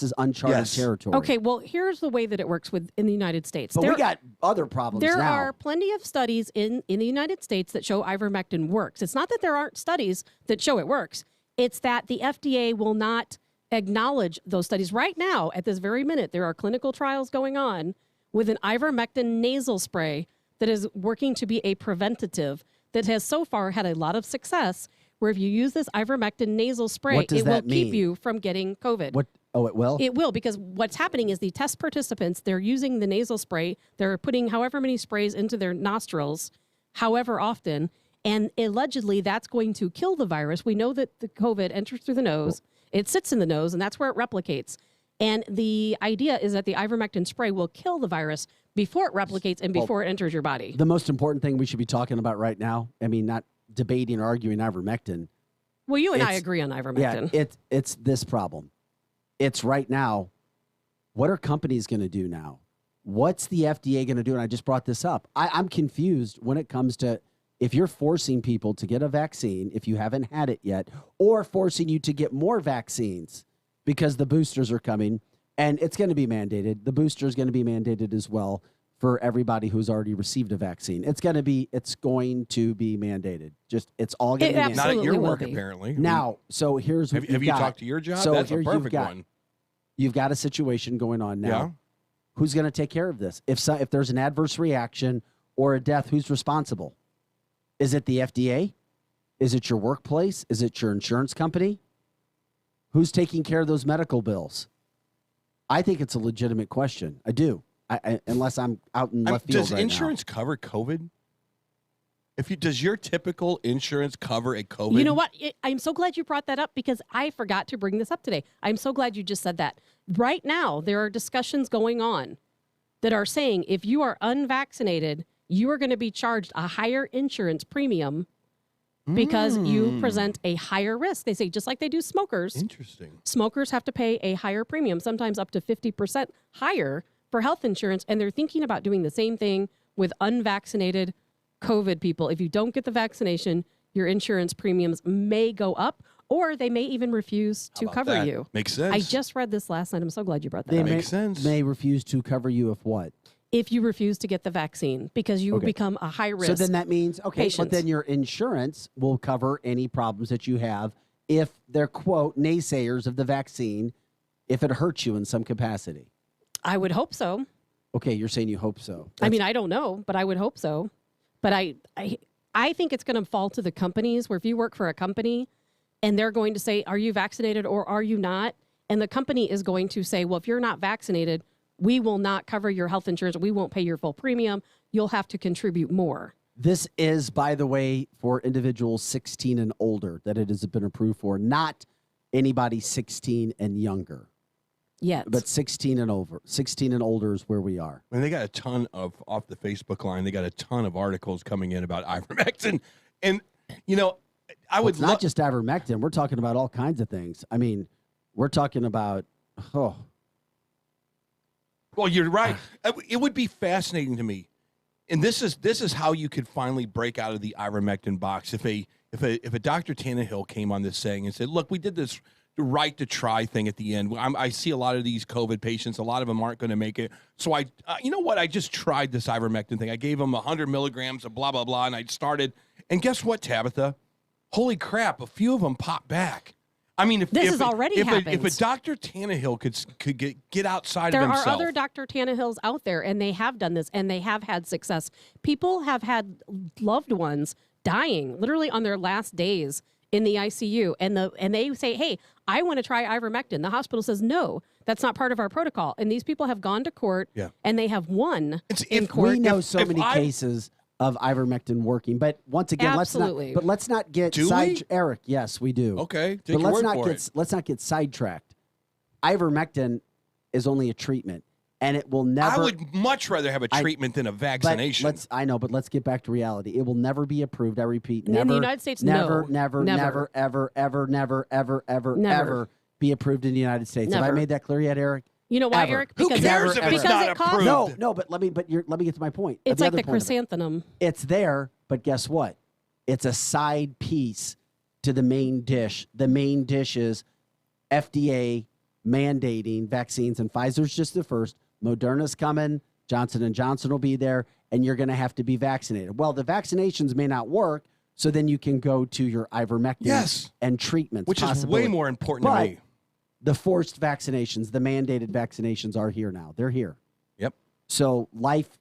S9: is uncharted territory.
S7: Okay, well, here's the way that it works in the United States.
S9: But we got other problems
S7: There
S9: now.
S7: are plenty of studies in the United States that show ivermectin works. It's not that there aren't studies that show it works. It's that the FDA will not acknowledge those studies. Right now, at this very minute, there are clinical trials going on with an ivermectin nasal spray that is working to be a preventative that has so far had a lot of success, where if you use this ivermectin nasal spray,
S9: What does
S7: it will
S9: that mean?
S7: keep you from getting COVID.
S9: What? Oh, it will?
S7: It will, because what's happening is the test participants, they're using the nasal spray. They're putting however many sprays into their nostrils, however often, and allegedly that's going to kill the virus. We know that the COVID enters through the nose. It sits in the nose, and that's where it replicates. And the idea is that the ivermectin spray will kill the virus before it replicates and before it enters your body.
S9: The most important thing we should be talking about right now, I mean, not debating or arguing ivermectin.
S7: Well, you and I
S9: It's-
S7: agree on ivermectin.
S9: Yeah, it's this problem. It's right now, what are companies going to do now? What's the FDA going to do? And I just brought this up. I'm confused when it comes to if you're forcing people to get a vaccine, if you haven't had it yet, or forcing you to get more vaccines because the boosters are coming, and it's going to be mandated. The booster is going to be mandated as well for everybody who's already received a vaccine. It's going to be mandated. Just it's all going to be mandated.
S22: Not at your work, apparently.
S9: Now, so here's what
S22: Have you
S9: got.
S22: talked to your job?
S9: So
S22: That's a
S9: here
S22: perfect
S9: you've got,
S22: one.
S9: You've got a situation going on now.
S22: Yeah.
S9: Who's going to take care of this? If there's an adverse reaction or a death, who's responsible? Is it the FDA? Is it your workplace? Is it your insurance company? Who's taking care of those medical bills? I think it's a legitimate question. I do. Unless I'm out in left field
S22: Does
S9: right
S22: insurance cover COVID? Does your typical insurance cover a COVID?
S7: You know what? I'm so glad you brought that up because I forgot to bring this up today. I'm so glad you just said that. Right now, there are discussions going on that are saying if you are unvaccinated, you are going to be charged a higher insurance premium because you present a higher risk. They say just like they do smokers.
S22: Interesting.
S7: Smokers have to pay a higher premium, sometimes up to 50% higher for health insurance, and they're thinking about doing the same thing with unvaccinated COVID people. If you don't get the vaccination, your insurance premiums may go up, or they may even refuse to cover
S22: that?
S7: you.
S22: Makes sense.
S7: I just read this last night. I'm so glad you brought that
S9: now?
S7: up.
S22: Makes sense.
S9: May refuse to cover you if what?
S7: If you refuse to get the vaccine because you become a high risk.
S9: So then that means, okay,
S7: patient.
S9: but then your insurance will cover any problems that you have if they're, quote, naysayers of the vaccine, if it hurts you in some capacity.
S7: I would hope so.
S9: Okay, you're saying you hope so.
S7: I mean, I don't know, but I would hope so. But I think it's going to fall to the companies where if you work for a company and they're going to say, are you vaccinated or are you not? And the company is going to say, well, if you're not vaccinated, we will not cover your health insurance. We won't pay your full premium. You'll have to contribute more.
S9: This is, by the way, for individuals 16 and older that it has been approved for, not anybody 16 and younger.
S7: Yet.
S9: But 16 and over. 16 and older is where we are.
S22: And they got a ton off the Facebook line. They got a ton of articles coming in about ivermectin. And, I would
S9: It's not just ivermectin. We're talking about all kinds of things. I mean, we're talking about,
S22: Well, you're right. It would be fascinating to me. And this is how you could finally break out of the ivermectin box. If a Dr. Tannehill came on this saying and said, look, we did this right to try thing at the end. I see a lot of these COVID patients. A lot of them aren't going to make it. So you know what? I just tried this ivermectin thing. I gave them 100 milligrams of blah, blah, blah. And I started. And guess what, Tabitha? Holy crap. A few of them popped back. I mean, if
S7: has already happened.
S22: If a Dr. Tannehill could get outside
S7: There
S22: of himself.
S7: are other Dr. Tannehills out there, and they have done this, and they have had success. People have had loved ones dying literally on their last days in the ICU, and they say, hey, I want to try ivermectin. The hospital says, no, that's not part of our protocol. And these people have gone to court, and they have won in court.
S9: We know so many cases of ivermectin working. But once again,
S7: Absolutely.
S9: let's not get
S22: Do we?
S9: Eric, yes, we do.
S22: Okay, take
S9: but
S22: your
S9: let's
S22: word
S9: not
S22: for
S9: get
S22: it.
S9: let's not get sidetracked. Ivermectin is only a treatment, and it will never.
S22: I would much rather have a treatment than a vaccination.
S9: I know, but let's get back to reality. It will never be approved. I repeat,
S7: In
S9: never.
S7: the United States,
S9: never,
S7: no.
S9: never,
S7: Never.
S9: ever, ever, never, ever, ever,
S7: Never.
S9: ever be approved in the United States. Have I
S7: Never.
S9: made that clear yet, Eric?
S7: You know why,
S9: Ever.
S7: Eric?
S22: Who
S7: Because
S22: cares if it's
S7: because
S22: not
S7: it costs.
S22: approved?
S9: No, but let me get to my point.
S7: It's like
S9: other
S7: the
S9: point of it.
S7: chrysanthemum.
S9: It's there, but guess what? It's a side piece to the main dish. The main dish is FDA mandating vaccines, and Pfizer's just the first. Moderna's coming. Johnson & Johnson will be there, and you're going to have to be vaccinated. Well, the vaccinations may not work, so then you can go to your ivermectin
S22: Yes.
S9: and treatments.
S22: Which is
S9: possibly.
S22: way more important
S9: But
S22: to me.
S9: the forced vaccinations, the mandated vaccinations are here now. They're here.
S22: Yep.
S9: So life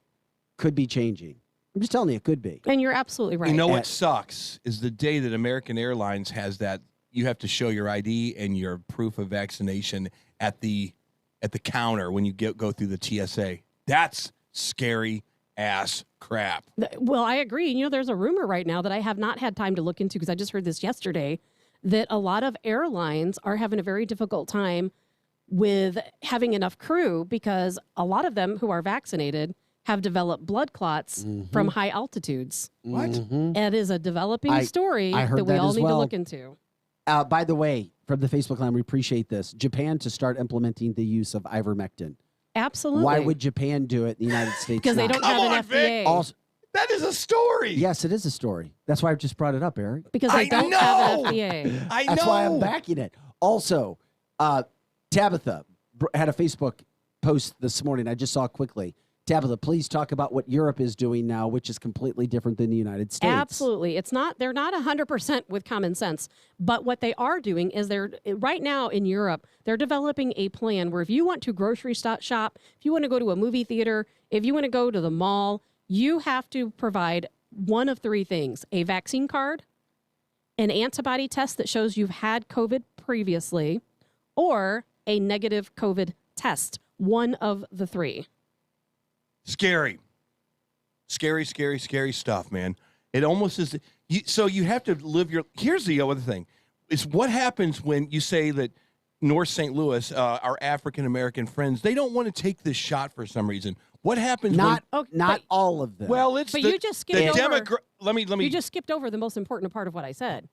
S9: could be changing. I'm just telling you, it could be.
S7: And you're absolutely right.
S22: You know what sucks is the day that American Airlines has that you have to show your ID and your proof of vaccination at the counter when you go through the TSA. That's scary ass crap.
S7: Well, I agree. You know, there's a rumor right now that I have not had time to look into because I just heard this yesterday that a lot of airlines are having a very difficult time with having enough crew because a lot of them who are vaccinated have developed blood clots from high altitudes.
S22: What?
S7: It is a developing story
S9: I heard
S7: that we
S9: that
S7: all
S9: as
S7: need
S9: well.
S7: to look into.
S9: By the way, from the Facebook line, we appreciate this. Japan to start implementing the use of ivermectin.
S7: Absolutely.
S9: Why would Japan do it? The United States
S7: Because they
S9: not?
S7: don't have an FDA.
S9: Also,
S22: That is a story.
S9: yes, it is a story. That's why I just brought it up, Eric.
S7: Because they don't have an FDA.
S22: I
S9: That's
S22: know.
S9: why I'm backing it. Also, Tabitha had a Facebook post this morning. I just saw it quickly. Tabitha, please talk about what Europe is doing now, which is completely different than the United States.
S7: Absolutely. They're not 100% with common sense, but what they are doing is right now in Europe, they're developing a plan where if you want to grocery shop, if you want to go to a movie theater, if you want to go to the mall, you have to provide one of three things: a vaccine card, an antibody test that shows you've had COVID previously, or a negative COVID test. One of the three.
S22: Scary stuff, man. It almost is. So you have to live your. Here's the other thing: is what happens when you say that North St. Louis, our African American friends, they don't want to take this shot for some reason. What happens?
S9: Not all of them.
S22: Well, it's
S7: But
S22: the,
S7: you just skipped over.
S22: Let me.
S7: You just skipped over the most important part of what I said.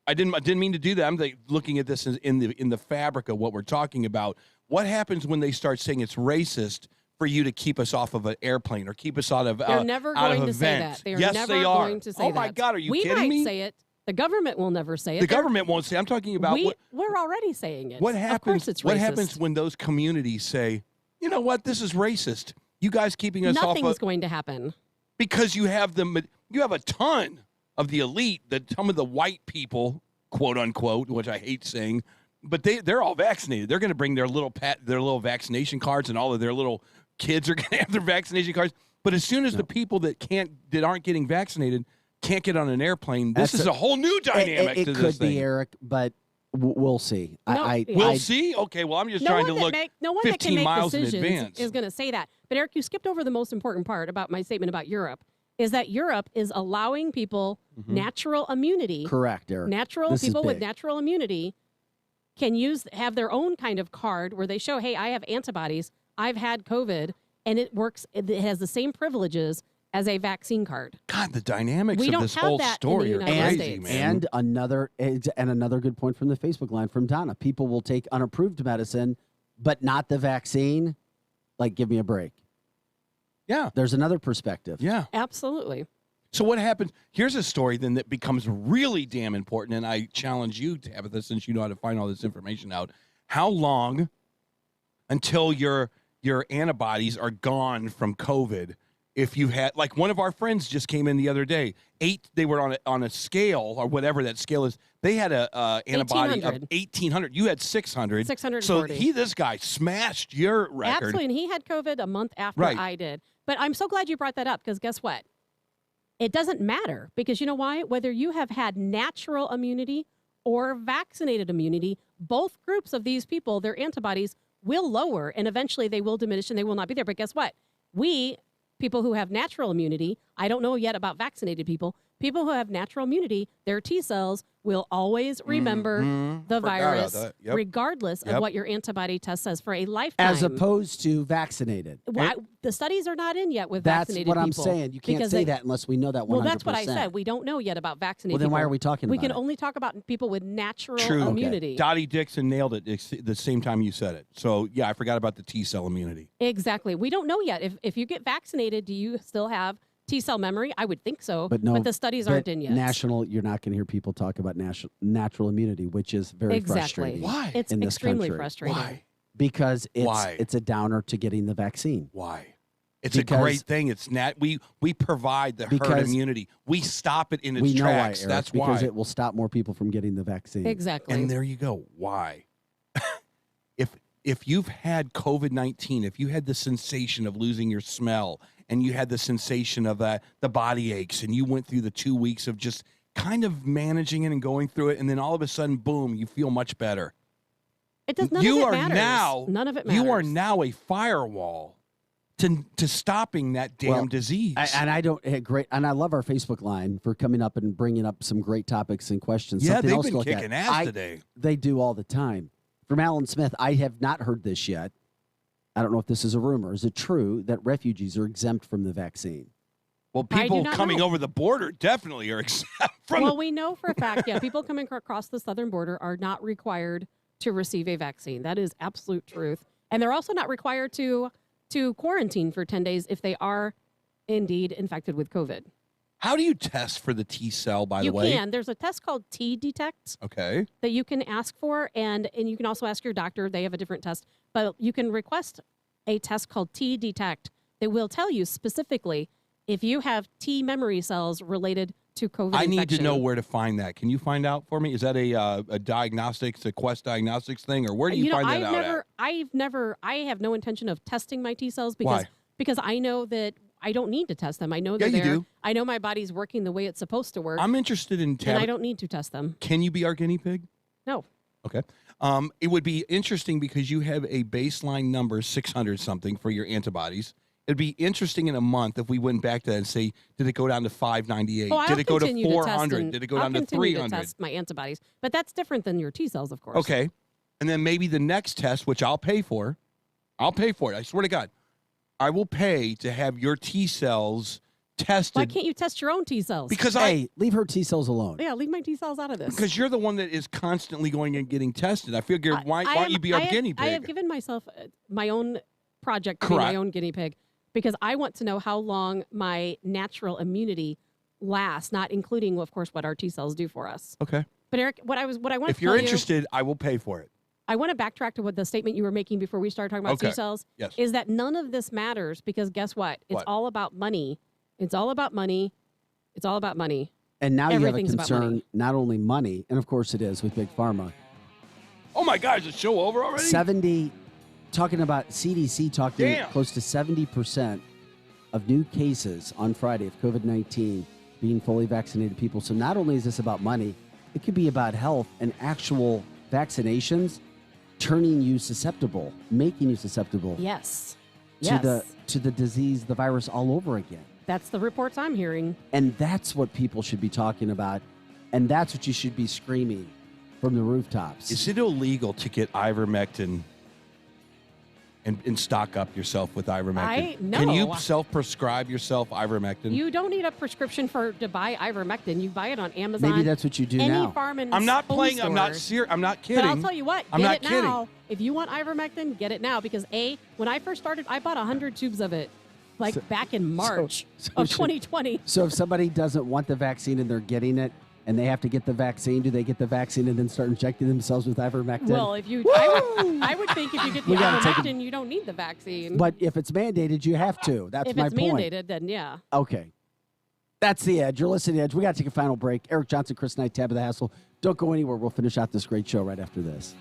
S22: I didn't mean to do that. I'm looking at this in the fabric of what we're talking about. What happens when they start saying it's racist for you to keep us off of an airplane or keep us out of
S7: They're never
S22: out
S7: going
S22: of
S7: to say
S22: event?
S7: that. They are
S22: yes,
S7: never
S22: they are.
S7: going to say
S22: oh
S7: that.
S22: my God, are you
S7: we
S22: kidding
S7: might
S22: me?
S7: say it. The government will never say it.
S22: The government won't say. I'm talking about
S7: we're already saying it.
S22: what
S7: Of
S22: happens.
S7: course it's
S22: What
S7: racist.
S22: happens when those communities say, you know what, this is racist. You guys keeping us off
S7: Nothing's
S22: of
S7: going to happen.
S22: because you have a ton of the elite, some of the white people, quote unquote, which I hate saying, but they're all vaccinated. They're going to bring their little vaccination cards, and all of their little kids are going to have their vaccination cards. But as soon as the people that aren't getting vaccinated can't get on an airplane, this is a whole new dynamic
S9: It
S22: to
S9: could
S22: this thing.
S9: be, Eric, but we'll see.
S22: We'll see. Okay, well, I'm just trying to look
S7: no one that can
S22: 15
S7: make
S22: miles in
S7: decisions
S22: advance.
S7: is going to say that. But Eric, you skipped over the most important part about my statement about Europe. Is that Europe is allowing people natural immunity.
S9: Correct, Eric.
S7: This people with
S9: big.
S7: natural immunity can have their own kind of card where they show, hey, I have antibodies, I've had COVID, and it works. It has the same privileges as a vaccine card.
S22: God, the dynamics
S7: We
S22: of
S7: don't
S22: this
S7: have
S22: whole
S7: that in the
S22: story are
S7: United
S22: crazy,
S7: States.
S22: man.
S9: And another good point from the Facebook line from Donna. People will take unapproved medicine, but not the vaccine. Like, give me a break.
S22: Yeah.
S9: There's another perspective.
S22: Yeah.
S7: Absolutely.
S22: So what happens? Here's a story then that becomes really damn important, and I challenge you, Tabitha, since you know how to find all this information out. How long until your antibodies are gone from COVID? If you've had, like one of our friends just came in the other day, they were on a scale or whatever that scale is. They had a antibody of 1,800. You had 600.
S7: 640.
S22: So this guy smashed your record.
S7: Absolutely. And he had COVID a month after
S22: Right.
S7: I did. But I'm so glad you brought that up because guess what? It doesn't matter because you know why? Whether you have had natural immunity or vaccinated immunity, both groups of these people, their antibodies will lower and eventually they will diminish and they will not be there. But guess what? We people who have natural immunity, I don't know yet about vaccinated people. People who have natural immunity, their T cells will always remember the virus, regardless of what your antibody test says for a lifetime.
S9: As opposed to vaccinated.
S7: The studies are not in yet with
S9: That's
S7: vaccinated
S9: what
S7: people.
S9: I'm saying. You can't say that unless we know that 100%.
S7: Well, that's what I said. We don't know yet about vaccinated
S9: Well, then
S7: people.
S9: why are we talking
S7: We
S9: about
S7: can
S9: it?
S7: only talk about people with natural
S22: True.
S7: immunity.
S22: Dottie Dixon nailed it the same time you said it. So, yeah, I forgot about the T cell immunity.
S7: Exactly. We don't know yet. If you get vaccinated, do you still have T cell memory? I would think so.
S9: But no,
S7: the studies aren't in yet.
S9: You're not going to hear people talk about natural immunity, which is very frustrating.
S22: Why?
S7: It's
S9: in this
S7: extremely
S9: country.
S7: frustrating.
S22: Why?
S9: Because
S22: Why?
S9: it's a downer to getting the vaccine.
S22: Why? It's a great thing. It's we provide the herd immunity. We stop it in its
S9: we know
S22: tracks.
S9: why, Eric,
S22: That's
S9: because
S22: why.
S9: it will stop more people from getting the vaccine.
S7: Exactly.
S22: And there you go. Why? If you've had COVID-19, if you had the sensation of losing your smell, and you had the sensation of the body aches, and you went through the 2 weeks of just kind of managing it and going through it, and then all of a sudden, boom, you feel much better.
S7: It does. None of it matters. None of it matters.
S22: You are now a firewall to stopping that damn disease.
S9: And I love our Facebook line for coming up and bringing up some great topics and questions.
S22: Yeah,
S9: Something
S22: they've
S9: else
S22: been
S9: to look
S22: kicking
S9: at.
S22: ass today.
S9: They do all the time. From Alan Smith, I have not heard this yet. I don't know if this is a rumor. Is it true that refugees are exempt from the vaccine?
S22: Well, people coming over the border definitely are exempt from
S7: Well, we know for a fact, people coming across the southern border are not required to receive a vaccine. That is absolute truth. And they're also not required to quarantine for 10 days if they are indeed infected with COVID.
S22: How do you test for the T cell, by the way?
S7: You can. There's a test called T-Detect.
S22: Okay.
S7: That you can ask for, and you can also ask your doctor. They have a different test. But you can request a test called T-Detect that will tell you specifically if you have T memory cells related to COVID
S22: I need
S7: infection.
S22: to know where to find that. Can you find out for me? Is that a diagnostics, a Quest Diagnostics thing, or where do you find that out at?
S7: I have no intention of testing my T cells
S22: Why?
S7: because I know that I don't need to test them. I know
S22: Yeah,
S7: that
S22: you do.
S7: I know my body's working the way it's supposed to work.
S22: I'm interested in
S7: and I don't need to test them.
S22: Can you be our guinea pig?
S7: No.
S22: Okay. It would be interesting because you have a baseline number, 600 something, for your antibodies. It'd be interesting in a month if we went back to that and say, did it go down to 598?
S7: Oh,
S22: Did it go to
S7: continue
S22: 400? Did it go down to 300?
S7: To test my antibodies, but that's different than your T cells, of course.
S22: Okay. And then maybe the next test, which I'll pay for it. I swear to God. I will pay to have your T cells tested.
S7: Why can't you test your own T cells?
S22: Because
S9: leave her T cells alone.
S7: Yeah, leave my T cells out of this.
S22: Because you're the one that is constantly going and getting tested. I figure, why don't you be our guinea pig?
S7: I have given myself my own project to
S22: Correct.
S7: be my own guinea pig because I want to know how long my natural immunity lasts, not including, of course, what our T cells do for us.
S22: Okay.
S7: But Eric, what I want to
S22: If you're interested, I will pay for it.
S7: I want to backtrack to what the statement you were making before we started talking about
S22: Okay.
S7: T cells.
S22: Yes.
S7: Is that none of this matters because guess what? It's
S22: What?
S7: all about money. It's all about money. It's all about money.
S9: And now you have a
S7: Everything's about
S9: concern,
S7: money.
S9: not only money, and of course it is with Big Pharma.
S22: Oh my God, is the show over already?
S9: Talking about CDC talking
S22: Damn.
S9: close to 70% of new cases on Friday of COVID-19 being fully vaccinated people. So not only is this about money, it could be about health and actual vaccinations turning you susceptible, making you susceptible
S7: Yes.
S9: to the disease, the virus all over again.
S7: That's the reports I'm hearing.
S9: And that's what people should be talking about. And that's what you should be screaming from the rooftops.
S22: Is it illegal to get ivermectin and stock up yourself with ivermectin?
S7: No.
S22: Can you self-prescribe yourself ivermectin?
S7: You don't need a prescription to buy ivermectin. You buy it on Amazon.
S9: Maybe that's what you do
S7: Any
S9: now.
S7: farm and
S22: I'm not
S7: home
S22: playing.
S7: store.
S22: I'm not serious. I'm not kidding.
S7: But I'll tell you what.
S22: I'm
S7: Get
S22: not
S7: it
S22: kidding.
S7: now. If you want ivermectin, get it now because when I first started, I bought 100 tubes of it, back in March of 2020.
S9: So if somebody doesn't want the vaccine and they're getting it, and they have to get the vaccine, do they get the vaccine and then start injecting themselves with ivermectin?
S7: Well, I would think if you get the
S9: We gotta take
S7: ivermectin, you don't need the vaccine.
S9: But if it's mandated, you have to. That's
S7: if
S9: my
S7: it's
S9: point.
S7: mandated, then yeah.
S9: Okay. That's the Edge. You're listening to The Edge. We got to take a final break. Eric Johnson, Chris Knight, Tabitha Hassell. Don't go anywhere. We'll finish out this great show right after this.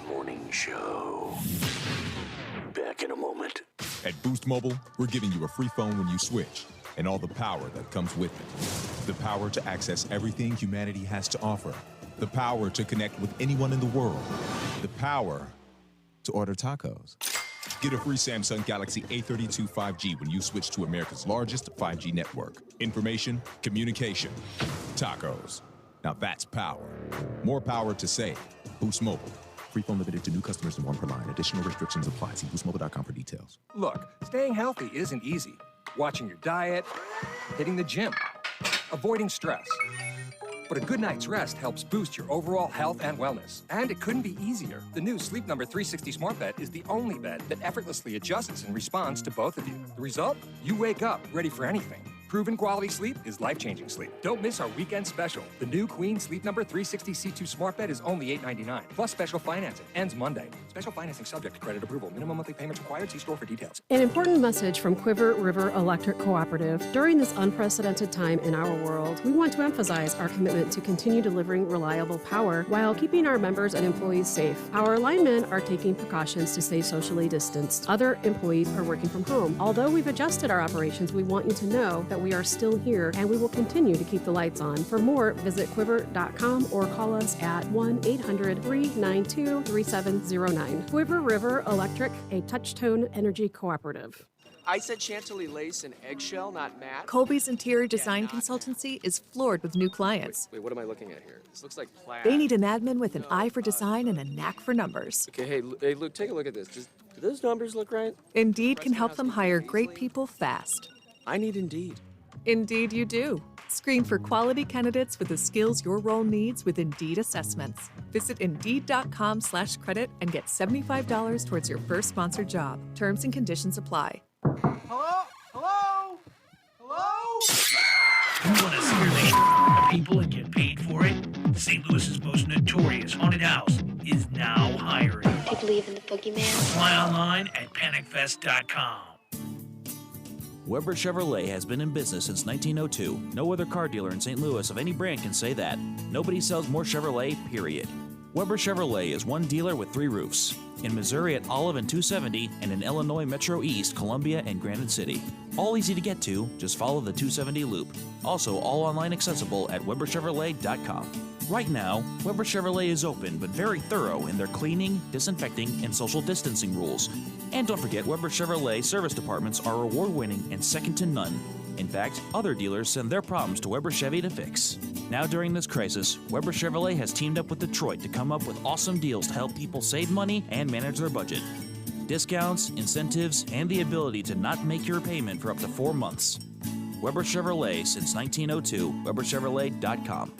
S1: Morning Show. Back in a moment.
S26: At Boost
S6: Boost Mobile, we're giving you a free phone when you switch, and all the power that comes with it. The power to access everything humanity has to offer. The power to connect with anyone in the world. The power to order tacos. Get a free Samsung Galaxy A32 5G when you switch to America's largest 5G network. Information, communication, tacos. Now that's power. More power to save. Boost Mobile. Free phone limited to new customers and one per line. Additional restrictions apply. See boostmobile.com for details.
S16: Look, staying healthy isn't easy. Watching your diet, hitting the gym, avoiding stress. But a good night's rest helps boost your overall health and wellness. And it couldn't be easier. The new Sleep Number 360 Smart Bed is the only bed that effortlessly adjusts and responds to both of you. The result? You wake up ready for anything. Proven quality sleep is life-changing sleep. Don't miss our weekend special. The new Queen Sleep Number 360 C2 Smart Bed is only $8.99, plus special financing. Ends Monday. Special financing subject to credit approval. Minimum monthly payments required. See store for details.
S7: An important message from Quiver River Electric Cooperative. During this unprecedented time in our world, we want to emphasize our commitment to continue delivering reliable power while keeping our members and employees safe. Our linemen are taking precautions to stay socially distanced. Other employees are working from home. Although we've adjusted our operations, we want you to know that we are still here and we will continue to keep the lights on. For more, visit quiver.com or call us at 1-800-392-3709. Quiver River Electric, a touch-tone energy cooperative.
S17: I said chantilly lace and eggshell, not matte.
S18: Colby's Interior Design Consultancy is floored with new clients.
S17: Wait, what am I looking at here? This looks like plaid.
S18: They need an admin with an eye for design and a knack for numbers.
S17: Okay, hey, Luke, take a look at this. Do those numbers look right?
S18: Indeed can help them hire great people fast.
S17: I need Indeed.
S18: Indeed you do. Screen for quality candidates with the skills your role needs with Indeed assessments. Visit Indeed.com/credit and get $75 towards your first sponsored job. Terms and conditions apply.
S17: Hello? Hello? Hello?
S19: You want to scare the shit out of people and get paid for it? St. Louis's most notorious haunted house is now hiring.
S20: I believe in the boogeyman.
S19: Apply online at panicfest.com.
S14: Weber Chevrolet has been in business since 1902. No other car dealer in St. Louis of any brand can say that. Nobody sells more Chevrolet, period. Weber Chevrolet is one dealer with 3 roofs. In Missouri at Olive and 270, and in Illinois Metro East, Columbia, and Granite City. All easy to get to, just follow the 270 loop. Also, all online accessible at weberchevrolet.com. Right now, Weber Chevrolet is open but very thorough in their cleaning, disinfecting, and social distancing rules. And don't forget, Weber Chevrolet service departments are award-winning and second to none. In fact, other dealers send their problems to Weber Chevy to fix. Now during this crisis, Weber Chevrolet has teamed up with Detroit to come up with awesome deals to help people save money and manage their budget. Discounts, incentives, and the ability to not make your payment for up to 4 months. Weber Chevrolet since 1902, weberchevrolet.com.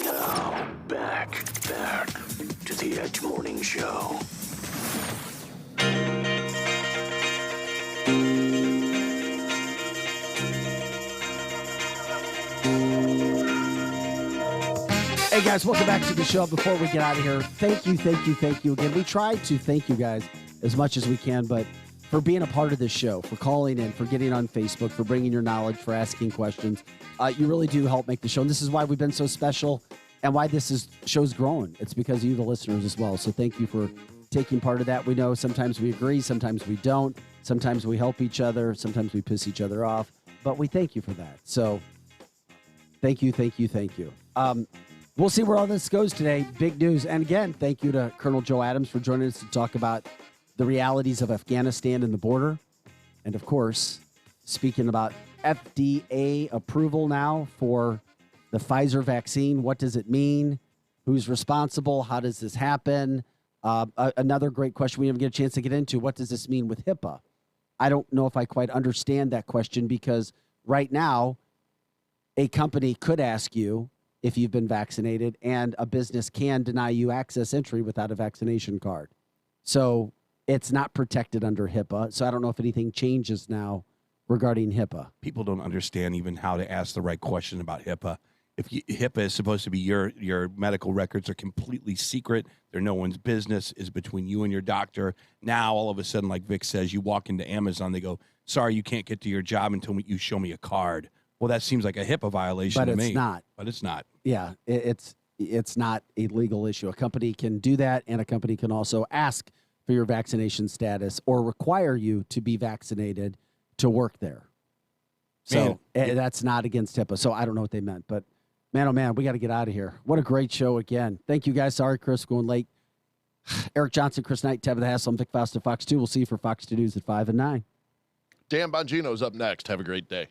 S1: Now, back to the Edge Morning Show.
S9: Hey guys, welcome back to the show. Before we get out of here, thank you again. We try to thank you guys as much as we can, but for being a part of this show, for calling in, for getting on Facebook, for bringing your knowledge, for asking questions. You really do help make the show. And this is why we've been so special and why show's growing. It's because of you, the listeners, as well. So thank you for taking part of that. We know sometimes we agree, sometimes we don't. Sometimes we help each other. Sometimes we piss each other off. But we thank you for that. So thank you. We'll see where all this goes today. Big news. And again, thank you to Colonel Joe Adams for joining us to talk about the realities of Afghanistan and the border. And of course, speaking about FDA approval now for the Pfizer vaccine. What does it mean? Who's responsible? How does this happen? Another great question we didn't get a chance to get into. What does this mean with HIPAA? I don't know if I quite understand that question because right now, a company could ask you if you've been vaccinated, and a business can deny you access entry without a vaccination card. So it's not protected under HIPAA. So I don't know if anything changes now regarding HIPAA.
S22: People don't understand even how to ask the right question about HIPAA. HIPAA is supposed to be your medical records are completely secret. They're no one's business. Is between you and your doctor. Now, all of a sudden, like Vic says, you walk into Amazon, they go, sorry, you can't get to your job until you show me a card. Well, that seems like a HIPAA violation to me. But it's not. Yeah, it's not a legal issue. A company can do that, and a company can also ask
S9: for your vaccination status or require you to be vaccinated to work there. So that's not against HIPAA. So I don't know what they meant, but man, oh man, we got to get out of here. What a great show again. Thank you guys. Sorry, Chris, going late. Eric Johnson, Chris Knight, Tabitha Hassell, I'm Vic Faust at Fox 2. We'll see you for Fox 2 News at 5 and 9.
S10: Dan Bongino's up next. Have a great day.